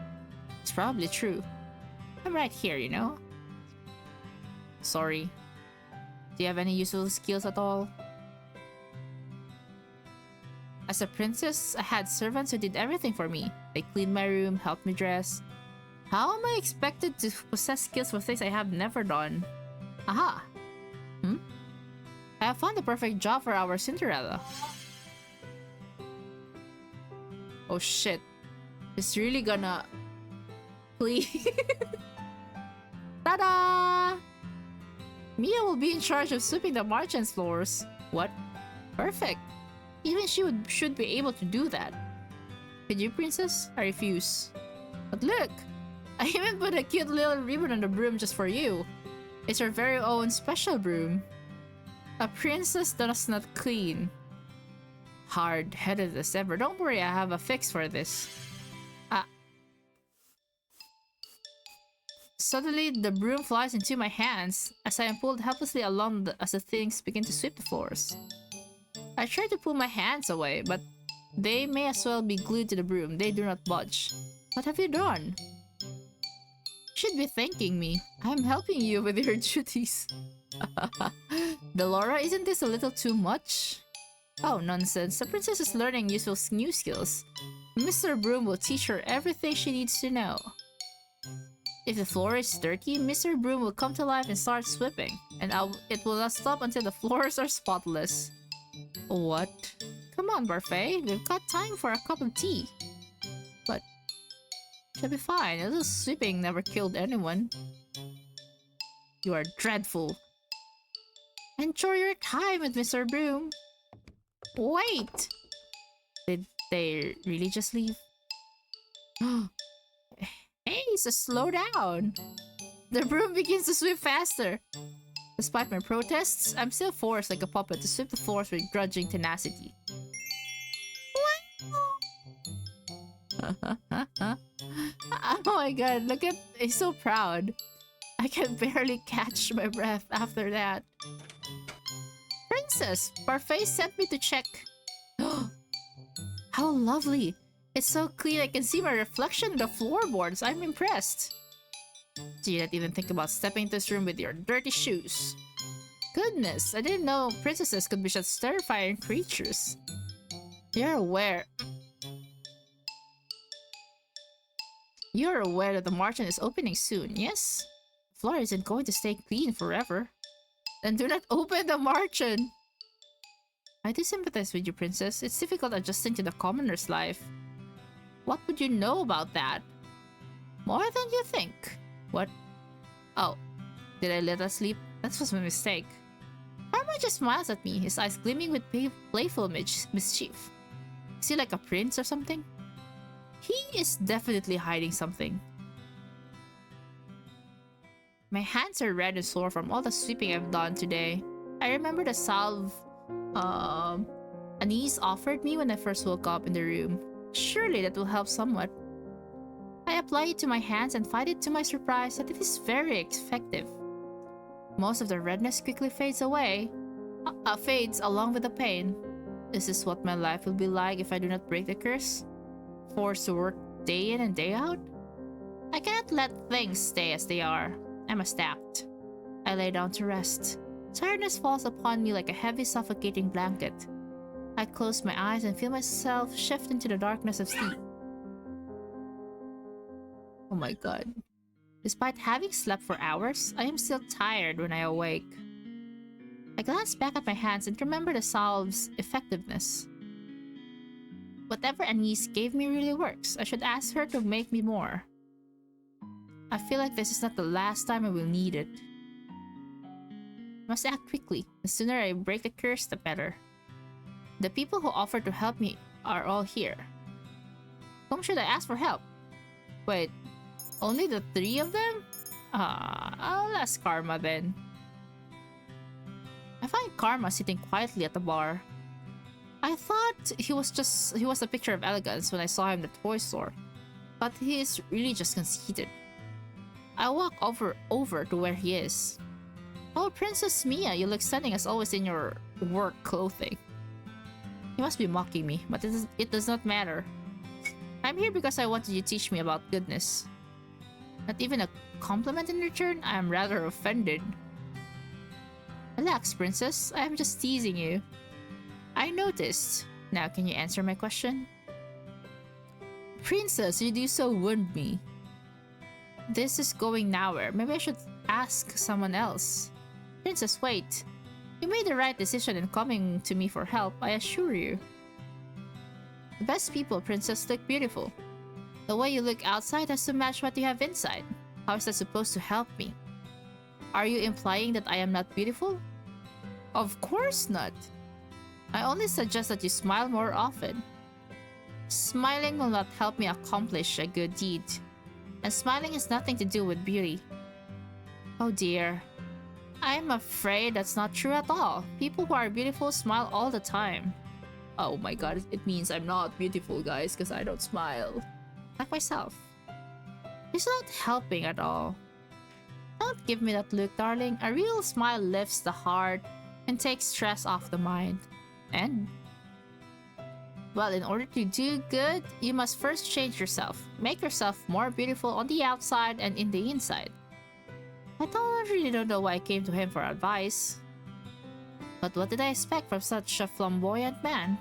S1: probably true. I'm right here, you know? Sorry. Do you have any useful skills at all? As a princess, I had servants who did everything for me. They cleaned my room, helped me dress. How am I expected to possess skills for things I have never done? Aha! I have found the perfect job for our Cinderella. Oh shit. It's really gonna... Please. Ta-da! Mia will be in charge of sweeping the Marchen's floors. What? Perfect. Even she should be able to do that. Could you, princess? I refuse. But look! I even put a cute little ribbon on the broom just for you. It's your very own special broom. A princess does not clean. Hard-headed as ever. Don't worry, I have a fix for this. Suddenly, the broom flies into my hands as I am pulled helplessly along as the things begin to sweep the floors. I try to pull my hands away, but they may as well be glued to the broom. They do not budge. What have you done? You should be thanking me. I'm helping you with your duties. Delora, isn't this a little too much? Oh, nonsense. The princess is learning useful new skills. Mr. Broom will teach her everything she needs to know. If the floor is dirty, Mr. Broom will come to life and start sweeping. And it will not stop until the floors are spotless. What? Come on, Parfait. We've got time for a cup of tea. But she'll be fine. A little sweeping never killed anyone. You are dreadful. Enjoy your time with Mr. Broom. Wait! Did they really just leave? Hey, so slow down! The broom begins to sweep faster. Despite my protests, I'm still forced like a puppet to sweep the floors with grudging tenacity. Oh my god, look at... He's so proud. I can barely catch my breath after that. Princess, Parfait sent me to check. How lovely! It's so clean I can see my reflection in the floorboards. I'm impressed. Do you not even think about stepping into this room with your dirty shoes? Goodness, I didn't know princesses could be such terrifying creatures. You're aware that the Marchen is opening soon, yes? The floor isn't going to stay clean forever. Then do not open the Marchen! I do sympathize with you, princess. It's difficult adjusting to the commoner's life. What would you know about that? More than you think. What? Oh, did I let us sleep? That was my mistake. Farmer just smiles at me, his eyes gleaming with playful mischief. Is he like a prince or something? He is definitely hiding something. My hands are red and sore from all the sweeping I've done today. I remember the salve Anise offered me when I first woke up in the room. Surely that will help somewhat. I apply it to my hands and find it to my surprise that it is very effective. Most of the redness quickly fades away, fades along with the pain. Is this what my life will be like if I do not break the curse? Forced to work day in and day out? I cannot let things stay as they are. I must act. I lay down to rest. Tiredness falls upon me like a heavy, suffocating blanket. I close my eyes and feel myself shift into the darkness of sleep. Oh my god. Despite having slept for hours, I am still tired when I awake. I glance back at my hands and remember the salve's effectiveness. Whatever Anise gave me really works. I should ask her to make me more. I feel like this is not the last time I will need it. I must act quickly. The sooner I break the curse, the better. The people who offered to help me are all here. Whom should I ask for help? Wait, only the 3 of them? I'll ask Karma then. I find Karma sitting quietly at the bar. I thought he was a picture of elegance when I saw him in the toy store, but he is really just conceited. I walk over to where he is. Oh, Princess Mia, you look stunning as always in your work clothing. He must be mocking me, but it does not matter. I'm here because I wanted you to teach me about goodness. Not even a compliment in return? I am rather offended. Relax, princess. I am just teasing you. I noticed. Now can you answer my question? Princess, you do so wound me. This is going nowhere. Maybe I should ask someone else. Princess, wait. You made the right decision in coming to me for help, I assure you. The best people, princess, look beautiful. The way you look outside has to match what you have inside. How is that supposed to help me? Are you implying that I am not beautiful? Of course not. I only suggest that you smile more often. Smiling will not help me accomplish a good deed. And smiling has nothing to do with beauty. Oh dear. I'm afraid that's not true at all. People who are beautiful smile all the time. Oh my god, it means I'm not beautiful, guys, because I don't smile. Like myself. It's not helping at all. Don't give me that look, darling. A real smile lifts the heart and takes stress off the mind. And, well, in order to do good, you must first change yourself. Make yourself more beautiful on the outside and in the inside. I really don't know why I came to him for advice. But what did I expect from such a flamboyant man?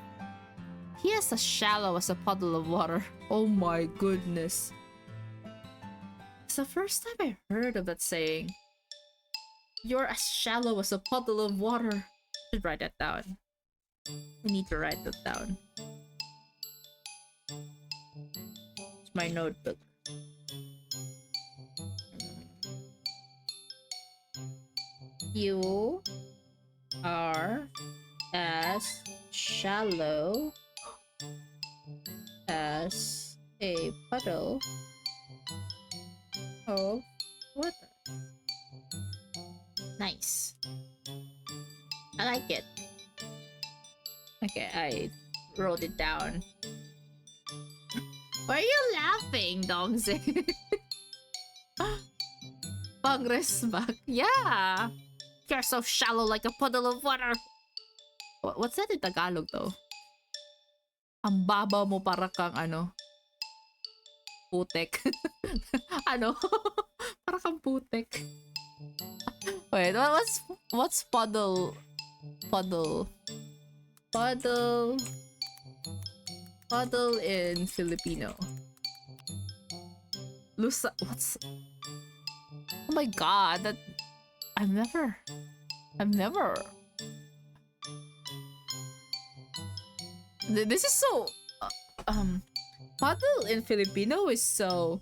S1: He is as shallow as a puddle of water. Oh my goodness. It's the first time I heard of that saying. You're as shallow as a puddle of water. I should write that down. I need to write that down. It's my notebook. You are as shallow as a puddle of water. Nice. I like it. Okay, I wrote it down. Why are you laughing, Dongse? Pangresmak. Yeah. You're so shallow like a puddle of water. What's that in Tagalog though? Ang baba mo para kang ano? Putek. Ano? Para kang putek. Wait, what's puddle? Puddle in Filipino. Lusa. What's? Oh my god, that I've never. This is so. Puddle in Filipino is so.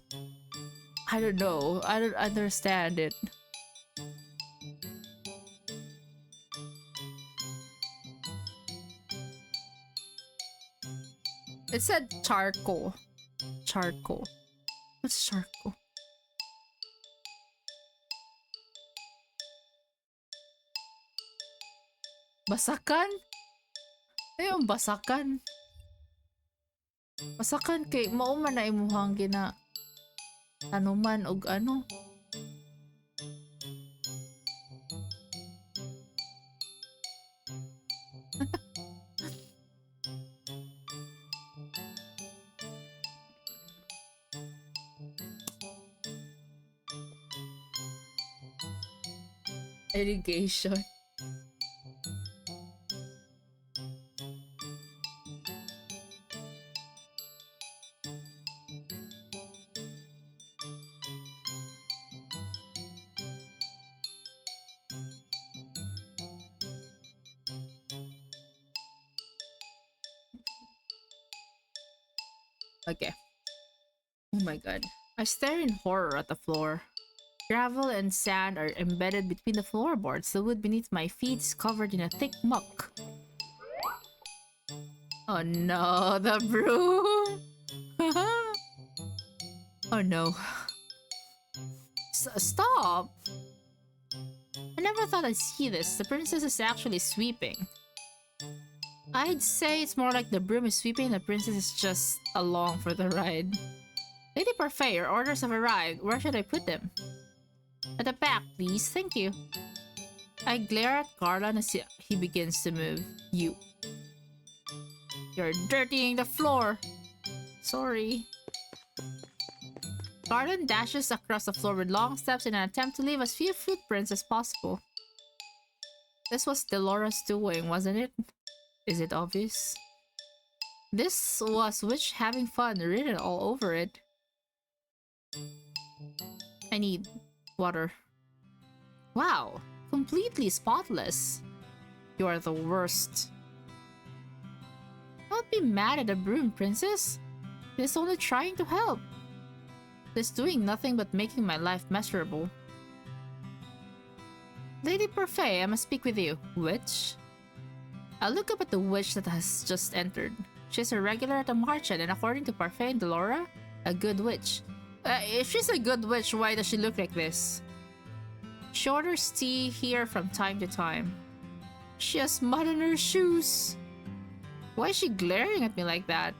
S1: I don't know. I don't understand it. It said charcoal. Charcoal. What's charcoal? Basakan? Ano yung basakan? Basakan kay mao man na imuhang gina tanuman og ano? Irrigation. Okay. Oh my god. I stare in horror at the floor. Gravel and sand are embedded between the floorboards. The wood beneath my feet is covered in a thick muck. Oh no, the broom! Oh no. Stop! I never thought I'd see this. The princess is actually sweeping. I'd say it's more like the broom is sweeping and the princess is just along for the ride. Lady Parfait, your orders have arrived. Where should I put them? At the back, please. Thank you. I glare at Garland as he begins to move. You're dirtying the floor. Sorry. Garland dashes across the floor with long steps in an attempt to leave as few footprints as possible. This was Delora's doing, wasn't it? Is it obvious? This was Witch having fun written all over it. I need water. Wow, completely spotless. You are the worst. Don't be mad at the broom, princess. It's only trying to help. It's doing nothing but making my life miserable. Lady Parfait, I must speak with you. Witch? I look up at the witch that has just entered. She's a regular at the market, and according to Parfait and Delora, a good witch. If she's a good witch, why does she look like this? She orders tea here from time to time. She has mud on her shoes. Why is she glaring at me like that?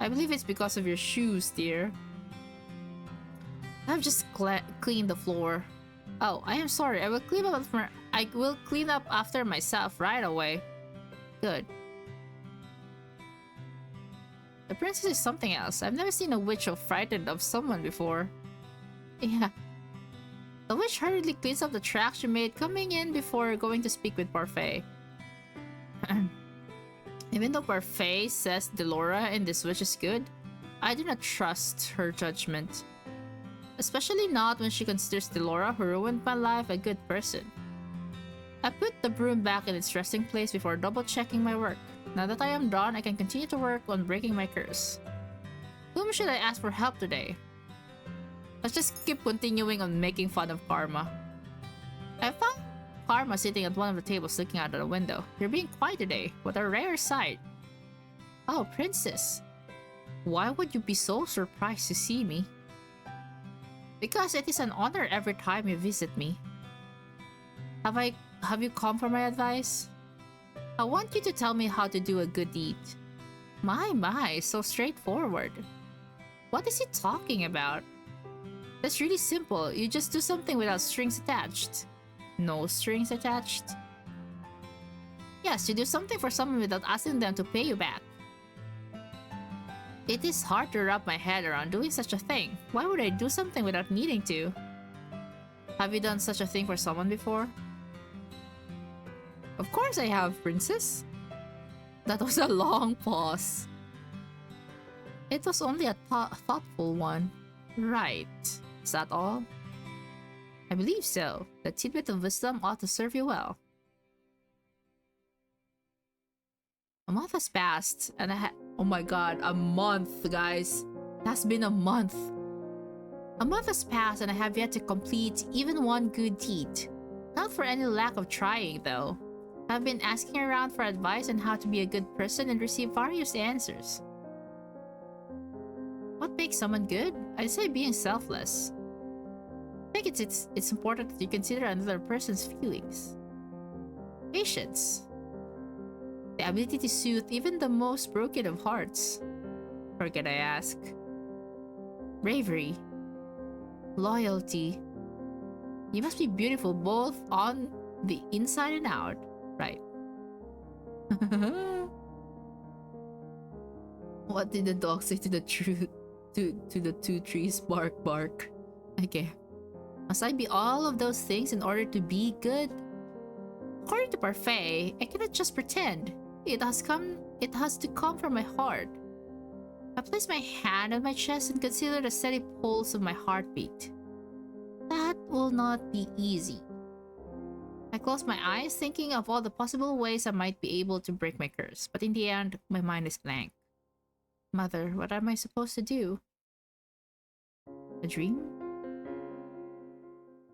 S1: I believe it's because of your shoes, dear. I've just cleaned the floor. Oh, I am sorry. I will clean up after myself right away. Good. The princess is something else. I've never seen a witch so frightened of someone before. Yeah. The witch hurriedly cleans up the tracks she made coming in before going to speak with Parfait. Even though Parfait says Delora and this witch is good, I do not trust her judgment. Especially not when she considers Delora, who ruined my life, a good person. I put the broom back in its resting place before double-checking my work. Now that I am done, I can continue to work on breaking my curse. Whom should I ask for help today? Let's just keep continuing on making fun of Karma. I found Karma sitting at one of the tables looking out of the window. You're being quiet today. What a rare sight. Oh, princess. Why would you be so surprised to see me? Because it is an honor every time you visit me. Have you come for my advice? I want you to tell me how to do a good deed. My, so straightforward. What is he talking about? That's really simple. You just do something without strings attached. No strings attached? Yes, you do something for someone without asking them to pay you back. It is hard to wrap my head around doing such a thing. Why would I do something without needing to? Have you done such a thing for someone before? Of course I have, princess. That was a long pause. It was only a thoughtful one. Right. Is that all? I believe so. The tidbit of wisdom ought to serve you well. A month has passed, and oh my god, a month, guys. It has been a month. A month has passed, and I have yet to complete even one good deed. Not for any lack of trying, though. I've been asking around for advice on how to be a good person and receive various answers. What makes someone good? I'd say being selfless. I think it's important that you consider another person's feelings. Patience. The ability to soothe even the most broken of hearts. Or can I ask? Bravery. Loyalty. You must be beautiful both on the inside and out, right? What did the dog say to the truth? To the two trees? Bark, bark. Okay. Must I be all of those things in order to be good? According to Parfait, I cannot just pretend. It has to come from my heart. I place my hand on my chest and consider the steady pulse of my heartbeat. That will not be easy. I close my eyes thinking of all the possible ways I might be able to break my curse, but in the end, my mind is blank. Mother, what am I supposed to do? A dream?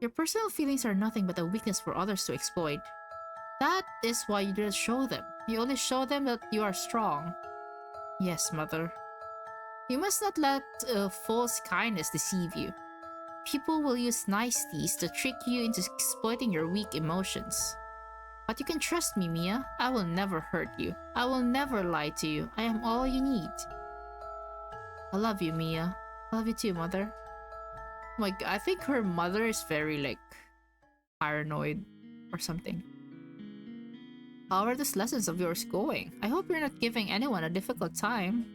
S1: Your personal feelings are nothing but a weakness for others to exploit. That is why you don't show them. You only show them that you are strong. Yes, Mother. You must not let false kindness deceive you. People will use niceties to trick you into exploiting your weak emotions. But you can trust me, Mia. I will never hurt you. I will never lie to you. I am all you need. I love you, Mia. I love you too, Mother. Like, I think her mother is very, like, paranoid or something. How are these lessons of yours going? I hope you're not giving anyone a difficult time.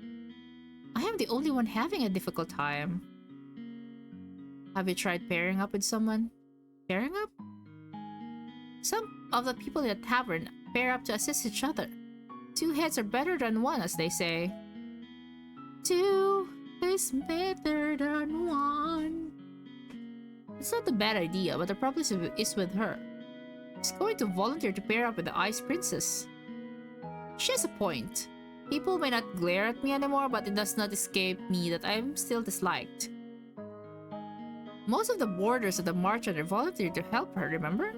S1: I am the only one having a difficult time. Have you tried pairing up with someone? Pairing up? Some of the people in the tavern pair up to assist each other. Two heads are better than one, as they say. Two is better than one. It's not a bad idea, but the problem is with her. She's going to volunteer to pair up with the Ice Princess. She has a point. People may not glare at me anymore, but it does not escape me that I'm still disliked. Most of the boarders at the market are volunteered to help her, remember?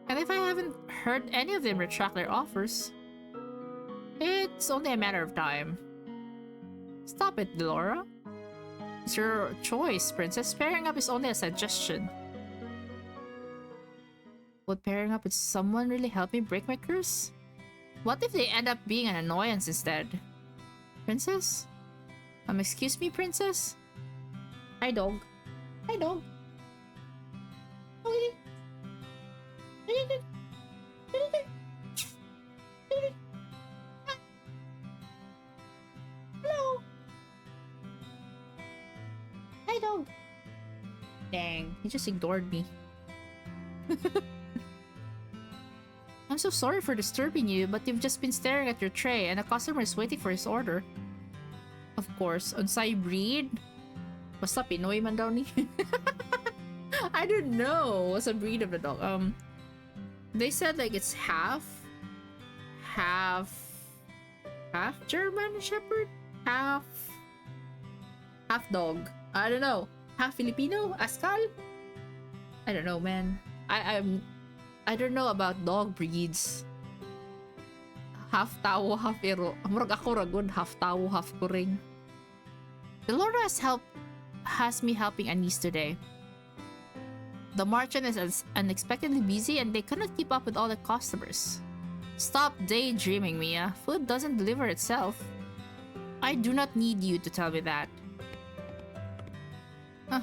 S1: And if I haven't heard any of them retract their offers, it's only a matter of time. Stop it, Delora. It's your choice, Princess. Pairing up is only a suggestion. Would pairing up with someone really help me break my curse? What if they end up being an annoyance instead? Princess? Excuse me, Princess? Hi, dog. Hi, dog. Hello. Hi, dog. Dang, he just ignored me. I'm so sorry for disturbing you, but you've just been staring at your tray and a customer is waiting for his order. Of course, unsay breed? Basta Pinoy man daw ni. I don't know what's the breed of the dog. They said like it's half German Shepherd, half dog. I don't know. Half Filipino, Ascal. I don't know, man. I don't know about dog breeds. Half tao, half ero. Murag ako ragod, half tao, half kuring. The Lord has me helping Anise today. The merchant is unexpectedly busy and they cannot keep up with all the customers. Stop daydreaming, Mia. Food doesn't deliver itself. I do not need you to tell me that. Huh.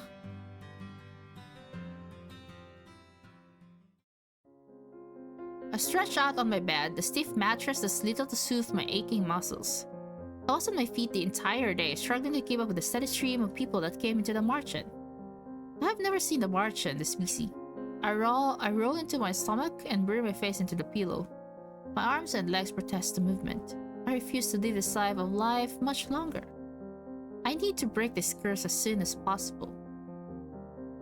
S1: I stretched out on my bed, the stiff mattress does little to soothe my aching muscles. I was on my feet the entire day, struggling to keep up with the steady stream of people that came into the market. I have never seen the market this busy. I roll into my stomach and bury my face into the pillow. My arms and legs protest the movement. I refuse to live this life of life much longer. I need to break this curse as soon as possible.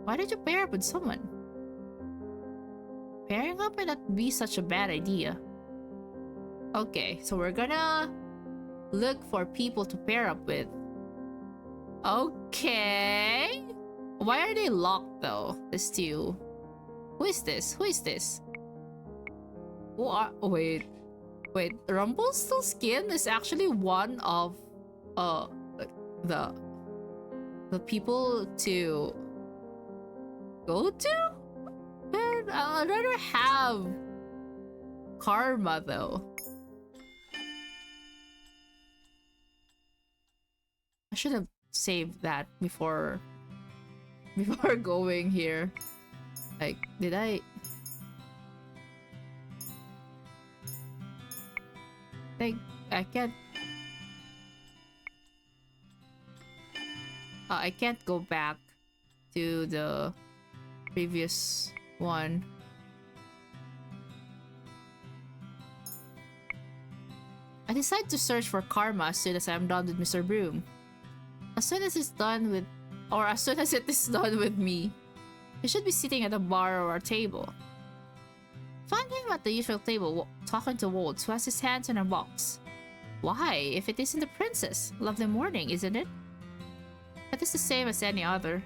S1: Why did you pair up with someone? Pairing up might not be such a bad idea. Okay, so we're gonna look for people to pair up with. Okay. Why are they locked though? These two. Who is this? Who is this? Wait. Rumpelstiltskin is actually one of the the people to go to. Man, I'd rather have karma though. I should have saved that before going here. Like, did I? Like, I can't. I can't go back to the previous one. I decide to search for karma as soon as I'm done with Mr. Broom. As soon as it's done with, or as soon as it is done with me, he should be sitting at a bar or a table. Find him at the usual table, talking to Waltz, who has his hands in a box. Why, if it isn't the princess? Lovely morning, isn't it? It is the same as any other.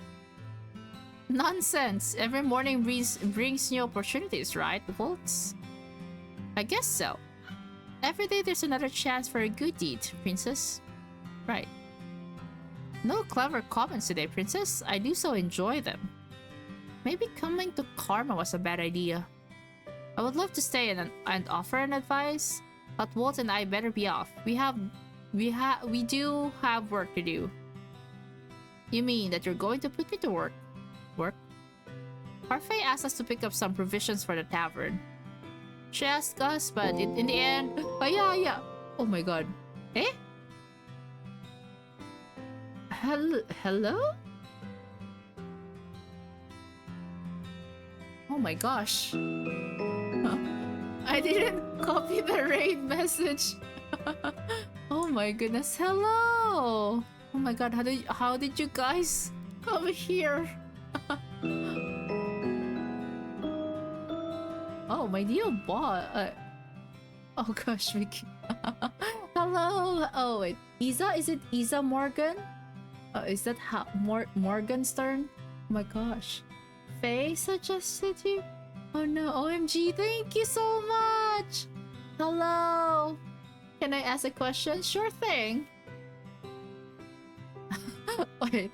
S1: Nonsense! Every morning brings new opportunities, right, Waltz? I guess so. Every day there's another chance for a good deed, princess. Right. No clever comments today, princess. I do so enjoy them. Maybe coming to karma was a bad idea. I would love to stay and offer an advice, but Walt and I better be off. We do have work to do. You mean that you're going to put me to work? Work? Parfait asked us to pick up some provisions for the tavern. She asked us, but in the end... Oh, yeah. Oh my god. Eh? Hello? Oh my gosh. I didn't copy the raid message. Oh my goodness. Hello. Oh my god, how did you guys come here? Oh, my dear boy. Oh gosh, Vicky. Hello. Oh wait, Isa? Is it Isa Morgan? Is that Morgan's turn? Oh my gosh. Faye suggested you? Oh no, OMG, thank you so much! Hello! Can I ask a question? Sure thing! wait.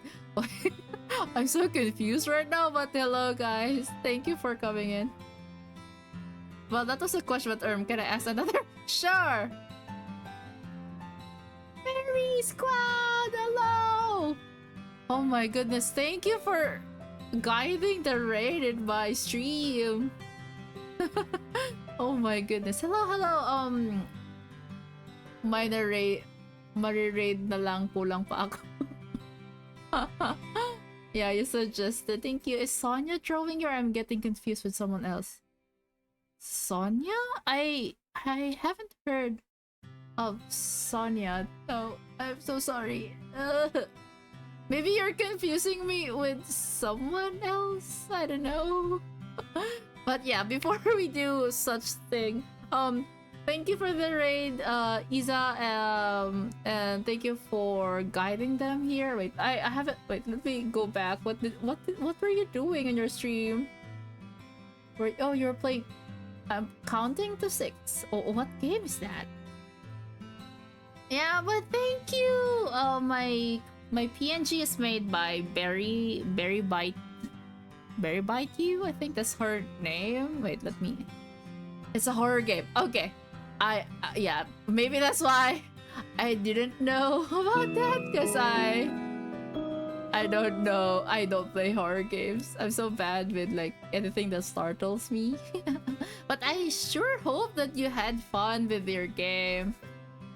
S1: I'm so confused right now, but hello guys. Thank you for coming in. Well, that was a question, but can I ask another? Sure! Mary Squad! Hello! Oh my goodness, thank you for guiding the raid in my stream. Oh my goodness. Hello. Minor raid. Mari-raid na lang, kulang pa ako. Yeah, you suggested. Thank you. Is Sonia drawing you, or I'm getting confused with someone else? Sonia? I haven't heard of Sonia. Oh, I'm so sorry. Maybe you're confusing me with someone else? I don't know. But yeah, before we do such thing, thank you for the raid, Isa, and thank you for guiding them here. Wait, I haven't. Wait, let me go back. What were you doing in your stream? Oh, you're playing. I'm counting to 6. Oh, what game is that? Yeah, but thank you. My PNG is made by Berry Bite You. I think that's her name. Wait, let me. It's a horror game. Okay. Yeah, maybe that's why I didn't know about that, because I don't know. I don't play horror games. I'm so bad with like anything that startles me. But I sure hope that you had fun with your game.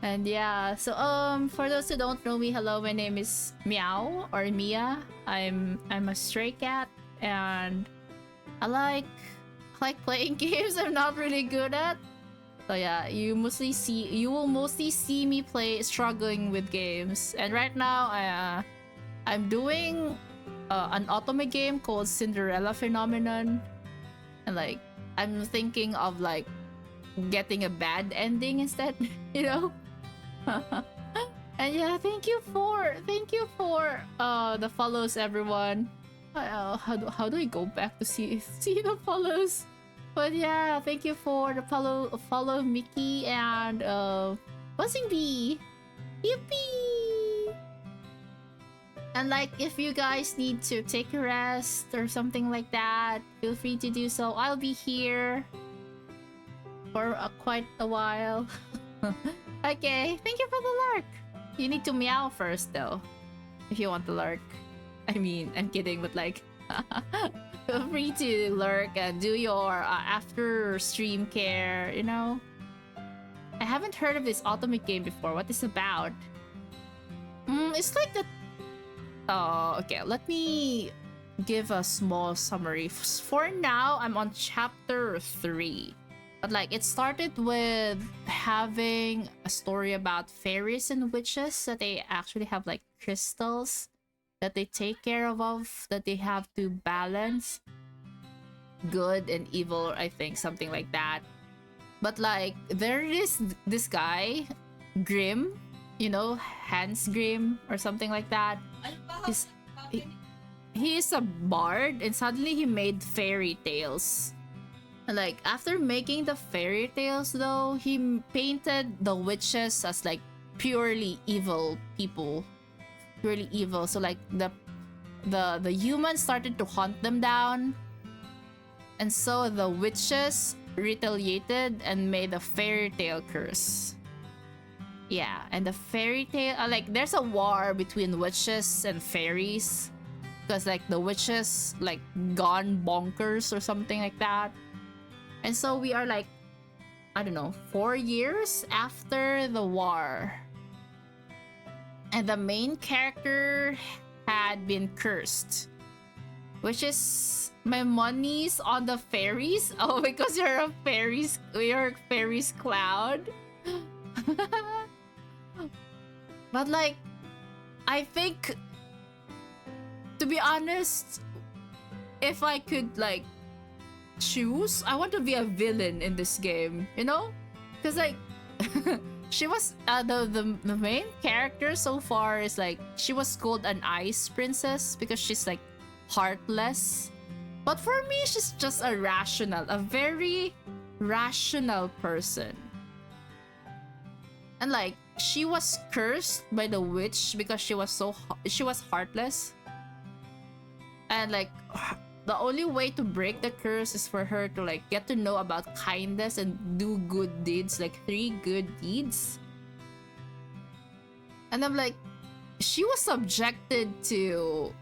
S1: And yeah, so for those who don't know me, hello, my name is Meow or Mia. I'm a stray cat, and I like playing games I'm not really good at. So yeah, you will mostly see me struggling with games. And right now I'm doing an otome game called Cinderella Phenomenon, and like I'm thinking of like getting a bad ending instead, you know. And yeah, thank you for the follows, everyone. How do I go back to see the follows? But yeah, thank you for the follow Mickey and Buzzing Bee. Yippee! And like, if you guys need to take a rest or something like that, feel free to do so. I'll be here for quite a while. Okay, thank you for the lurk. You need to meow first though, if you want to lurk. I mean, I'm kidding, but like, feel free to lurk and do your after stream care, you know? I haven't heard of this Ultimate game before. What is it about? It's like a... Oh, okay. Let me give a small summary. For now, I'm on chapter 3. But like, it started with having a story about fairies and witches, that they actually have like crystals that they take care of, that they have to balance good and evil, I think, something like that. But like, there is this guy, Grimm, you know, Hans Grimm or something like that. He's, he is a bard, and suddenly he made fairy tales. And like, after making the fairy tales though, he painted the witches as like purely evil people. Purely evil. So like, the humans started to hunt them down. And so the witches retaliated and made a fairy tale curse. Yeah, and the fairy tale, like, there's a war between witches and fairies, because like the witches like gone bonkers or something like that. And so we are like, I don't know, 4 years after the war, and the main character had been cursed, which is my money's on the fairies. Oh, because you're a fairies cloud. But like, I think, to be honest, if I could like choose, I want to be a villain in this game, you know? Because like, she was the main character so far is like, she was called an ice princess because she's like heartless. But for me, she's just a very rational person. And like, she was cursed by the witch because she was heartless. And like, the only way to break the curse is for her to like get to know about kindness and do good deeds, like 3 good deeds. And I'm like, she was subjected to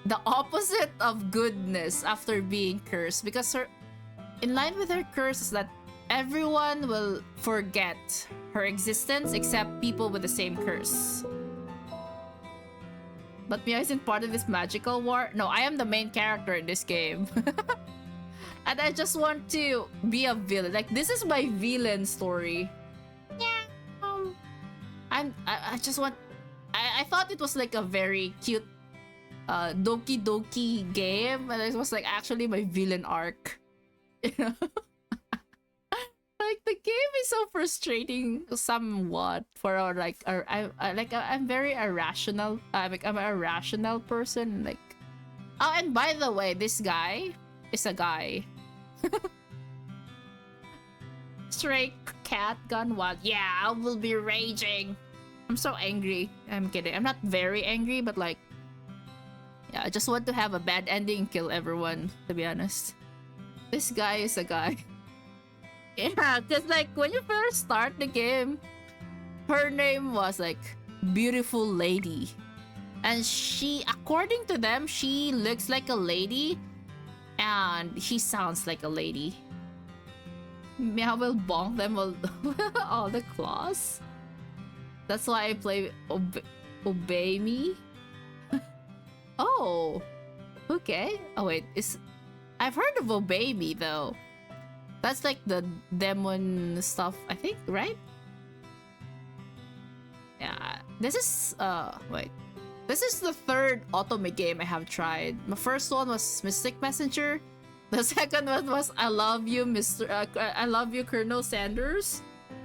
S1: the opposite of goodness after being cursed, because in line with her curse is that everyone will forget her existence except people with the same curse. But Mia isn't part of this magical war. No, I am the main character in this game. And I just want to be a villain. Like, this is my villain story. Yeah. I just want... I thought it was like a very cute Doki Doki game, and it was like actually my villain arc. You know? Like, the game is so frustrating somewhat for I'm very irrational. I'm an irrational person. Like, oh, and by the way, this guy is a guy. Stray cat gone wild. Yeah, I will be raging. I'm so angry. I'm kidding. I'm not very angry, but like, yeah, I just want to have a bad ending and kill everyone, to be honest. This guy is a guy. Yeah, because like, when you first start the game, her name was like Beautiful Lady. And she, according to them, she looks like a lady and he sounds like a lady. Meow will bonk them all the claws. That's why I play Obey Me. Oh, okay. Oh wait, I've heard of Obey Me though. That's like the demon stuff, I think, right? Yeah, this is wait. This is the 3rd Otome game I have tried. My first one was Mystic Messenger. The second one was I Love You, I Love You, Colonel Sanders.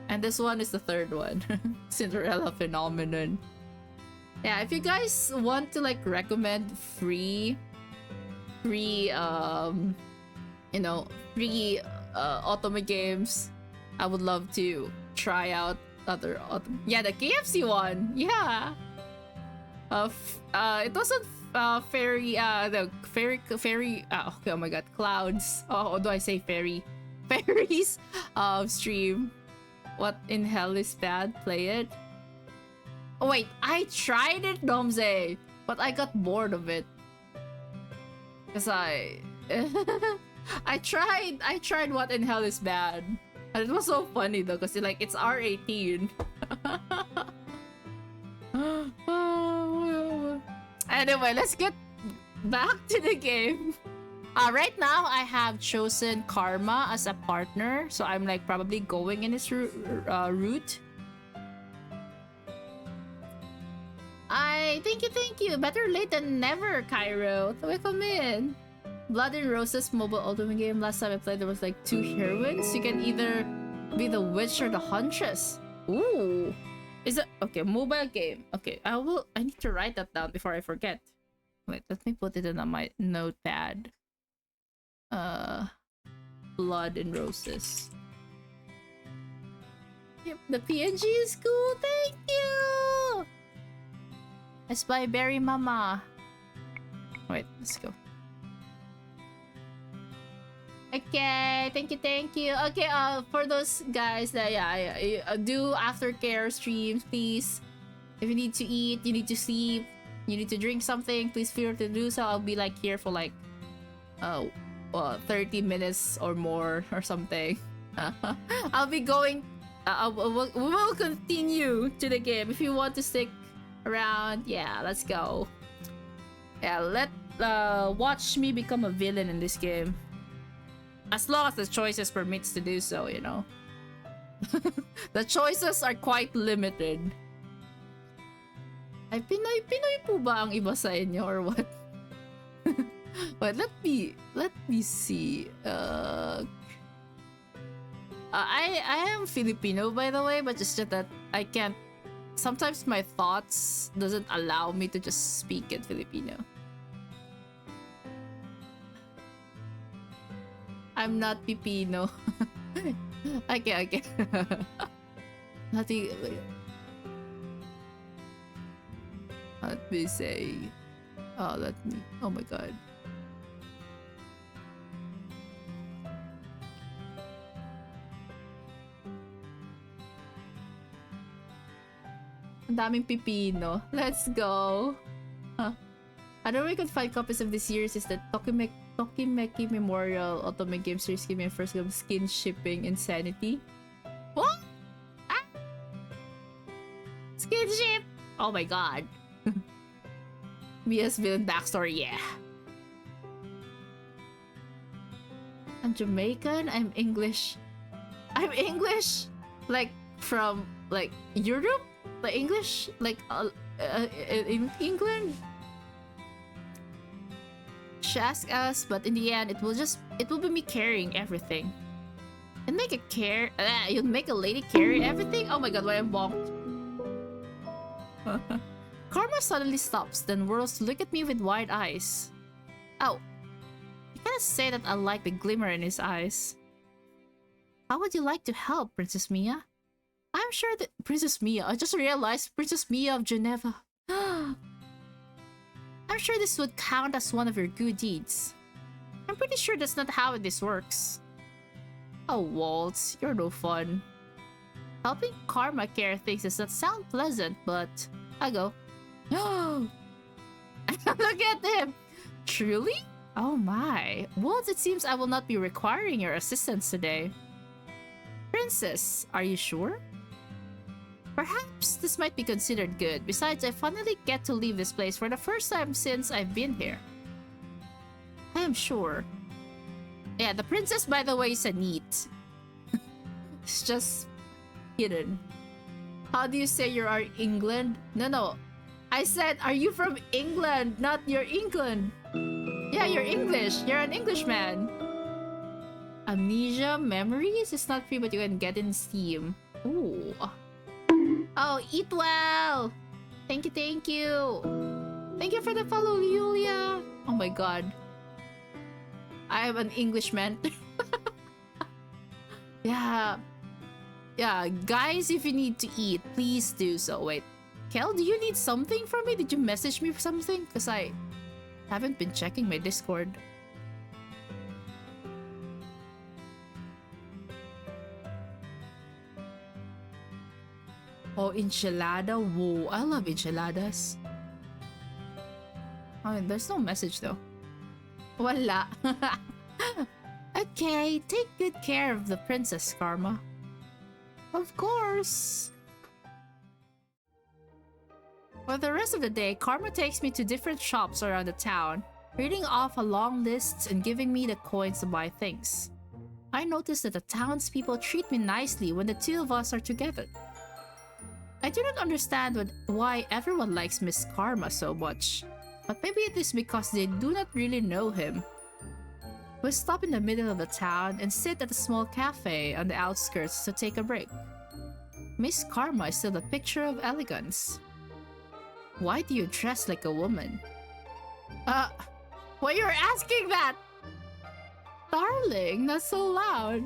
S1: And this one is the 3rd one, Cinderella Phenomenon. Yeah, if you guys want to like recommend free Otome games, I would love to try out other yeah, the KFC one. Yeah. It wasn't fairy. The fairy. Okay. Oh my god, clouds. Oh, do I say fairy? Fairies. Stream. What in hell is bad? Play it. Oh wait, I tried it, Domze, but I got bored of it. Cause I tried What in Hell is Bad, and it was so funny though, cause it's R18. Anyway, let's get back to the game. Right now I have chosen Karma as a partner, so I'm probably going in his route. Thank you. Better late than never, Cairo. Welcome in. Blood and Roses mobile ultimate game. Last time I played, there was 2 heroines. You can either be the witch or the huntress. Ooh. Is it okay? Mobile game. Okay, I need to write that down before I forget. Wait, let me put it in on my notepad. Blood and Roses. Yep, the PNG is cool. Thank you. It's by Berry Mama. Wait, let's go. Okay, thank you. Okay, for those guys that do aftercare streams, please. If you need to eat, you need to sleep, you need to drink something, please feel free to do so. I'll be here for 30 minutes or more or something. I'll be going. We will continue to the game. If you want to stick around, yeah, let's go. Yeah, watch me become a villain in this game. As long as the choices permits to do so, you know. The choices are quite limited. Ay, Pinoy po ba ang iba sa inyo or what? But let me see. I am Filipino, by the way, but just that I can't. Sometimes my thoughts doesn't allow me to just speak in Filipino. I'm not Pipino. Okay. Nothing. Let me say. Oh my god. Ang daming Pipino. Let's go. Another way you can find copies of this series is the Tokimeki Memorial Ultimate Game Series. Give me a first game skin shipping insanity. What? Ah! Skin ship! Oh my god. Mia's villain backstory, yeah. I'm Jamaican. I'm English. From Europe. English in England. She asked us, but in the end, it will be me carrying everything. And make you'll make a lady carry everything. Oh my god, why I'm bonked. Karma suddenly stops, then whirls to look at me with wide eyes. Oh, you can't say that I like the glimmer in his eyes. How would you like to help, Princess Mia? I'm sure that Princess Mia. I just realized Princess Mia of Geneva. I'm sure this would count as one of your good deeds. I'm pretty sure that's not how this works. Oh, Waltz, you're no fun. Helping Karma care things does not sound pleasant, but I'll go. Look at him! Truly? Oh my. Waltz, it seems I will not be requiring your assistance today. Princess, are you sure? Perhaps this might be considered good. Besides, I finally get to leave this place for the first time since I've been here. I am sure. Yeah, the princess, by the way, is a neat. It's just hidden. How do you say you are England? No. I said, are you from England? Not you're England. Yeah, you're English. You're an Englishman. Amnesia memories? It's not free, but you can get in Steam. Ooh. Oh, eat well! Thank you. Thank you for the follow, Yulia! Oh my god. I am an Englishman. Yeah, guys, if you need to eat, please do so. Wait, Kel, do you need something from me? Did you message me for something? Because I haven't been checking my Discord. Oh, enchilada. Whoa, I love enchiladas. Oh, there's no message though. Wala. Okay, take good care of the princess, Karma. Of course. For the rest of the day, Karma takes me to different shops around the town, reading off a long list and giving me the coins to buy things. I notice that the townspeople treat me nicely when the two of us are together. I do not understand why everyone likes Miss Karma so much, but maybe it is because they do not really know him. We stop in the middle of the town and sit at a small cafe on the outskirts to take a break. Miss Karma is still a picture of elegance. Why do you dress like a woman? Why you're asking that? Darling, not so loud.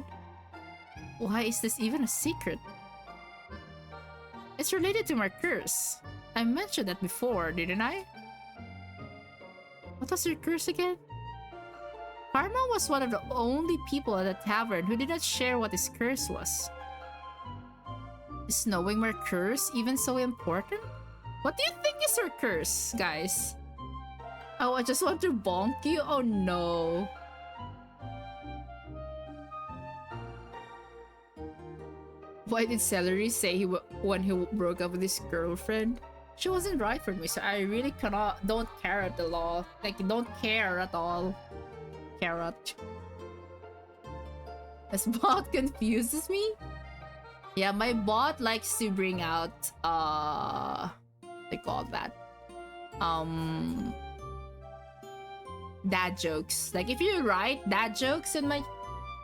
S1: Why is this even a secret? It's related to my curse. I mentioned that before, didn't I? What was your curse again? Karma was one of the only people at the tavern who did not share what his curse was. Is knowing my curse even so important? What do you think is your curse, guys? Oh, I just want to bonk you? Oh no. Why did Celery say when he broke up with his girlfriend? She wasn't right for me, so I really don't care at all. Like, don't care at all. Carrot. This bot confuses me? Yeah, my bot likes to bring out, they call that, dad jokes. Like, if you write dad jokes in my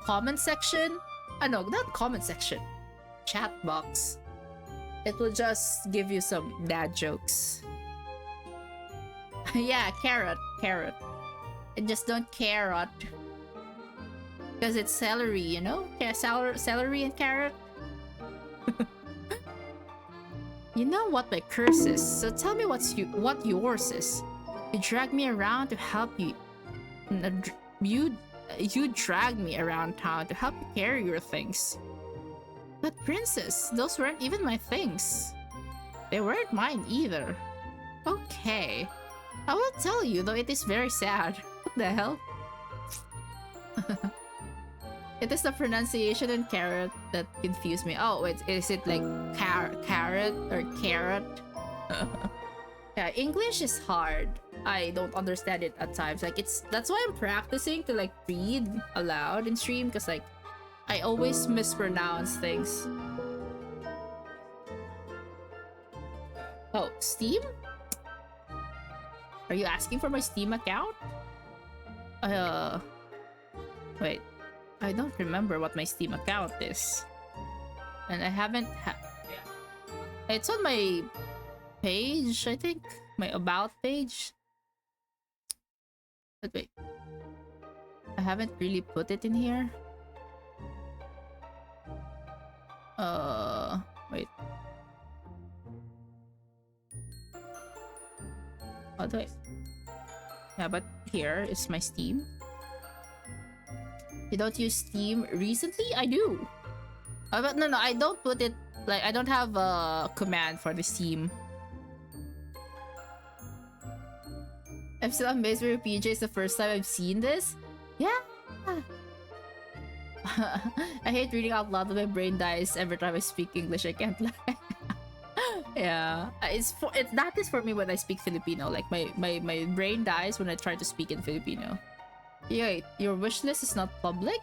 S1: comment section, no, not comment section, chat box, it will just give you some dad jokes. Yeah, carrot. I just don't carrot. Because it's celery, you know? Yeah, celery and carrot. You know what my curse is, so tell me what yours is. You drag me around to help you. You drag me around town to help you carry your things. But princess, those weren't even my things. They weren't mine either. Okay. I will tell you, though it is very sad. What the hell? It is the pronunciation and carrot that confused me. Oh, wait, is it like carrot or carrot? Yeah, English is hard. I don't understand it at times. Like, that's why I'm practicing to like read aloud in stream, because like I always mispronounce things. Oh, Steam? Are you asking for my Steam account? Wait. I don't remember what my Steam account is. And I haven't it's on my page, I think. My about page. But wait. I haven't really put it in here. Wait. Oh, wait. Yeah, but here is my Steam. You don't use Steam recently? I do. But no, I don't put it, like, I don't have a command for the Steam. I'm still amazed with PJ. It's the first time I've seen this. Yeah. I hate reading out loud, my brain dies every time I speak English. I can't lie. Yeah. That is for me when I speak Filipino. Like, my brain dies when I try to speak in Filipino. Wait, your wish list is not public?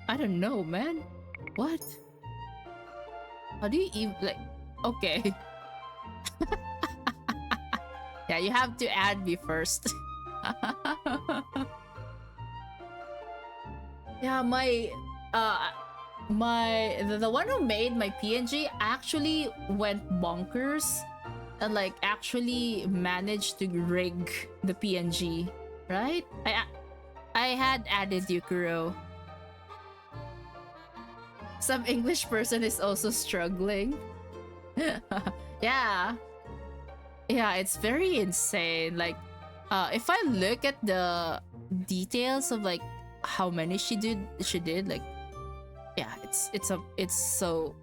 S1: I don't know, man. What? How do you even, like, okay. Yeah, you have to add me first. Yeah, the one who made my PNG actually went bonkers and like actually managed to rig the PNG, right? I had added Yukuro. Some English person is also struggling. Yeah. Yeah, it's very insane. Like, if I look at the details of like how many she did like, yeah, it's so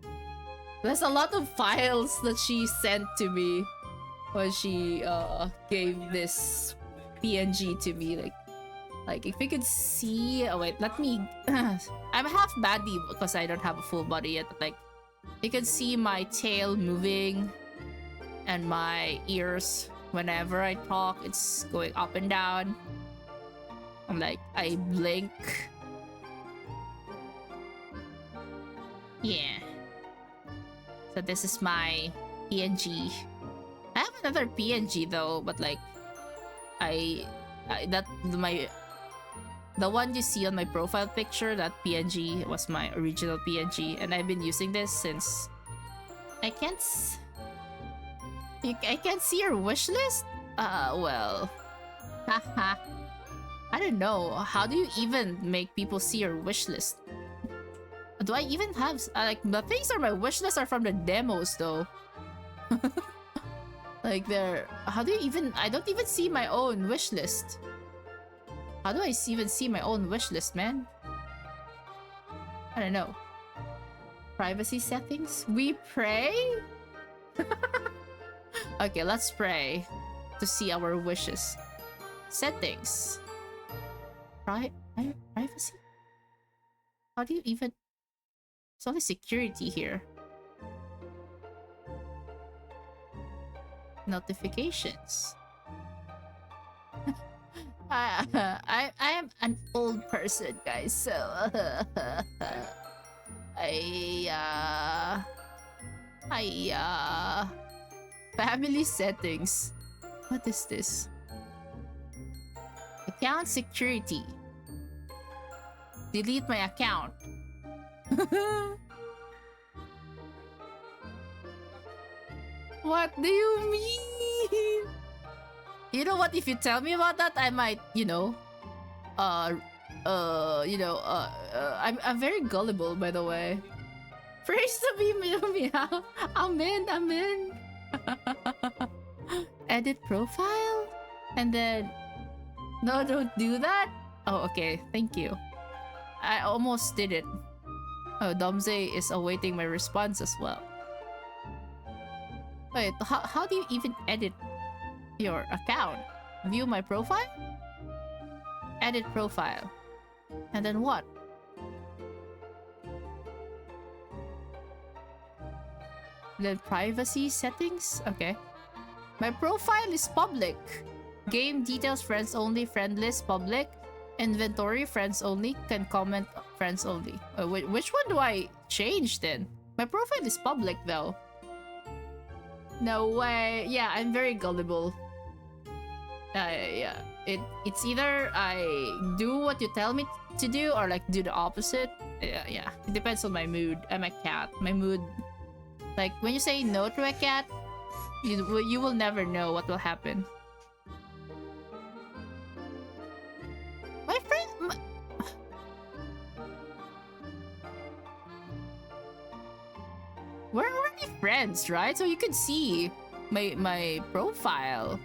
S1: there's a lot of files that she sent to me when she gave this PNG to me. Like if you could see, oh wait, let me I'm half baddie because I don't have a full body yet, but like you can see my tail moving and my ears whenever I talk, it's going up and down. I'm like, I blink. Yeah. So this is my PNG. I have another PNG though, but like I that my the one you see on my profile picture, that PNG was my original PNG, and I've been using this since I can't I can't see your wish list? Well. Haha. I don't know. How do you even make people see your wish list? Do I even have like the things on my wish list are from the demos though? Like they're how do you even I don't even see my own wish list. How do I even see my own wish list, man? I don't know. Privacy settings? We pray? Okay, let's pray to see our wishes. Settings. Privacy? How do you even... There's only security here. Notifications. I am an old person, guys, so family settings. What is this? Account security. Delete my account. What do you mean? You know what? If you tell me about that, I might, I'm very gullible, by the way. Praise to be meow. Amen, amen. Edit profile, and then no, don't do that. Oh, okay. Thank you. I almost did it. Oh, Domze is awaiting my response as well. Wait, how do you even edit your account? View my profile? Edit profile. And then what? Then privacy settings? Okay. My profile is public. Game details friends only, friend list public. Inventory friends only, can comment friends only. Which one do I change then? My profile is public though. No way. Yeah, I'm very gullible. Yeah. It's either I do what you tell me to do or like do the opposite. Yeah. It depends on my mood. I'm a cat. My mood. Like when you say no to a cat, you will never know what will happen. My friend. We're already friends, right? So you could see my profile.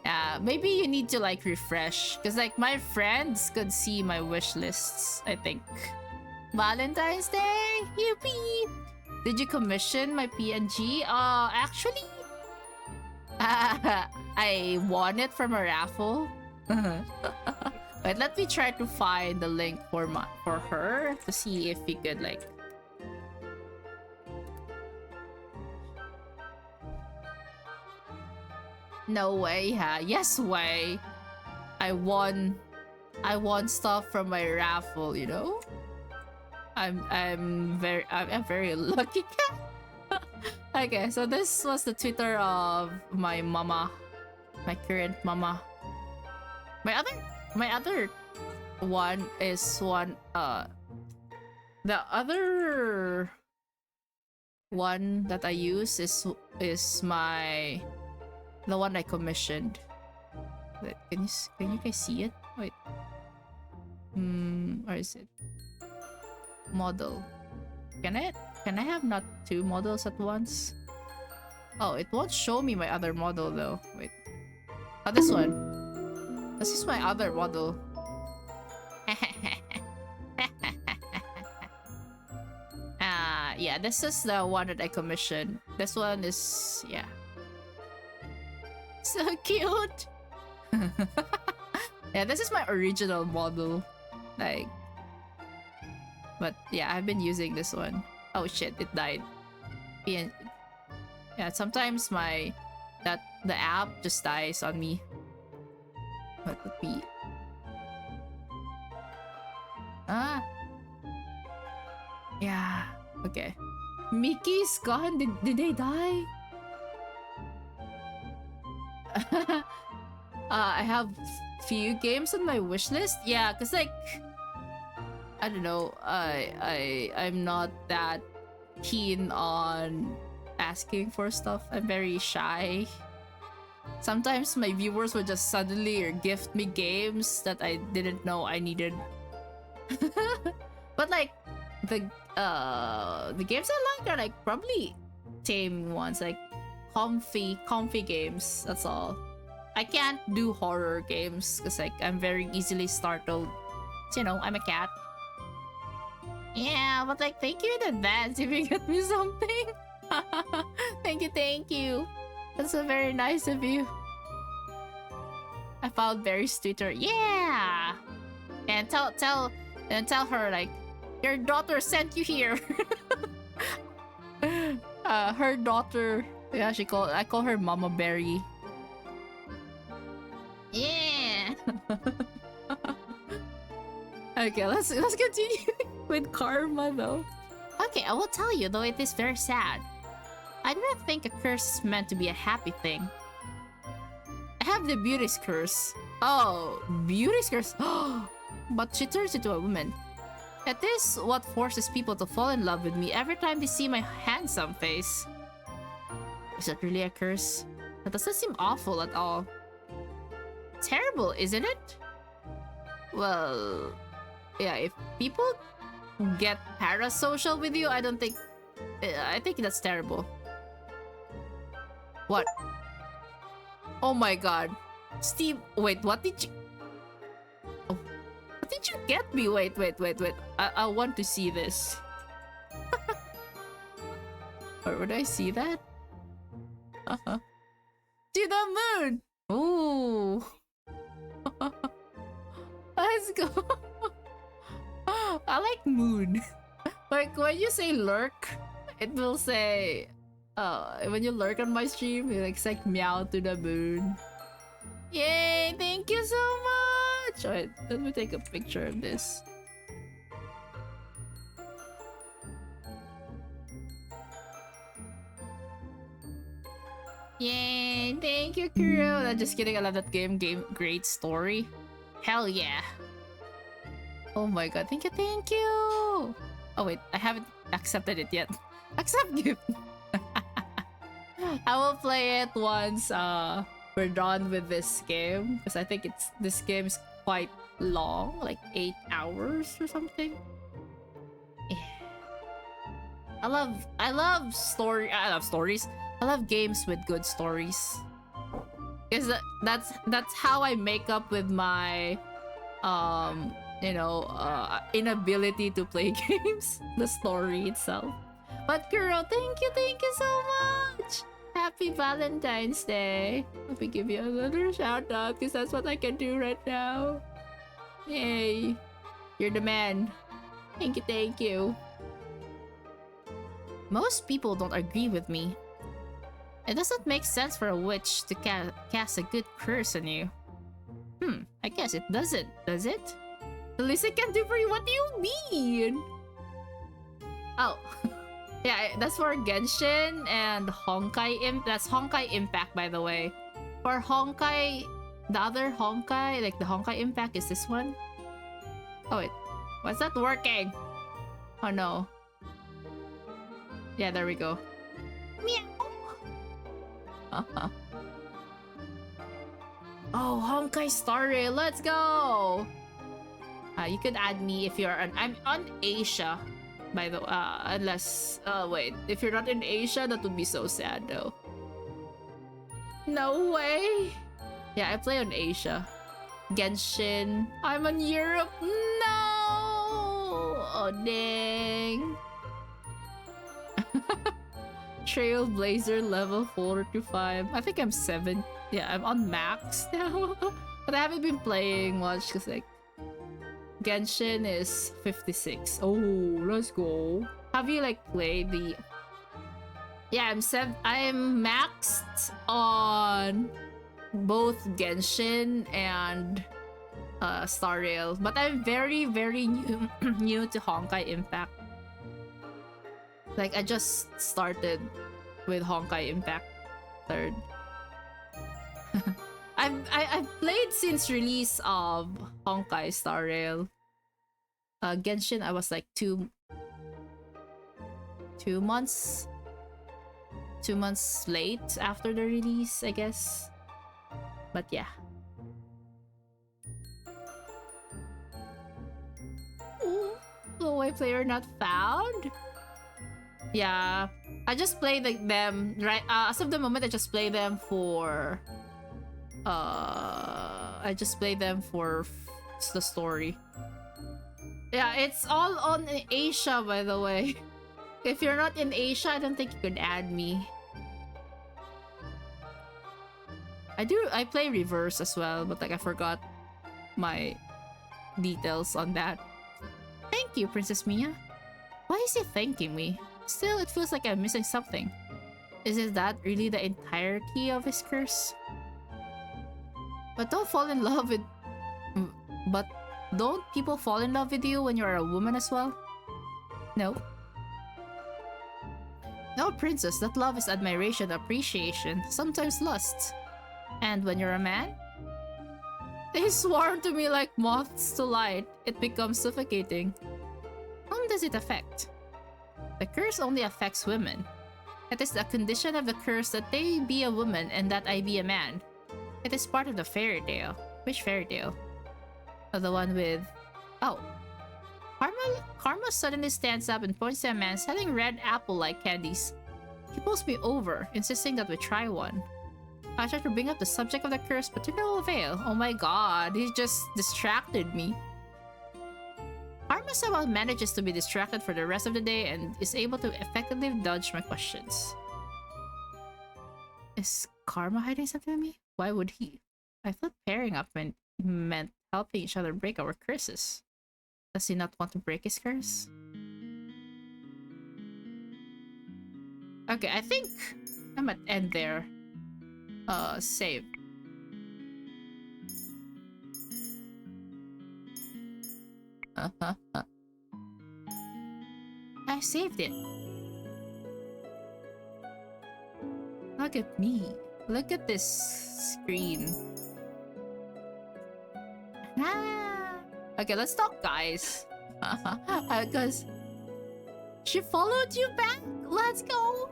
S1: Yeah, maybe you need to like refresh, because like my friends could see my wish lists, I think. Valentine's Day, yippee! Did you commission my PNG? Actually, I won it from a raffle. But let me try to find the link for her to see if we could like. No way, huh? Yes way. I won stuff from my raffle, you know? I'm very lucky cat. Okay, so this was the Twitter of my mama. My current mama. My other one is the other one that I use is the one I commissioned. Wait, can you guys see it? Wait. Where is it? Model. Can it? Can I have not two models at once? Oh, it won't show me my other model though. Wait. Oh, this one. This is my other model. Yeah, this is the one that I commissioned. This one is, yeah. So cute. Yeah, this is my original model. Like, but yeah, I've been using this one. Oh shit, it died. Yeah, sometimes the app just dies on me. What would be? Ah. Yeah. Okay. Mickey's gone. Did they die? I have few games on my wish list. Yeah, cause like I don't know. I'm not that keen on asking for stuff. I'm very shy. Sometimes my viewers will just suddenly gift me games that I didn't know I needed. But like the games I like are like probably tame ones, like comfy games. That's all. I can't do horror games because like I'm very easily startled. So, you know, I'm a cat. Yeah, but like thank you in advance if you get me something. Thank you. That's so very nice of you. I found Barry's Twitter. Yeah, and tell her like your daughter sent you here. Her daughter. Yeah, I call her Mama Berry. Yeah. Okay, let's continue with karma though. Okay, I will tell you though it is very sad. I do not think a curse is meant to be a happy thing. I have the beauty's curse. Oh, beauty's curse. But she turns into a woman. It is what forces people to fall in love with me every time they see my handsome face. Is that really a curse? That doesn't seem awful at all. Terrible, isn't it? Well, yeah, if people get parasocial with you, I think that's terrible. What? Oh my god. Steve, wait, what did you... Oh, what did you get me? Wait. I want to see this. Or would I see that? To the moon! Ooh. Let's go. I like moon. Like when you say lurk, it will say when you lurk on my stream, it's like meow to the moon. Yay, thank you so much. Alright, let me take a picture of this. Yay, thank you, Kuro. I'm just kidding, I love that game. Great story. Hell yeah. Oh my god, thank you. Oh wait, I haven't accepted it yet. Accept gift. I will play it once we're done with this game, because I think this game is quite long, like 8 hours or something. Yeah. I love stories. I love games with good stories. Because that's how I make up with my inability to play games, the story itself. But girl, thank you so much. Happy Valentine's Day. Let me give you a little shout out because that's what I can do right now. Yay, you're the man. Thank you. Most people don't agree with me. It doesn't make sense for a witch to cast a good curse on you. I guess it doesn't, does it? The least I can do for you? What do you mean? Oh, yeah, that's for Genshin and Honkai. That's Honkai Impact, by the way. For Honkai, the other Honkai, like the Honkai Impact is this one. Oh wait, why's that working? Oh no. Yeah, there we go. Meow. Oh, Honkai started. Let's go. You could add me if you're on. I'm on Asia. By the unless wait, if you're not in Asia, that would be so sad though. No way. Yeah, I play on Asia. Genshin. I'm on Europe. No. Oh dang. Trailblazer level 4 to 5. I think I'm 7. Yeah, I'm on max now. But I haven't been playing much because like Genshin is 56. Oh, let's go. Have you like played the? Yeah, I'm maxed on both Genshin and Star Rail, but I'm very new new to Honkai Impact. Like I just started with Honkai Impact 3rd. I've played since release of Honkai Star Rail. Genshin I was like 2 months late after the release, I guess. But yeah. Ooh, Huawei player not found? Yeah, I just play them right as of the moment. I just play them for the story. Yeah, it's all on Asia, by the way. If you're not in Asia, I don't think you could add me. I play reverse as well, but like I forgot my details on that. Thank you, Princess Mia. Why is he thanking me? Still, it feels like I'm missing something. Isn't that really the entirety of his curse? But don't people fall in love with you when you're a woman as well? No. No, princess, that love is admiration, appreciation, sometimes lust. And when you're a man? They swarm to me like moths to light. It becomes suffocating. Whom does it affect? The curse only affects women. It is the condition of the curse that they be a woman and that I be a man. It is part of the fairy tale. Which fairy tale? Oh, the one with... Oh. Karma suddenly stands up and points to a man selling red apple-like candies. He pulls me over, insisting that we try one. I try to bring up the subject of the curse, but to no avail. Oh my god, he just distracted me. Karma somehow manages to be distracted for the rest of the day and is able to effectively dodge my questions. Is Karma hiding something from me? Why would he? I thought pairing up meant helping each other break our curses. Does he not want to break his curse? Okay, I think I might end there. Save. I saved it. Look at me. Look at this screen. Okay, let's talk, guys. Because she followed you back. Let's go.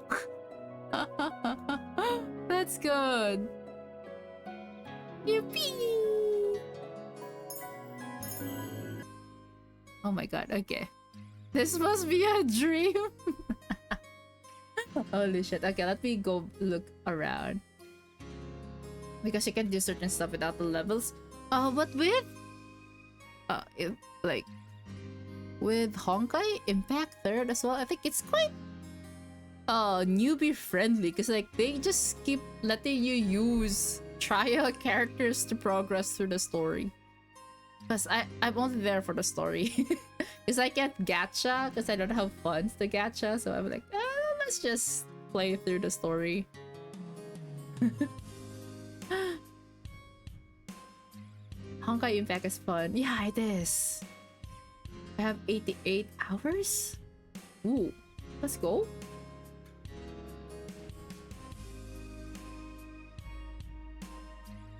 S1: That's good. Yippee! Oh my god, okay. This must be a dream. Holy shit. Okay, let me go look around. Because you can do certain stuff without the levels. But with... with Honkai Impact 3rd as well, I think it's quite... newbie friendly. Because like, they just keep letting you use trial characters to progress through the story. Because I'm only there for the story. Because I can't gacha, because I don't have funds to gacha. So I'm like, let's just play through the story. Honkai Impact is fun. Yeah, it is. I have 88 hours? Ooh, let's go.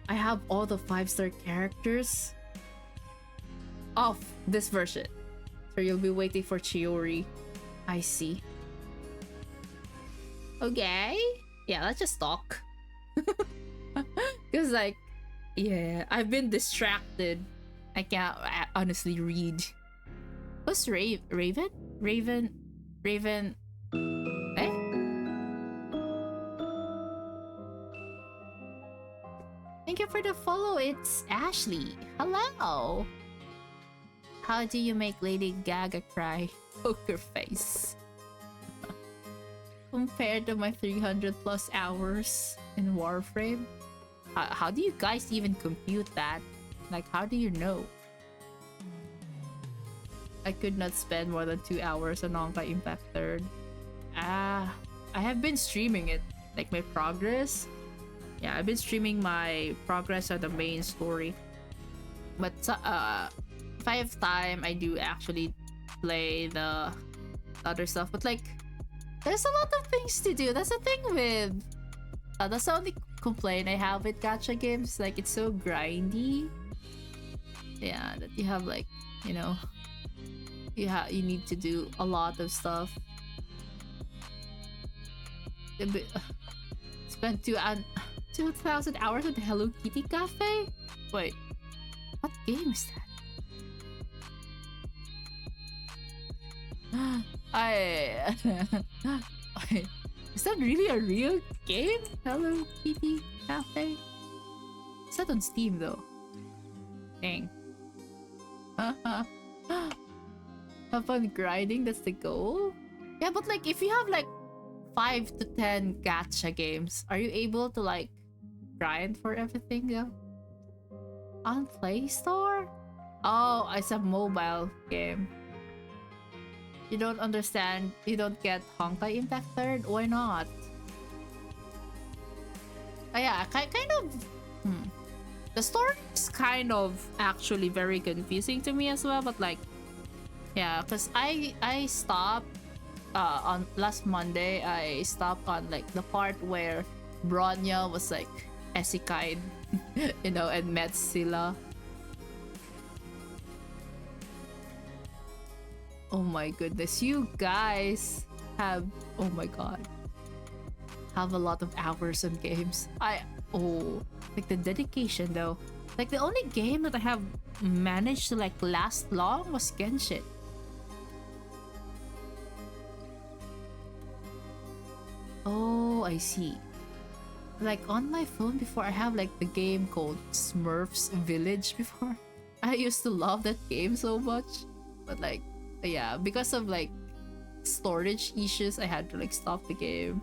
S1: I have all the 5-star characters of this version. So you'll be waiting for Chiori. I see. Okay. Yeah, let's just talk. Because like, yeah, I've been distracted. I can't honestly read. What's Raven? Raven, Raven, eh? Thank you for the follow. It's Ashley. Hello. How do you make Lady Gaga cry? Poker face. Compared to my 300 plus hours in Warframe, how do you guys even compute that? Like, how do you know? I could not spend more than 2 hours on Honkai Impact 3rd. I have been streaming it, like my progress. Yeah, I've been streaming my progress on the main story. But if I have time, I do actually play the other stuff. But like, there's a lot of things to do. That's the thing with that's the only complaint I have with gacha games. Like, it's so grindy. Yeah, that you have like, you know, you need to do a lot of stuff. Spent 2,000 hours at the Hello Kitty Cafe. Wait, what game is that? Wait, is that really a real game? Hello Kitty Cafe? It's not on Steam though. Dang. Have fun grinding, that's the goal? Yeah, but like if you have like 5 to 10 gacha games, are you able to like grind for everything though? On Play Store? Oh, it's a mobile game. You don't understand? You don't get Honkai Impact 3rd? Why not? Yeah, kind of... The story is kind of actually very confusing to me as well, but like... Yeah, because I stopped on last Monday. I stopped on like the part where Bronya was like isekai, you know, and met Scylla. Oh my goodness, you guys have, oh my god, have a lot of hours on games. Like the dedication though. Like the only game that I have managed to like last long was Genshin. Oh, I see. Like on my phone before, I have like the game called Smurfs Village before. I used to love that game so much, but like, yeah, because of like storage issues, I had to like stop the game.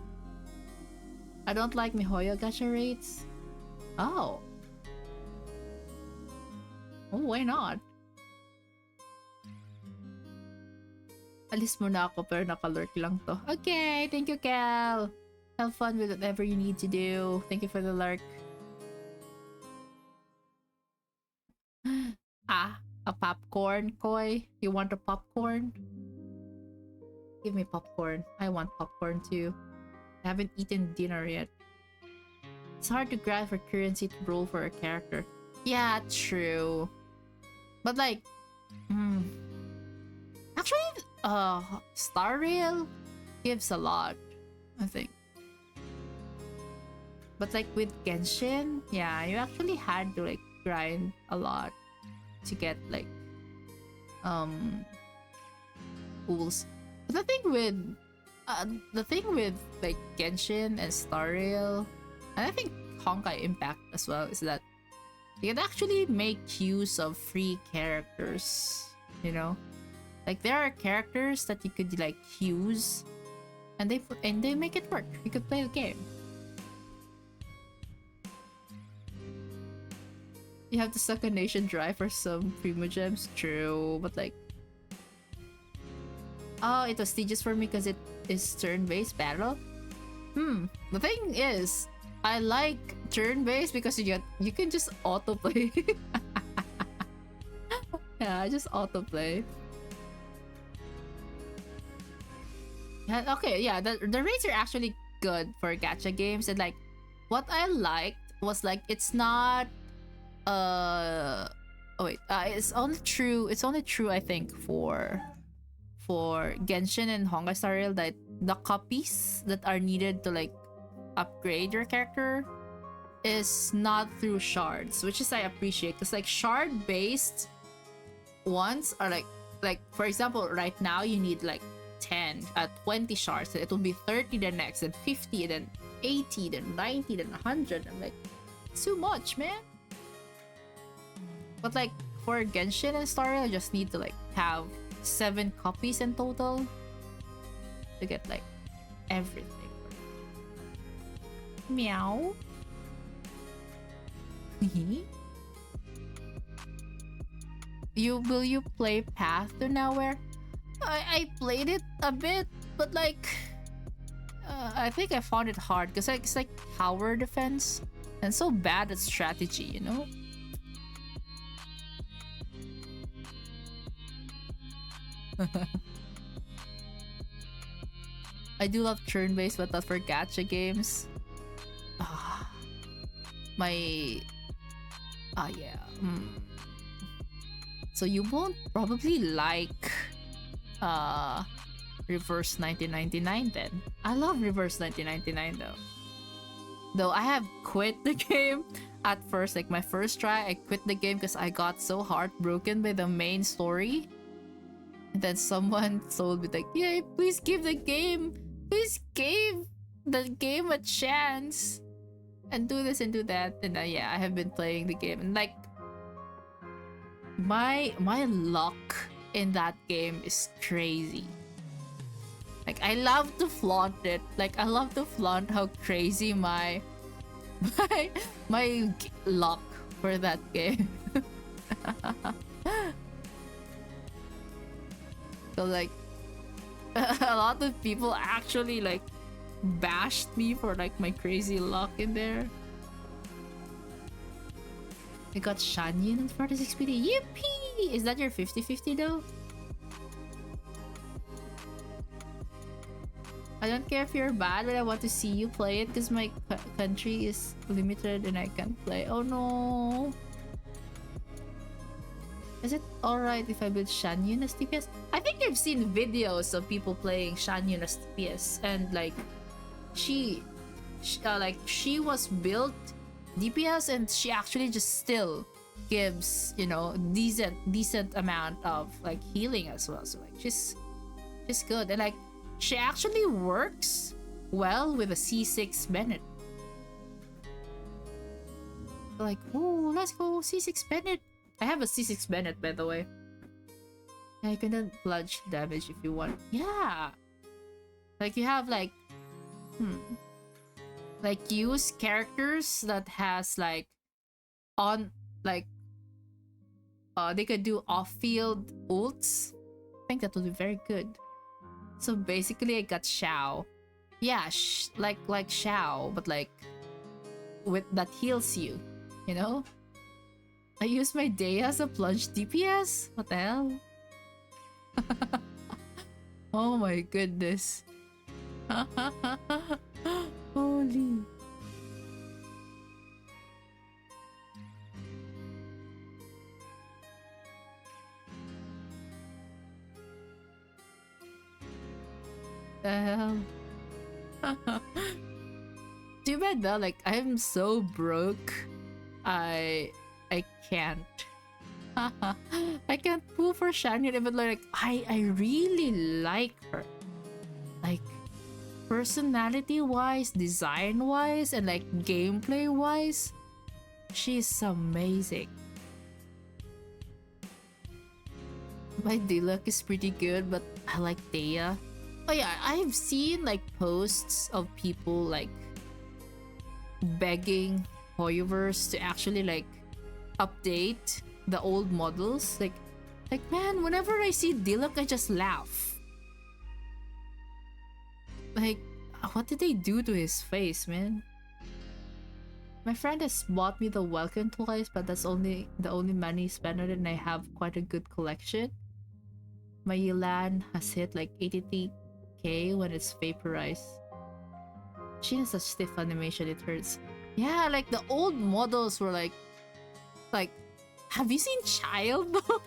S1: I don't like Mihoyo gacha rates. Oh, why not? Alis muna ako pero nakalurk lang to. Okay, thank you, Cal. Have fun with whatever you need to do. Thank you for the lurk. A popcorn, Koi? You want a popcorn? Give me popcorn. I want popcorn too. I haven't eaten dinner yet. It's hard to grind for currency to roll for a character. Yeah, true. But like, actually, Star Rail gives a lot, I think. But like with Genshin, yeah, you actually had to like grind a lot to get like pools. But the thing with like Genshin and Star Rail, and I think Honkai Impact as well, is that you can actually make use of free characters, you know? Like there are characters that you could like use and they make it work. You could play the game. You have to suck a nation dry for some Primogems, true, but like, oh, it was tedious for me because it is turn-based battle. The thing is, I like turn-based because you can just autoplay. Yeah, I just autoplay. Yeah, okay, yeah, the rates are actually good for gacha games, and like, what I liked was like it's not it's only true I think for Genshin and Honkai Star Rail that the copies that are needed to like upgrade your character is not through shards, which is I appreciate, because like shard based ones are like like for example, right now you need like 10 20 shards. It will be 30 the next, and 50, then 80, then 90, then 100. I'm like, it's too much, man. But like for Genshin and Star, I just need to like have 7 copies in total to get like everything. Meow. Will you play Path to Nowhere? I played it a bit, but like I think I found it hard because like it's like tower defense and so bad at strategy, you know? I do love turn-based, but not for gacha games. Ah, my yeah. So you won't probably like Reverse 1999 then. I love Reverse 1999 though. Though I have quit the game at first, like my first try, I quit the game because I got so heartbroken by the main story. And then someone told me like, yeah, please give the game a chance and do this and do that. And yeah, I have been playing the game, and like my luck in that game is crazy. Like I love to flaunt it. Like I love to flaunt how crazy my luck for that game. So like a lot of people actually like bashed me for like my crazy luck in there. I got Shanyin and 46 PD. Yippee! Is that your 50-50 though? I don't care if you're bad, but I want to see you play it because my country is limited and I can't play. Oh no! Is it alright if I build Shanyon as DPS? I think I've seen videos of people playing Shanyon as DPS, and like she was built DPS and she actually just still gives, you know, decent amount of like healing as well. So like she's good, and like she actually works well with a C6 Bennett. Like, oh, let's go C6 Bennett. I have a C6 Bennett, by the way. Yeah, you can then bludge damage if you want. Yeah, like you have like like use characters that has like on like they could do off-field ults. I think that would be very good. So basically I got Xiao. Yeah, like Xiao, but like with that heals you, you know? I use my Dea as a plunge DPS? What the hell? Oh my goodness. Holy. Too bad though, like I'm so broke. I can't. I can't pull for Shanyon, even though like I really like her. Like personality wise, design wise, and like gameplay wise, she's amazing. My Diluc is pretty good, but I like Dea. Oh yeah, I've seen like posts of people like begging Hoyoverse to actually like update the old models. Like man, whenever I see Diluc, I just laugh. Like, what did they do to his face, man? My friend has bought me the Welcome twice, but that's the only money spent on it, and I have quite a good collection. My Yelan has hit like 83k when it's vaporized. She has such stiff animation, it hurts. Yeah, like the old models were like have you seen Child though?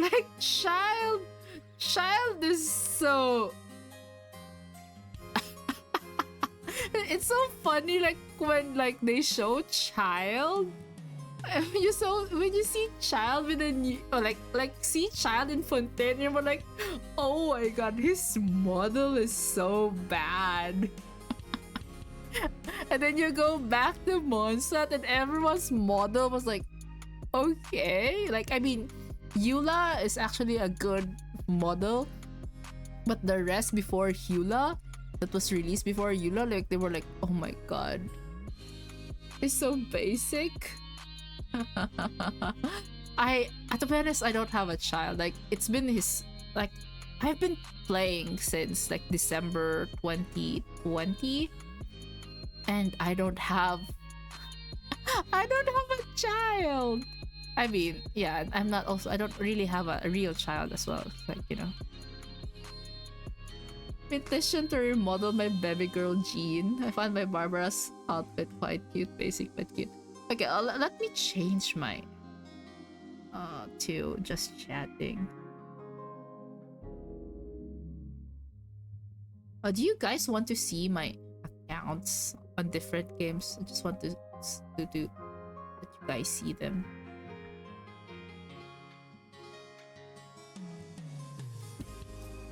S1: Like Child is so it's so funny like when like they show Child When you see child with a new, or like see child in Fontaine, you're more like, oh my god, his model is so bad. And then you go back to Mondstadt and everyone's model was like, okay. Like, I mean, Eula is actually a good model, but the rest before Eula, that was released before Eula, like, they were like, oh my god, it's so basic. To be honest, I don't have a child. Like, it's been his, like, I've been playing since like December 2020, and I don't have a child. I mean, yeah, I'm not also, I don't really have a real child as well. Like, you know. Petition to remodel my baby girl Jean. I found my Barbara's outfit quite cute, basic but cute. Okay, let me change my to just chatting. Do you guys want to see my accounts on different games? I just want to let you guys see them.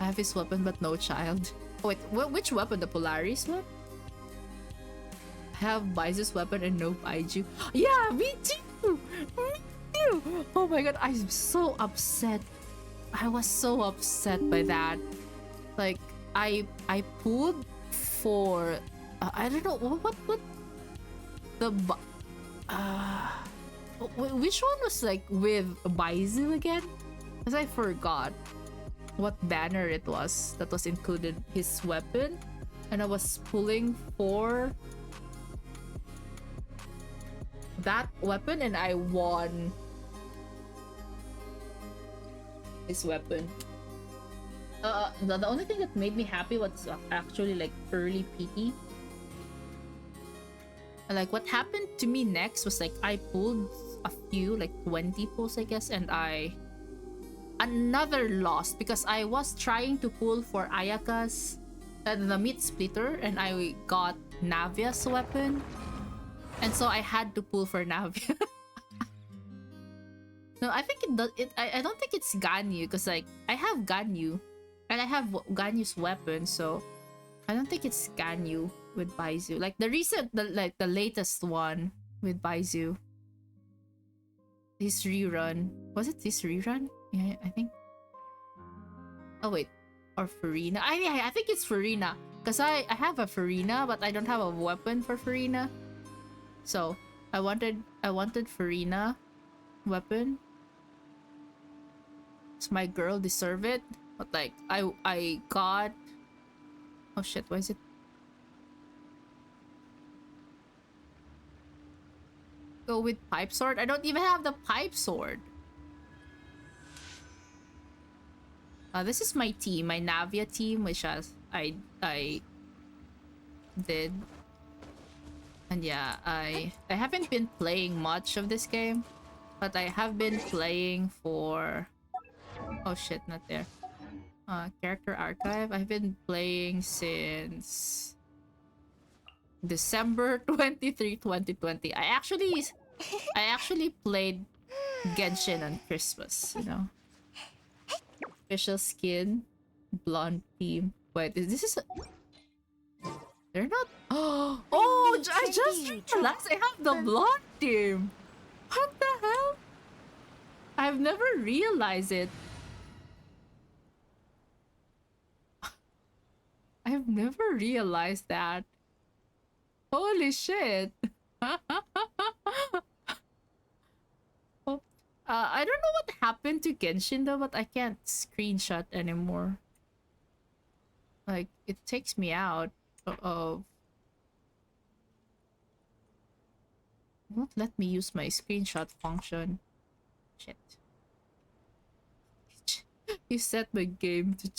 S1: I have his weapon but no child. Oh, wait, which weapon? The Polaris one? I have Baizu's weapon and no Baiju. Yeah, me too! Me too! Oh my god, I'm so upset. I was so upset by that. Like, I pulled for... I don't know, what the... which one was like with Baizu again? Because I forgot what banner it was that was included his weapon, and I was pulling for that weapon and I won his weapon. The only thing that made me happy was actually like early PT. Like, what happened to me next was like I pulled a few, like 20 pulls I guess, and another loss because I was trying to pull for Ayaka's the meat splitter, and I got Navia's weapon, and so I had to pull for Navia. No, I think it does. I don't think it's Ganyu because like I have Ganyu, and I have Ganyu's weapon, so I don't think it's Ganyu with Baizu. Like the latest one with Baizu. His rerun. Was it this rerun? Yeah, I think. Oh wait, or Farina. I think it's Farina because I have a Farina, but I don't have a weapon for Farina. So I wanted Farina weapon. Does my girl deserve it? But like I got. Oh shit! Why is it? Go with pipe sword. I don't even have the pipe sword. This is my team, my Navia team, which I did, and yeah, I haven't been playing much of this game, but I have been playing for. Oh shit, not there. Character archive. I've been playing since December 23, 2020. I actually played Genshin on Christmas, you know. Official skin, blonde team. Wait, this a... They're not. Oh, I just realized I have the blonde team. What the hell? I've never realized it. I've never realized that. Holy shit. Oh, I don't know what happened to Genshin though, but I can't screenshot anymore. Like, it takes me out of... Won't let me use my screenshot function. Shit. You set my game to...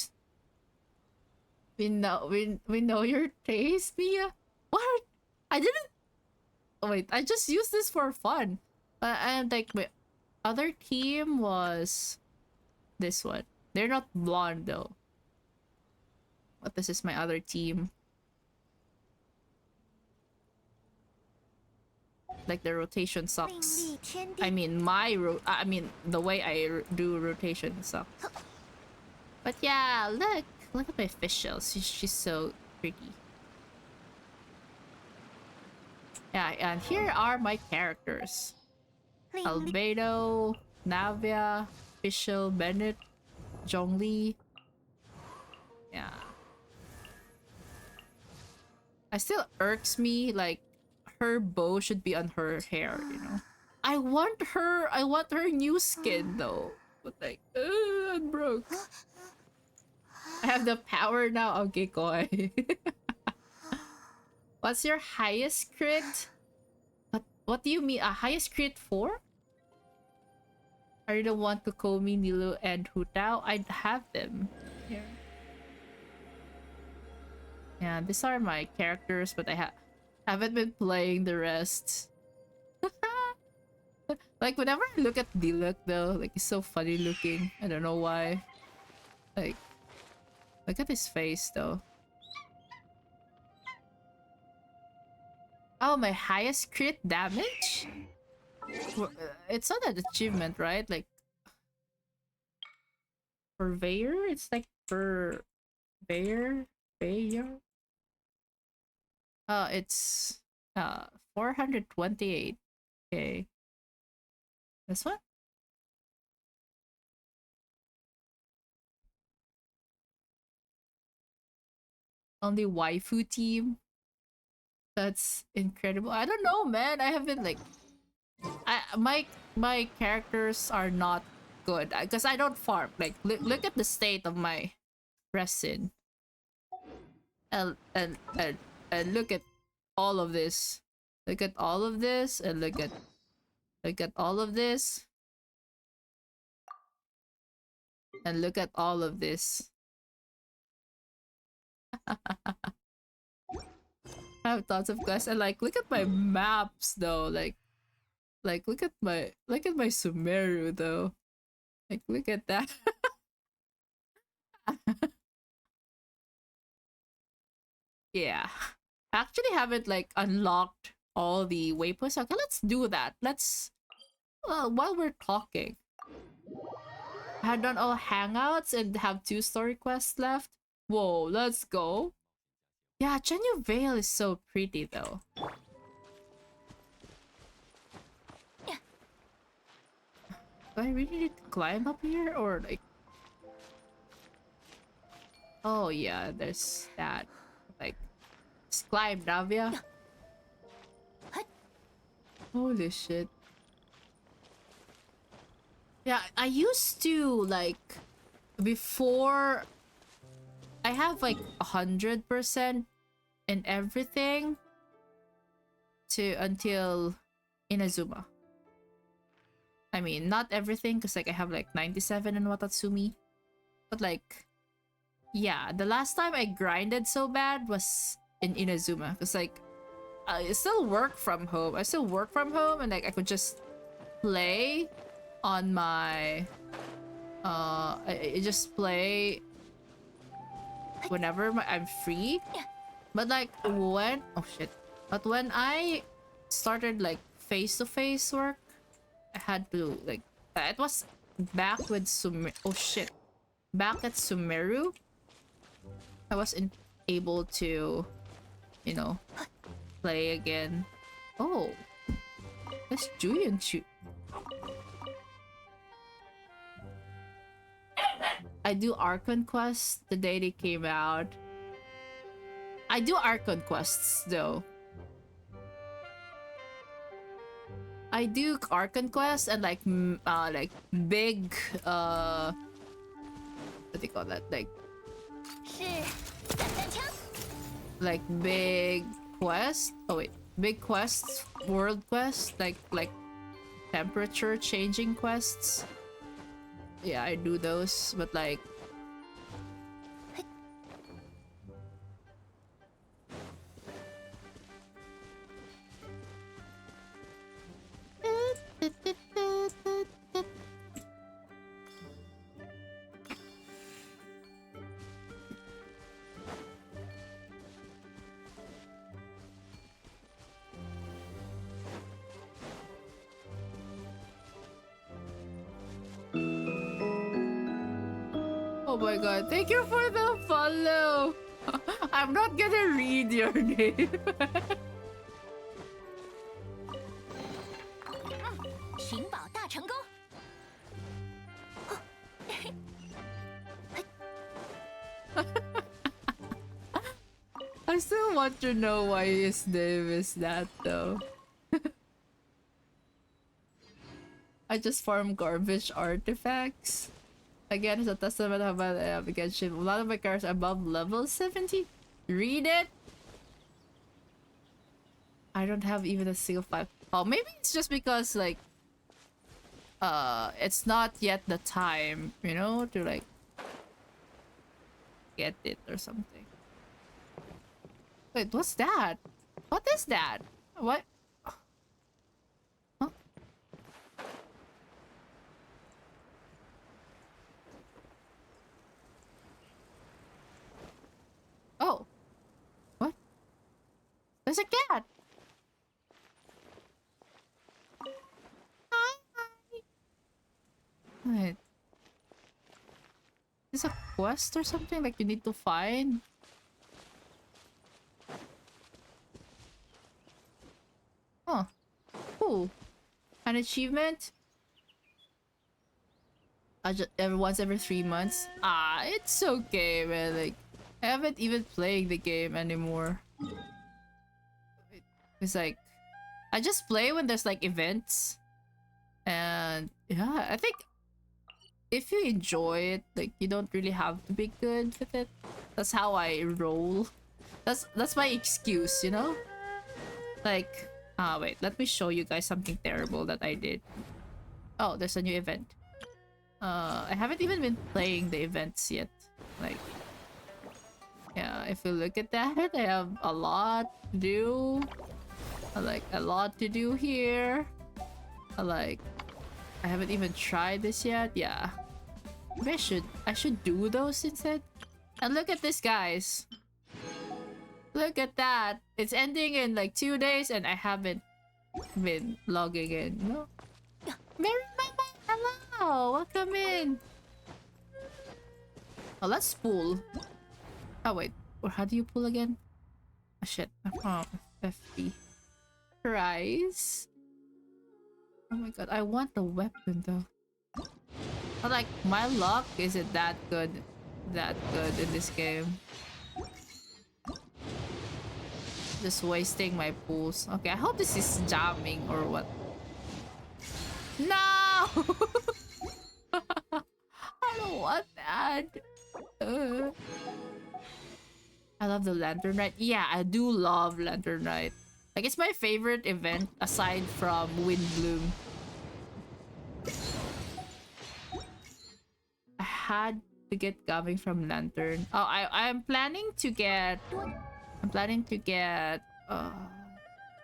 S1: We know your taste, Mia. What? I didn't... Oh, wait, I just used this for fun. And like, my other team was this one. They're not blonde though. But this is my other team. Like the rotation
S3: 另
S1: sucks.
S3: 立天
S1: I
S3: 地。
S1: mean, I mean, the way I do rotation sucks. But yeah, look at my fish shells. She's so pretty. Yeah, and here are my characters:
S3: 另立
S1: Albedo, Navia, Fischl, Bennett, Zhongli. Yeah. I still irks me, like, her bow should be on her hair, you know? I want her new skin though. But like, I'm broke. I have the power now. Okay, koi. What's your highest crit? What do you mean? A highest crit for? Are you the one to Komi, Nilu, and Hutao? I'd have them here. Yeah, these are my characters, but I haven't been playing the rest. Like, whenever I look at Diluc though, like, he's so funny looking. I don't know why. Like, look at his face though. Oh, my highest crit damage? It's not an achievement, right? Like, Purveyor? It's like Purveyor? Purveyor? It's 428. Okay. This one? Only waifu team? That's incredible. I don't know, man. I haven't like my characters are not good because I don't farm. Like look at the state of my resin. And look at all of this. Look at all of this and look at all of this and look at all of this. I have tons of quests and like look at my maps though. Like look at my Sumeru though. Like look at that. Yeah. I actually haven't like unlocked all the waypoints. Okay, let's do that. Let's while we're talking. I had done all hangouts and have 2 story quests left. Whoa, let's go. Yeah, Chenyu Vale is so pretty though. Do I really need to climb up here or like oh yeah, there's that. Like just climb, Navia. Holy shit. Yeah, I used to like before I have like 100% in everything to until Inazuma. I mean, not everything because like I have like 97 in Watatsumi. But like yeah, the last time I grinded so bad was in Inazuma because like I still work from home. I still work from home and like I could just play on my I just play whenever I'm free. But like when oh shit. But when I started like face-to-face work, I had to like it was back with oh shit. Back at Sumeru, I wasn't able to, you know, play again. Oh, that's Julian shoot. I do Archon quests the day they came out. I do Archon quests though. I do Archon quests and like big what do you call that?
S3: 是散弹枪。
S1: Like big quest. Oh wait, big quests, world quests, like temperature changing quests. Yeah, I do those, but like Oh my god, thank you for the follow. I'm not gonna read your name.
S3: 寻宝大成功。
S1: I still want to know why his name is that though. I just farm garbage artifacts. Again, it's a testament of my Genshin. A lot of my characters are above level 70. Read it. I don't have even a single 5. Oh, maybe it's just because like it's not yet the time, you know, to like get it or something. Wait, what's that? What is that? What? Huh? Oh. What? There's a cat. Hi, hi. Wait. Is a quest or something like you need to find? Huh. Cool. An achievement? Once every 3 months. Ah, it's okay, man. Like, I haven't even played the game anymore. It's like, I just play when there's like events. And yeah, I think if you enjoy it, like you don't really have to be good with it. That's how I roll. That's my excuse, you know? Like, wait, let me show you guys something terrible that I did. Oh, there's a new event. I haven't even been playing the events yet. Like, yeah, if you look at that, I have a lot to do. Like, a lot to do here. Like, I haven't even tried this yet. Yeah. Maybe I should do those instead. And look at this, guys. Look at that. It's ending in like 2 days and I haven't been logging in. No. Mary Mama, hello. Welcome in. Oh, let's pull. Oh, wait. Or how do you pull again? Oh, shit. Oh, 50. Price. Oh my god. I want the weapon though. But like, my luck isn't that good. That good in this game. Just wasting my pools. Okay, I hope this is jamming or what. No! I don't want that. I love the Lantern Rite. Yeah, I do love Lantern Rite. Like, it's my favorite event aside from Wind Bloom. I had to get coming from Lantern. Oh, I'm planning to get... I'm planning to get...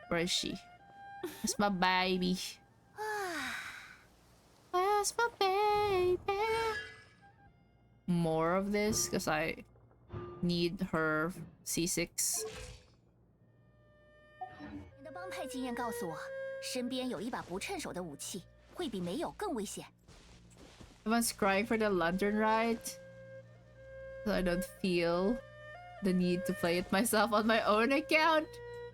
S1: where is she? It's my baby. Where's my baby? More of this because I need her C6.
S3: 你的帮派经验告诉我，身边有一把不趁手的武器，会比没有更危险。
S1: Everyone's crying for the Lantern Rite, so I don't feel the need to play it myself on my own account.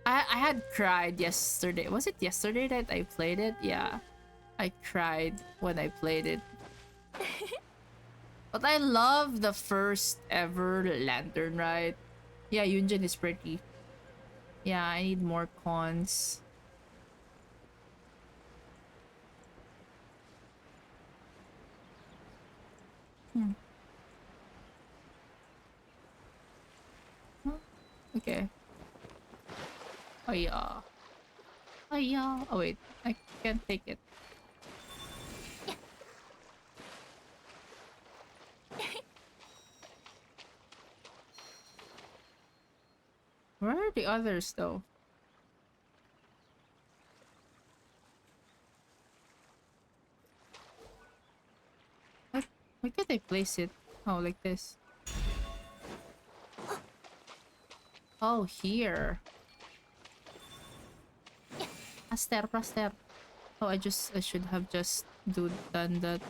S1: I had cried yesterday. Was it yesterday that I played it? Yeah. I cried when I played it. But I love the first ever Lantern Rite. Yeah, Yunjin is pretty. Yeah, I need more cons. Okay. Oh yeah. Oh yeah. Oh wait, I can't take it. Where are the others though? What? Where can I place it? Oh, like this. Oh, here. Plaster, plaster. Oh, I should have just done that.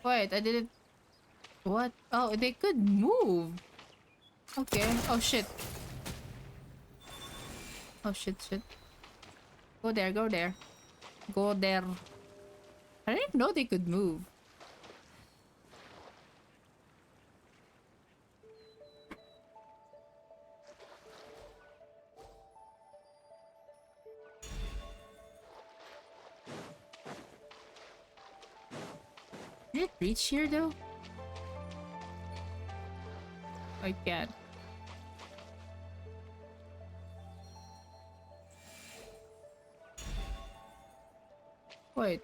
S1: Wait, I didn't. What? Oh, they could move. Okay. Oh shit. Oh shit, shit. Go there, go there. Go there. I didn't know they could move. Did it reach here though? I can't. Wait.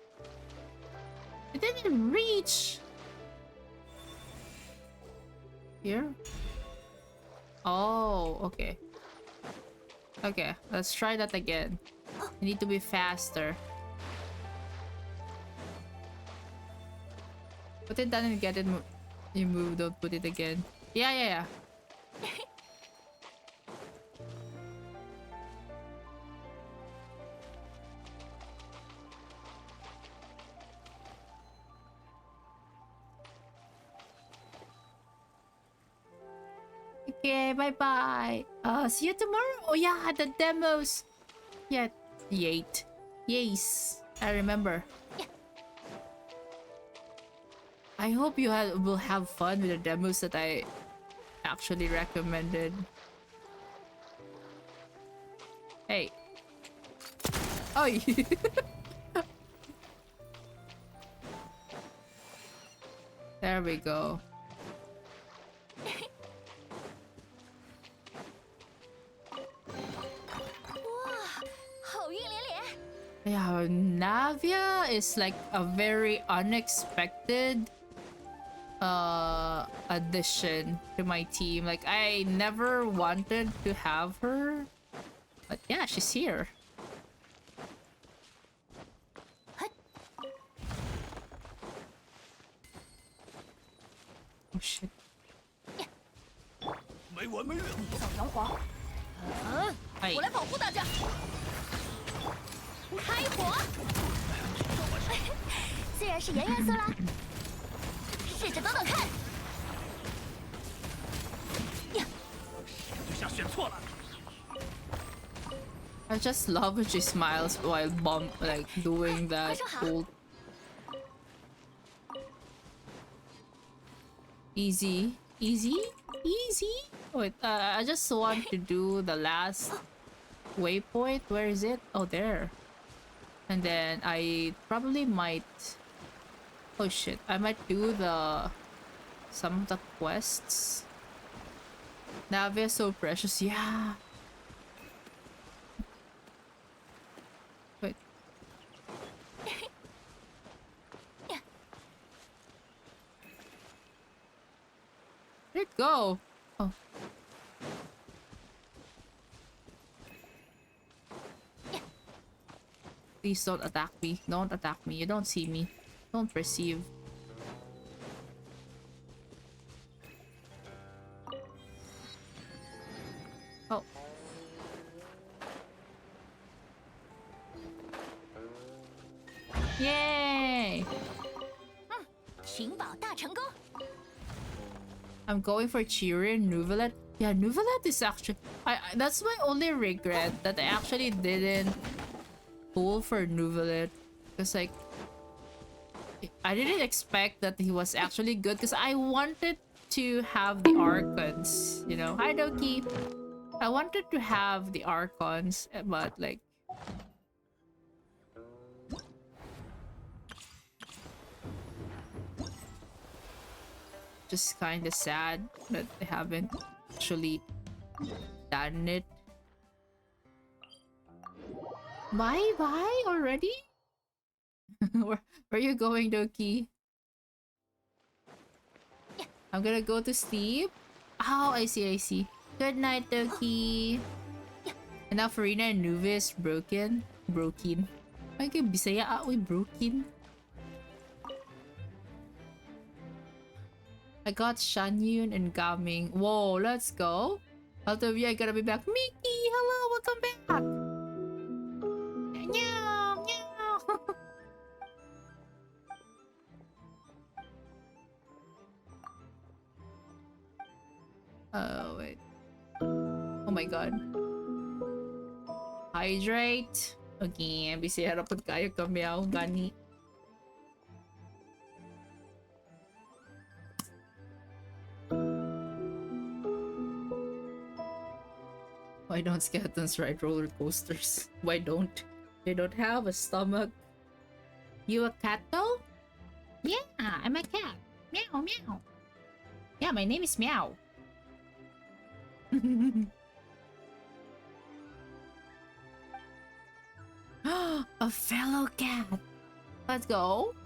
S1: It didn't reach! Here? Oh, okay. Okay, let's try that again. You need to be faster. Put it down and get it you move, don't put it again. Yeah, yeah, yeah. Okay, bye-bye. See you tomorrow. Oh yeah, the demos. Yeah, yate. Yes, I remember. I hope you will have fun with the demos that I actually recommended. Hey. Oh, there we go. Yeah, Navia is like a very unexpected addition to my team. Like I never wanted to have her, but yeah, she's here. Oh shit.
S2: 没完没了。
S3: 小弹簧，
S1: 哎
S3: 我来保护大家。开火！虽然是颜元色啦，试着等等看。呀，
S2: 对象选错了。
S1: I just love when she smiles while like doing that cool. Easy, easy, easy. Wait, I just want to do the last waypoint. Where is it? Oh, there. And then I probably might. Oh shit! I might do some of the quests. Navia is so precious. Yeah. Wait. Where'd it go? Oh. Please don't attack me. Don't attack me. You don't see me. Don't perceive. Oh. Yay!
S3: 寻宝大成功。
S1: I'm going for Cheery and Nuvelet. Yeah, Nuvelet is actually... that's my only regret, that I actually didn't pull for Nuvelet. Because, like... I didn't expect that he was actually good, because I wanted to have the Archons, you know? Hi, Doki! I wanted to have the Archons, but, like... Just kind of sad that they haven't actually done it. Bye already? where are you going, Doki? I'm gonna go to sleep. Oh, I see. Good night, Doki. And now Farina and Nuve is broken. Ay, kay Bisaya we broken. I got Shanyun and Gaming. Whoa, let's go. Altavia, I gotta be back. Mickey, hello, welcome back. Meow, meow. my god. Hydrate. Okay, busy harapod kayo kamyaw gani. Why don't skeletons ride roller coasters? Why don't? They don't have a stomach. You a cat though? Yeah, I'm a cat. Meow meow. Yeah, my name is Meow. A fellow cat. Let's go.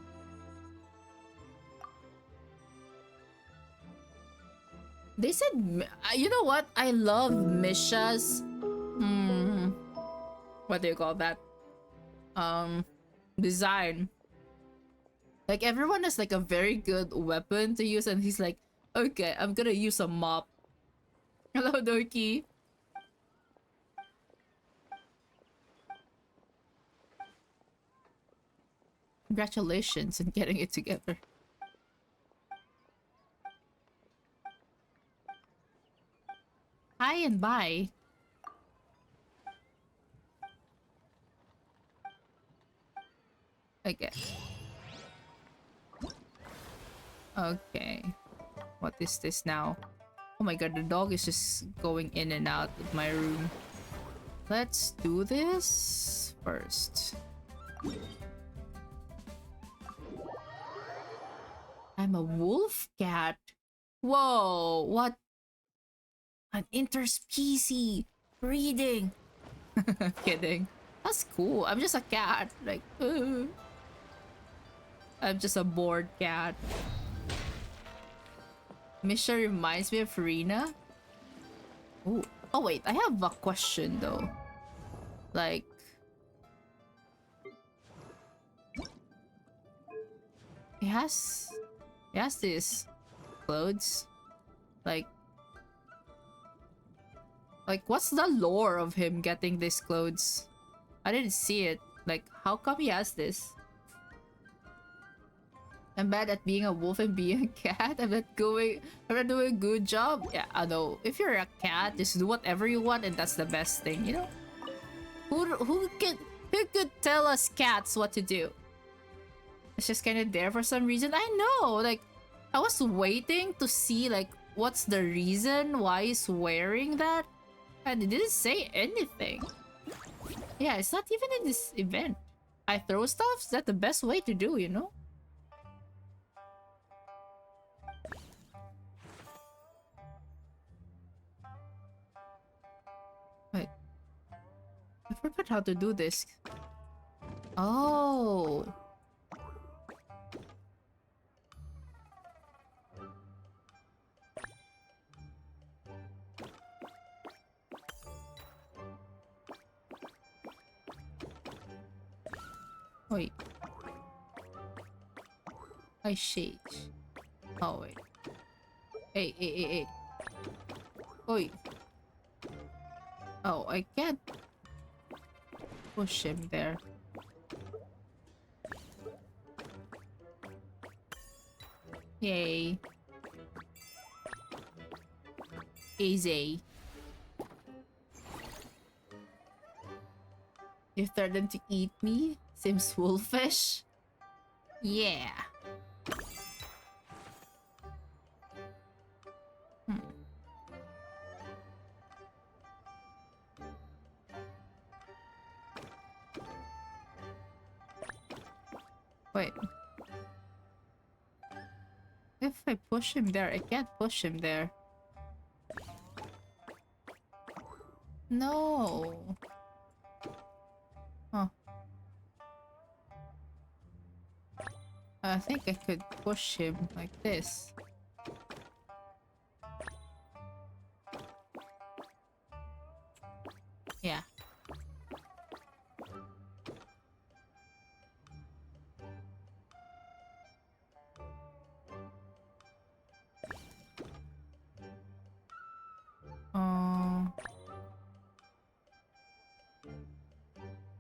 S1: They said, you know what? I love Misha's. What do you call that? Design. Like everyone has like a very good weapon to use, and he's like, okay, I'm gonna use a mop. Hello, Doki. Congratulations on getting it together. Hi and bye. Okay. Okay. What is this now? Oh my god, the dog is just going in and out of my room. Let's do this first. I'm a wolf cat. Whoa, what? An interspecies breeding. Kidding. That's cool. I'm just a cat. Like, I'm just a bored cat. Misha reminds me of Rina. Ooh. Oh wait, I have a question though. Like, he has these clothes. Like what's the lore of him getting these clothes? I didn't see it. Like, how come he has this? I'm bad at being a wolf and being a cat. I'm not doing a good job. Yeah, I know. If you're a cat, just do whatever you want, and that's the best thing, you know? Who could tell us cats what to do? It's just kind of there for some reason. I know. Like, I was waiting to see like what's the reason why he's wearing that, and it didn't say anything. Yeah, it's not even in this event. I throw stuff. Is that the best way to do? You know? Wait, I forgot how to do this. Oh. Wait. I shake. Oh wait. Hey. Oi. Oh, I can't push him there. Yay. Easy. You threatened to eat me? Seems wolfish. Yeah. Wait. If I push him there, I can't push him there. No. Huh. I think I could push him like this. Yeah.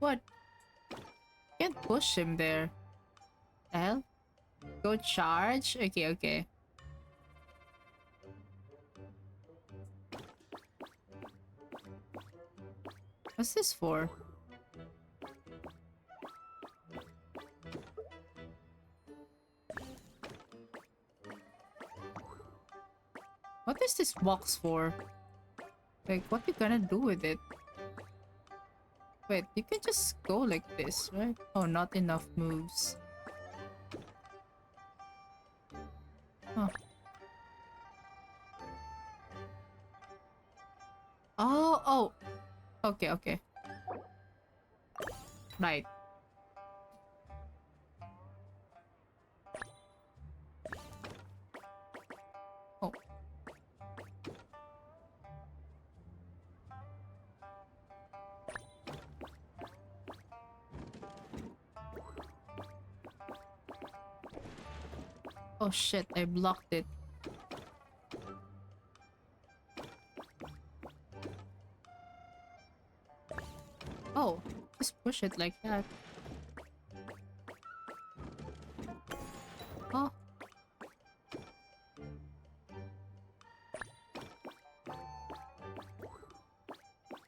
S1: What? Can't push him there. Hell? Go charge? Okay. What's this for? What is this box for? Like, what you gonna do with it? Wait, you can just go like this, right? Oh, not enough moves. Huh. Oh, oh. Okay, okay. Right. Oh. Oh shit, I blocked it. Oh, just push it like that. Oh.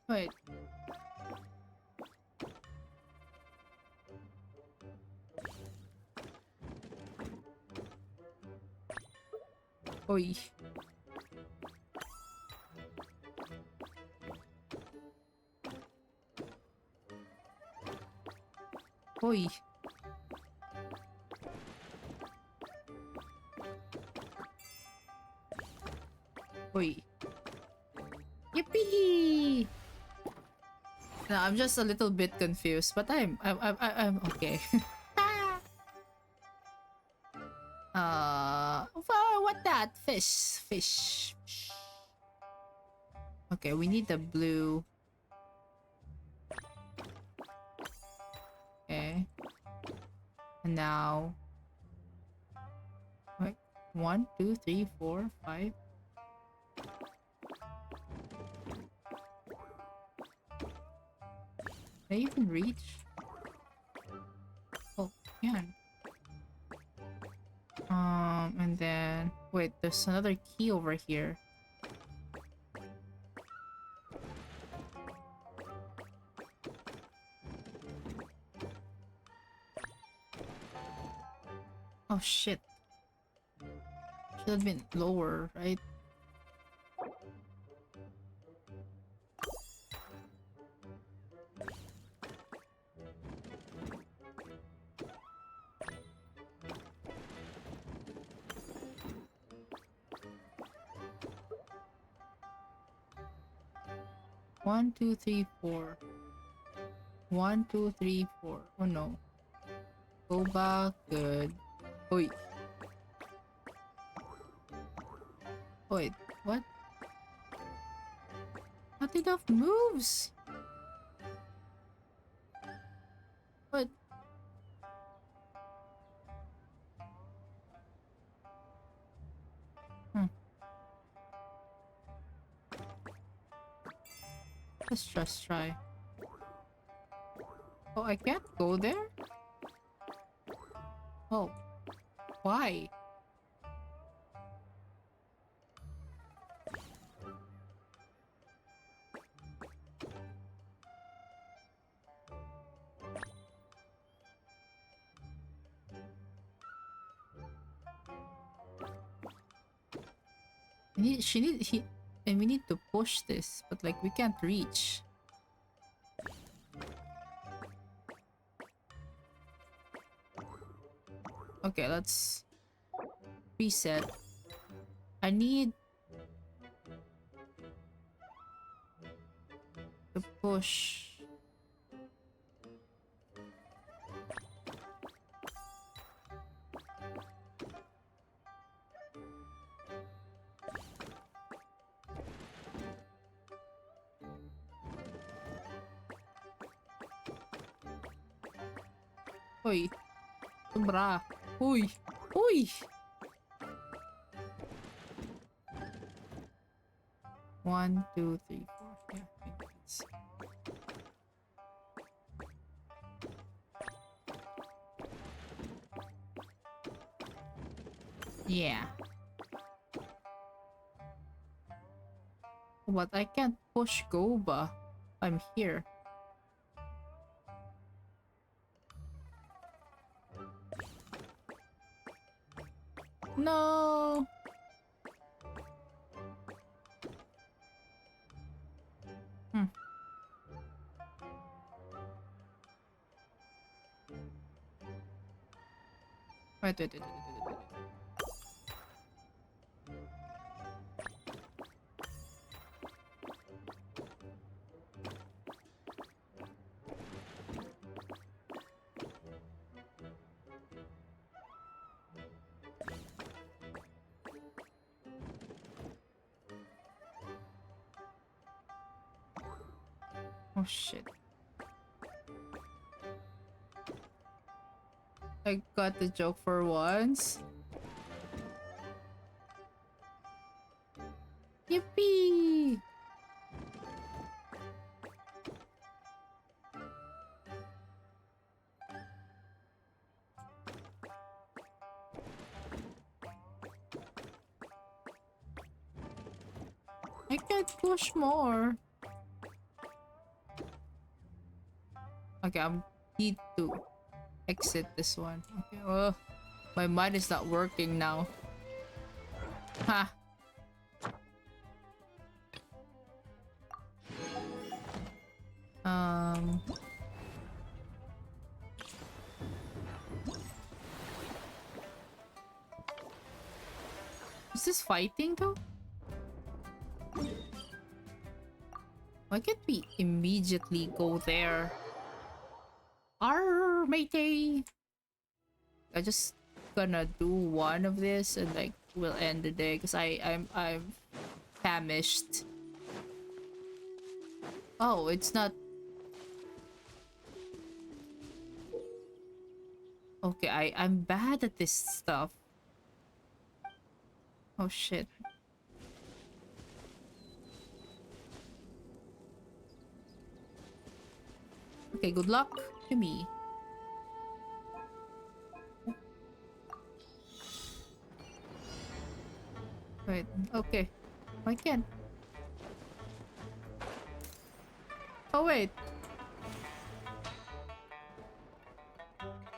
S1: Wait. Oi. Oi. Oi. Yippee! No, I'm just a little bit confused, but I'm okay. What that? Fish. Fish. Okay, we need the blue. Okay. And now. Wait. 1, 2, 3, 4, 5. Can I even reach? Oh, can. And then wait, there's another key over here. Oh shit. Should have been lower, right? One, two, three, four. 1, 2, 3, 4. Oh no. Go back. Good. Wait. Wait. What? Not enough moves. What? Hmm. Let's just try. Oh, I can't go there? Oh. Why? And we need to push this, but like we can't reach. Okay, let's reset. I need to push. Uy. Sobra. Uy. Uy. 1, 2, 3, 4. Yeah, I think it's... Yeah. But I can't push Goba. I'm here. No. Hmm. Wait. Oh shit. I got the joke for once. Yippee! I can't push more. Okay, I'm need to exit this one. Okay, oh, my mind is not working now. Ha! Um... Is this fighting though? Why can't we immediately go there? Arr, matey! I just gonna do one of this and like we'll end the day because I'm famished. Oh, it's not. Okay, I'm bad at this stuff. Oh shit. Okay, good luck to me. Wait, okay. I can. Oh wait.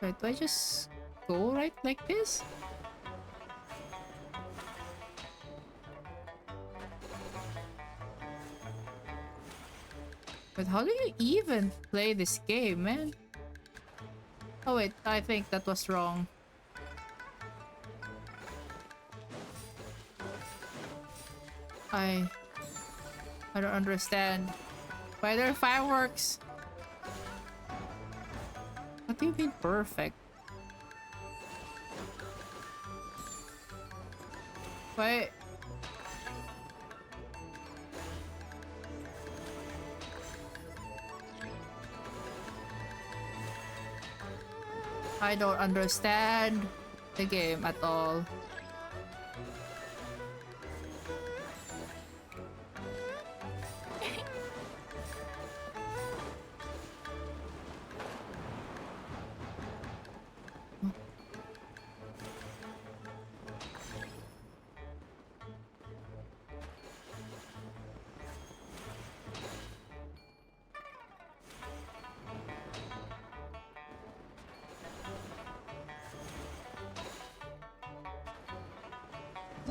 S1: Wait, do I just go right like this? But how do you even play this game, man? Oh wait, I think that was wrong. I don't understand. Why there are fireworks? What do you mean perfect? Why? I don't understand the game at all.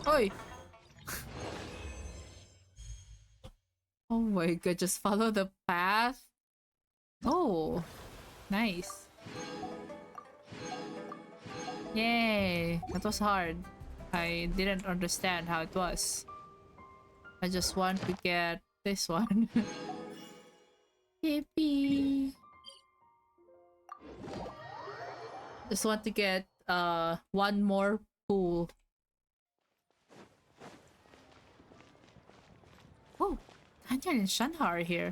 S1: Oi! Oh my god, just follow the path. Oh, nice. Yay, that was hard. I didn't understand how it was. I just want to get this one. Yippee! Just want to get one more pool. Oh, Tanya and Shanha are here.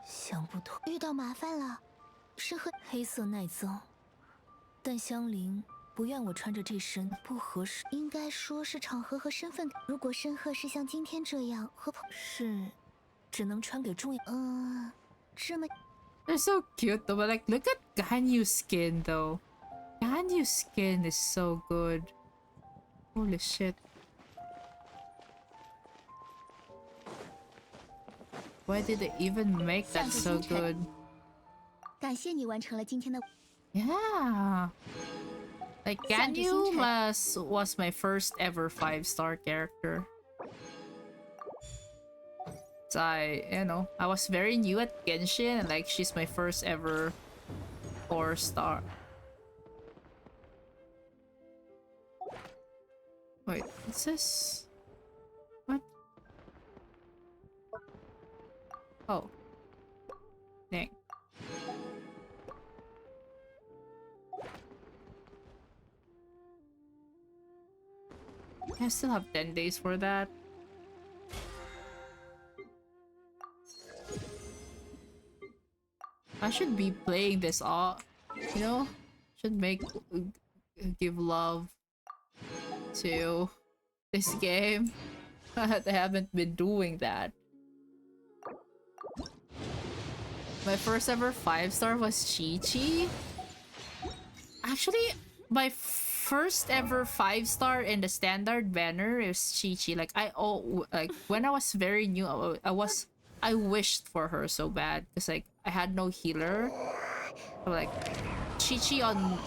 S3: 想不通，遇到麻烦了，是和黑色耐脏，但香菱不愿我穿着这身不合适，应该说是场合和身份。如果身份是像今天这样和是，只能穿给重要。这么
S1: They're so cute though, but like, look at Ganyu's skin though. Ganyu's skin is so good. Holy shit. Why did they even make that so good?
S3: 感谢你完成了今天的。
S1: Yeah. Like
S3: 向着星
S1: Ganyu
S3: 辰。
S1: was my first ever 5-star character. So I was very new at Genshin, and like she's my first ever 4-star. Wait, what's this? What? Oh. Dang. I still have 10 days for that. I should be playing this all, should give love to this game. I haven't been doing that. My first ever 5-star was Chi-Chi. Actually, my first ever 5-star in the standard banner is Chi-Chi. Like when I was very new, I wished for her so bad because like I had no healer. So, like Chi-Chi on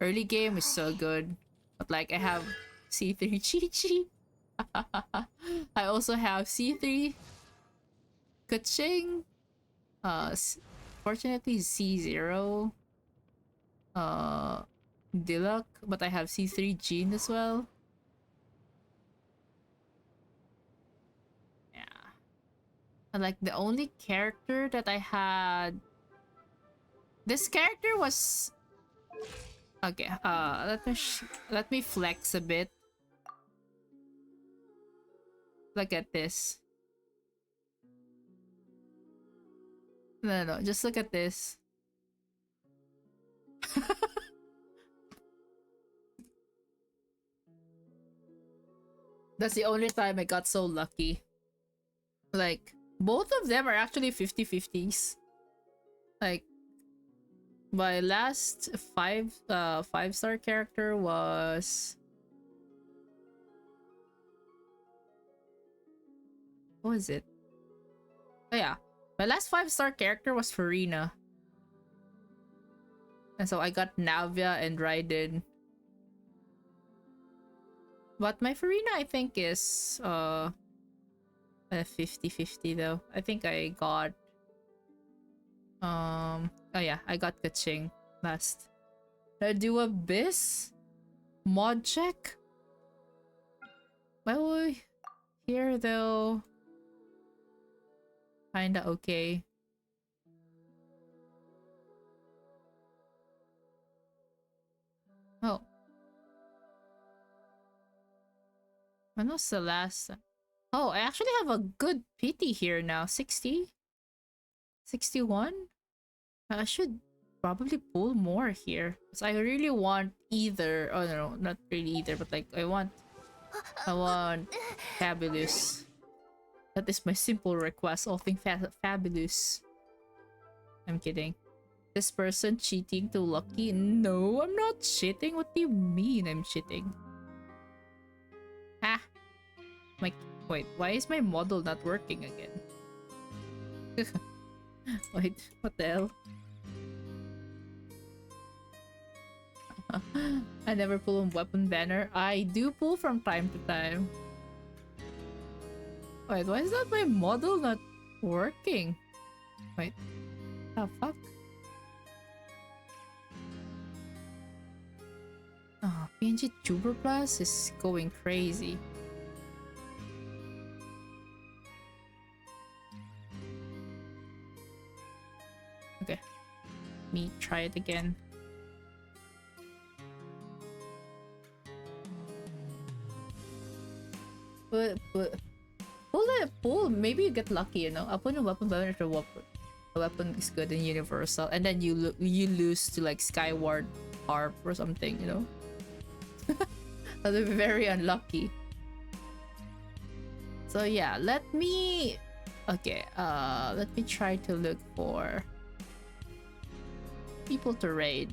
S1: early game is so good, but like I have C3 Chi-Chi. I also have C3 Kuching. Fortunately C0 Diluc, but I have C3 Jean as well. Yeah. And like the only character that I had, this character was okay. Let me flex a bit. Look at this. No, just look at this. That's the only time I got so lucky. Like, both of them are actually 50-50s. Like, my last 5-star character was... What was it? Oh yeah. My last 5-star character was Farina. And so I got Navia and Raiden. But my Farina, I think, is 50-50 though. I think I got oh yeah, I got Kaching last. Did I do Abyss? Mod check? Well, here though, kinda okay. Oh. When was the last? Oh, I actually have a good pity here now. 60? 61? I should probably pull more here. Because I really want either. Oh no, not really either, but like I want Fabulous. That is my simple request. All things fabulous. I'm kidding. This person cheating to Lucky? No, I'm not cheating. What do you mean I'm cheating? Ah. Wait, why is my model not working again? Wait, what the hell? I never pull a weapon banner. I do pull from time to time. Wait, why is that my model not working? Wait, the fuck? Oh, PNG Tuber Plus is going crazy. Okay, me try it again. But pull. Maybe you get lucky, you know. I'll put a weapon banner if the weapon is good and universal, and then you lose to like Skyward Harp or something, you know. That would be very unlucky. So yeah, let me try to look for people to raid.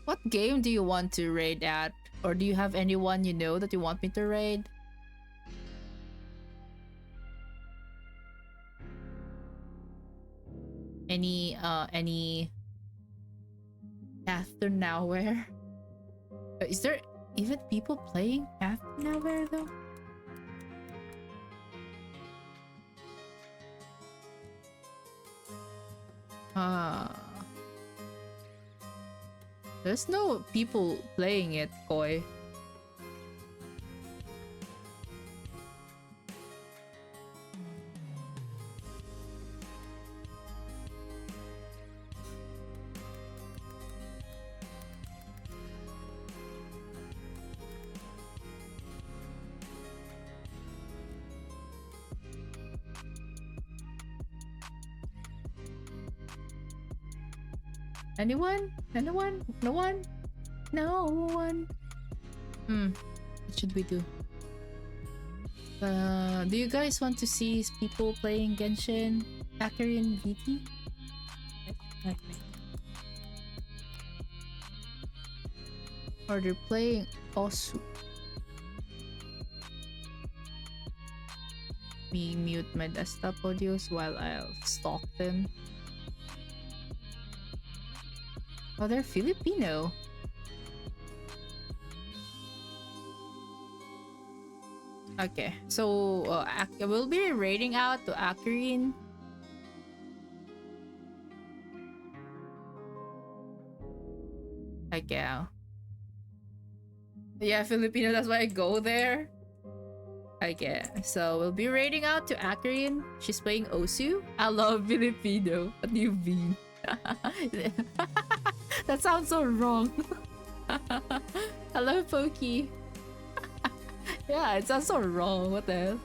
S1: What game do you want to raid at? Or do you have anyone you know that you want me to raid? any Path to Nowhere? Is there even people playing Path to Nowhere though? There's no people playing it, Koi. Anyone? Anyone? No one? No one? What should we do? Do you guys want to see people playing Genshin? Akarin VT? Okay. Or they're playing Osu. Me mute my desktop audios while I'll stalk them. Oh, they're Filipino. Okay, so we'll be raiding out to Akarin. Okay. Yeah, Filipino, that's why I go there. Okay, so we'll be raiding out to Akarin. She's playing Osu. I love Filipino. What do you mean? That sounds so wrong. Hello, Pokey. Yeah, it sounds so wrong. What the hell?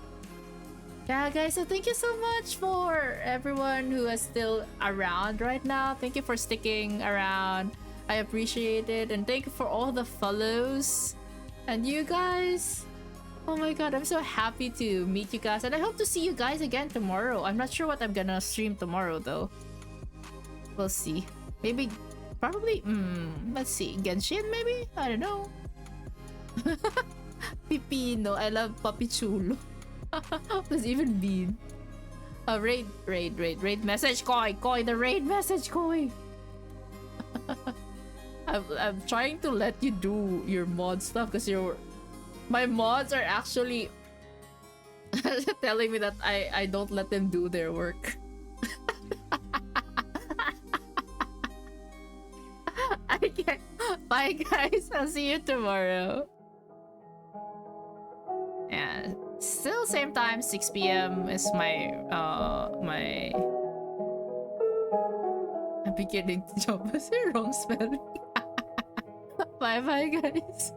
S1: Yeah, guys, so thank you so much for everyone who is still around right now. Thank you for sticking around. I appreciate it. And thank you for all the follows. And you guys. Oh my god, I'm so happy to meet you guys. And I hope to see you guys again tomorrow. I'm not sure what I'm gonna stream tomorrow, though. We'll see. Maybe, probably, let's see. Genshin, maybe? I don't know. Pipino. I love Papi Chulo. What does even mean? Raid message, Koi. Koi, the raid message, Koi. I'm trying to let you do your mod stuff because my mods are actually telling me that I don't let them do their work. Okay. Bye, guys. I'll see you tomorrow. Yeah, still same time, 6 p.m. is my I'm beginning to jump. Is it wrong spelling? Bye, guys.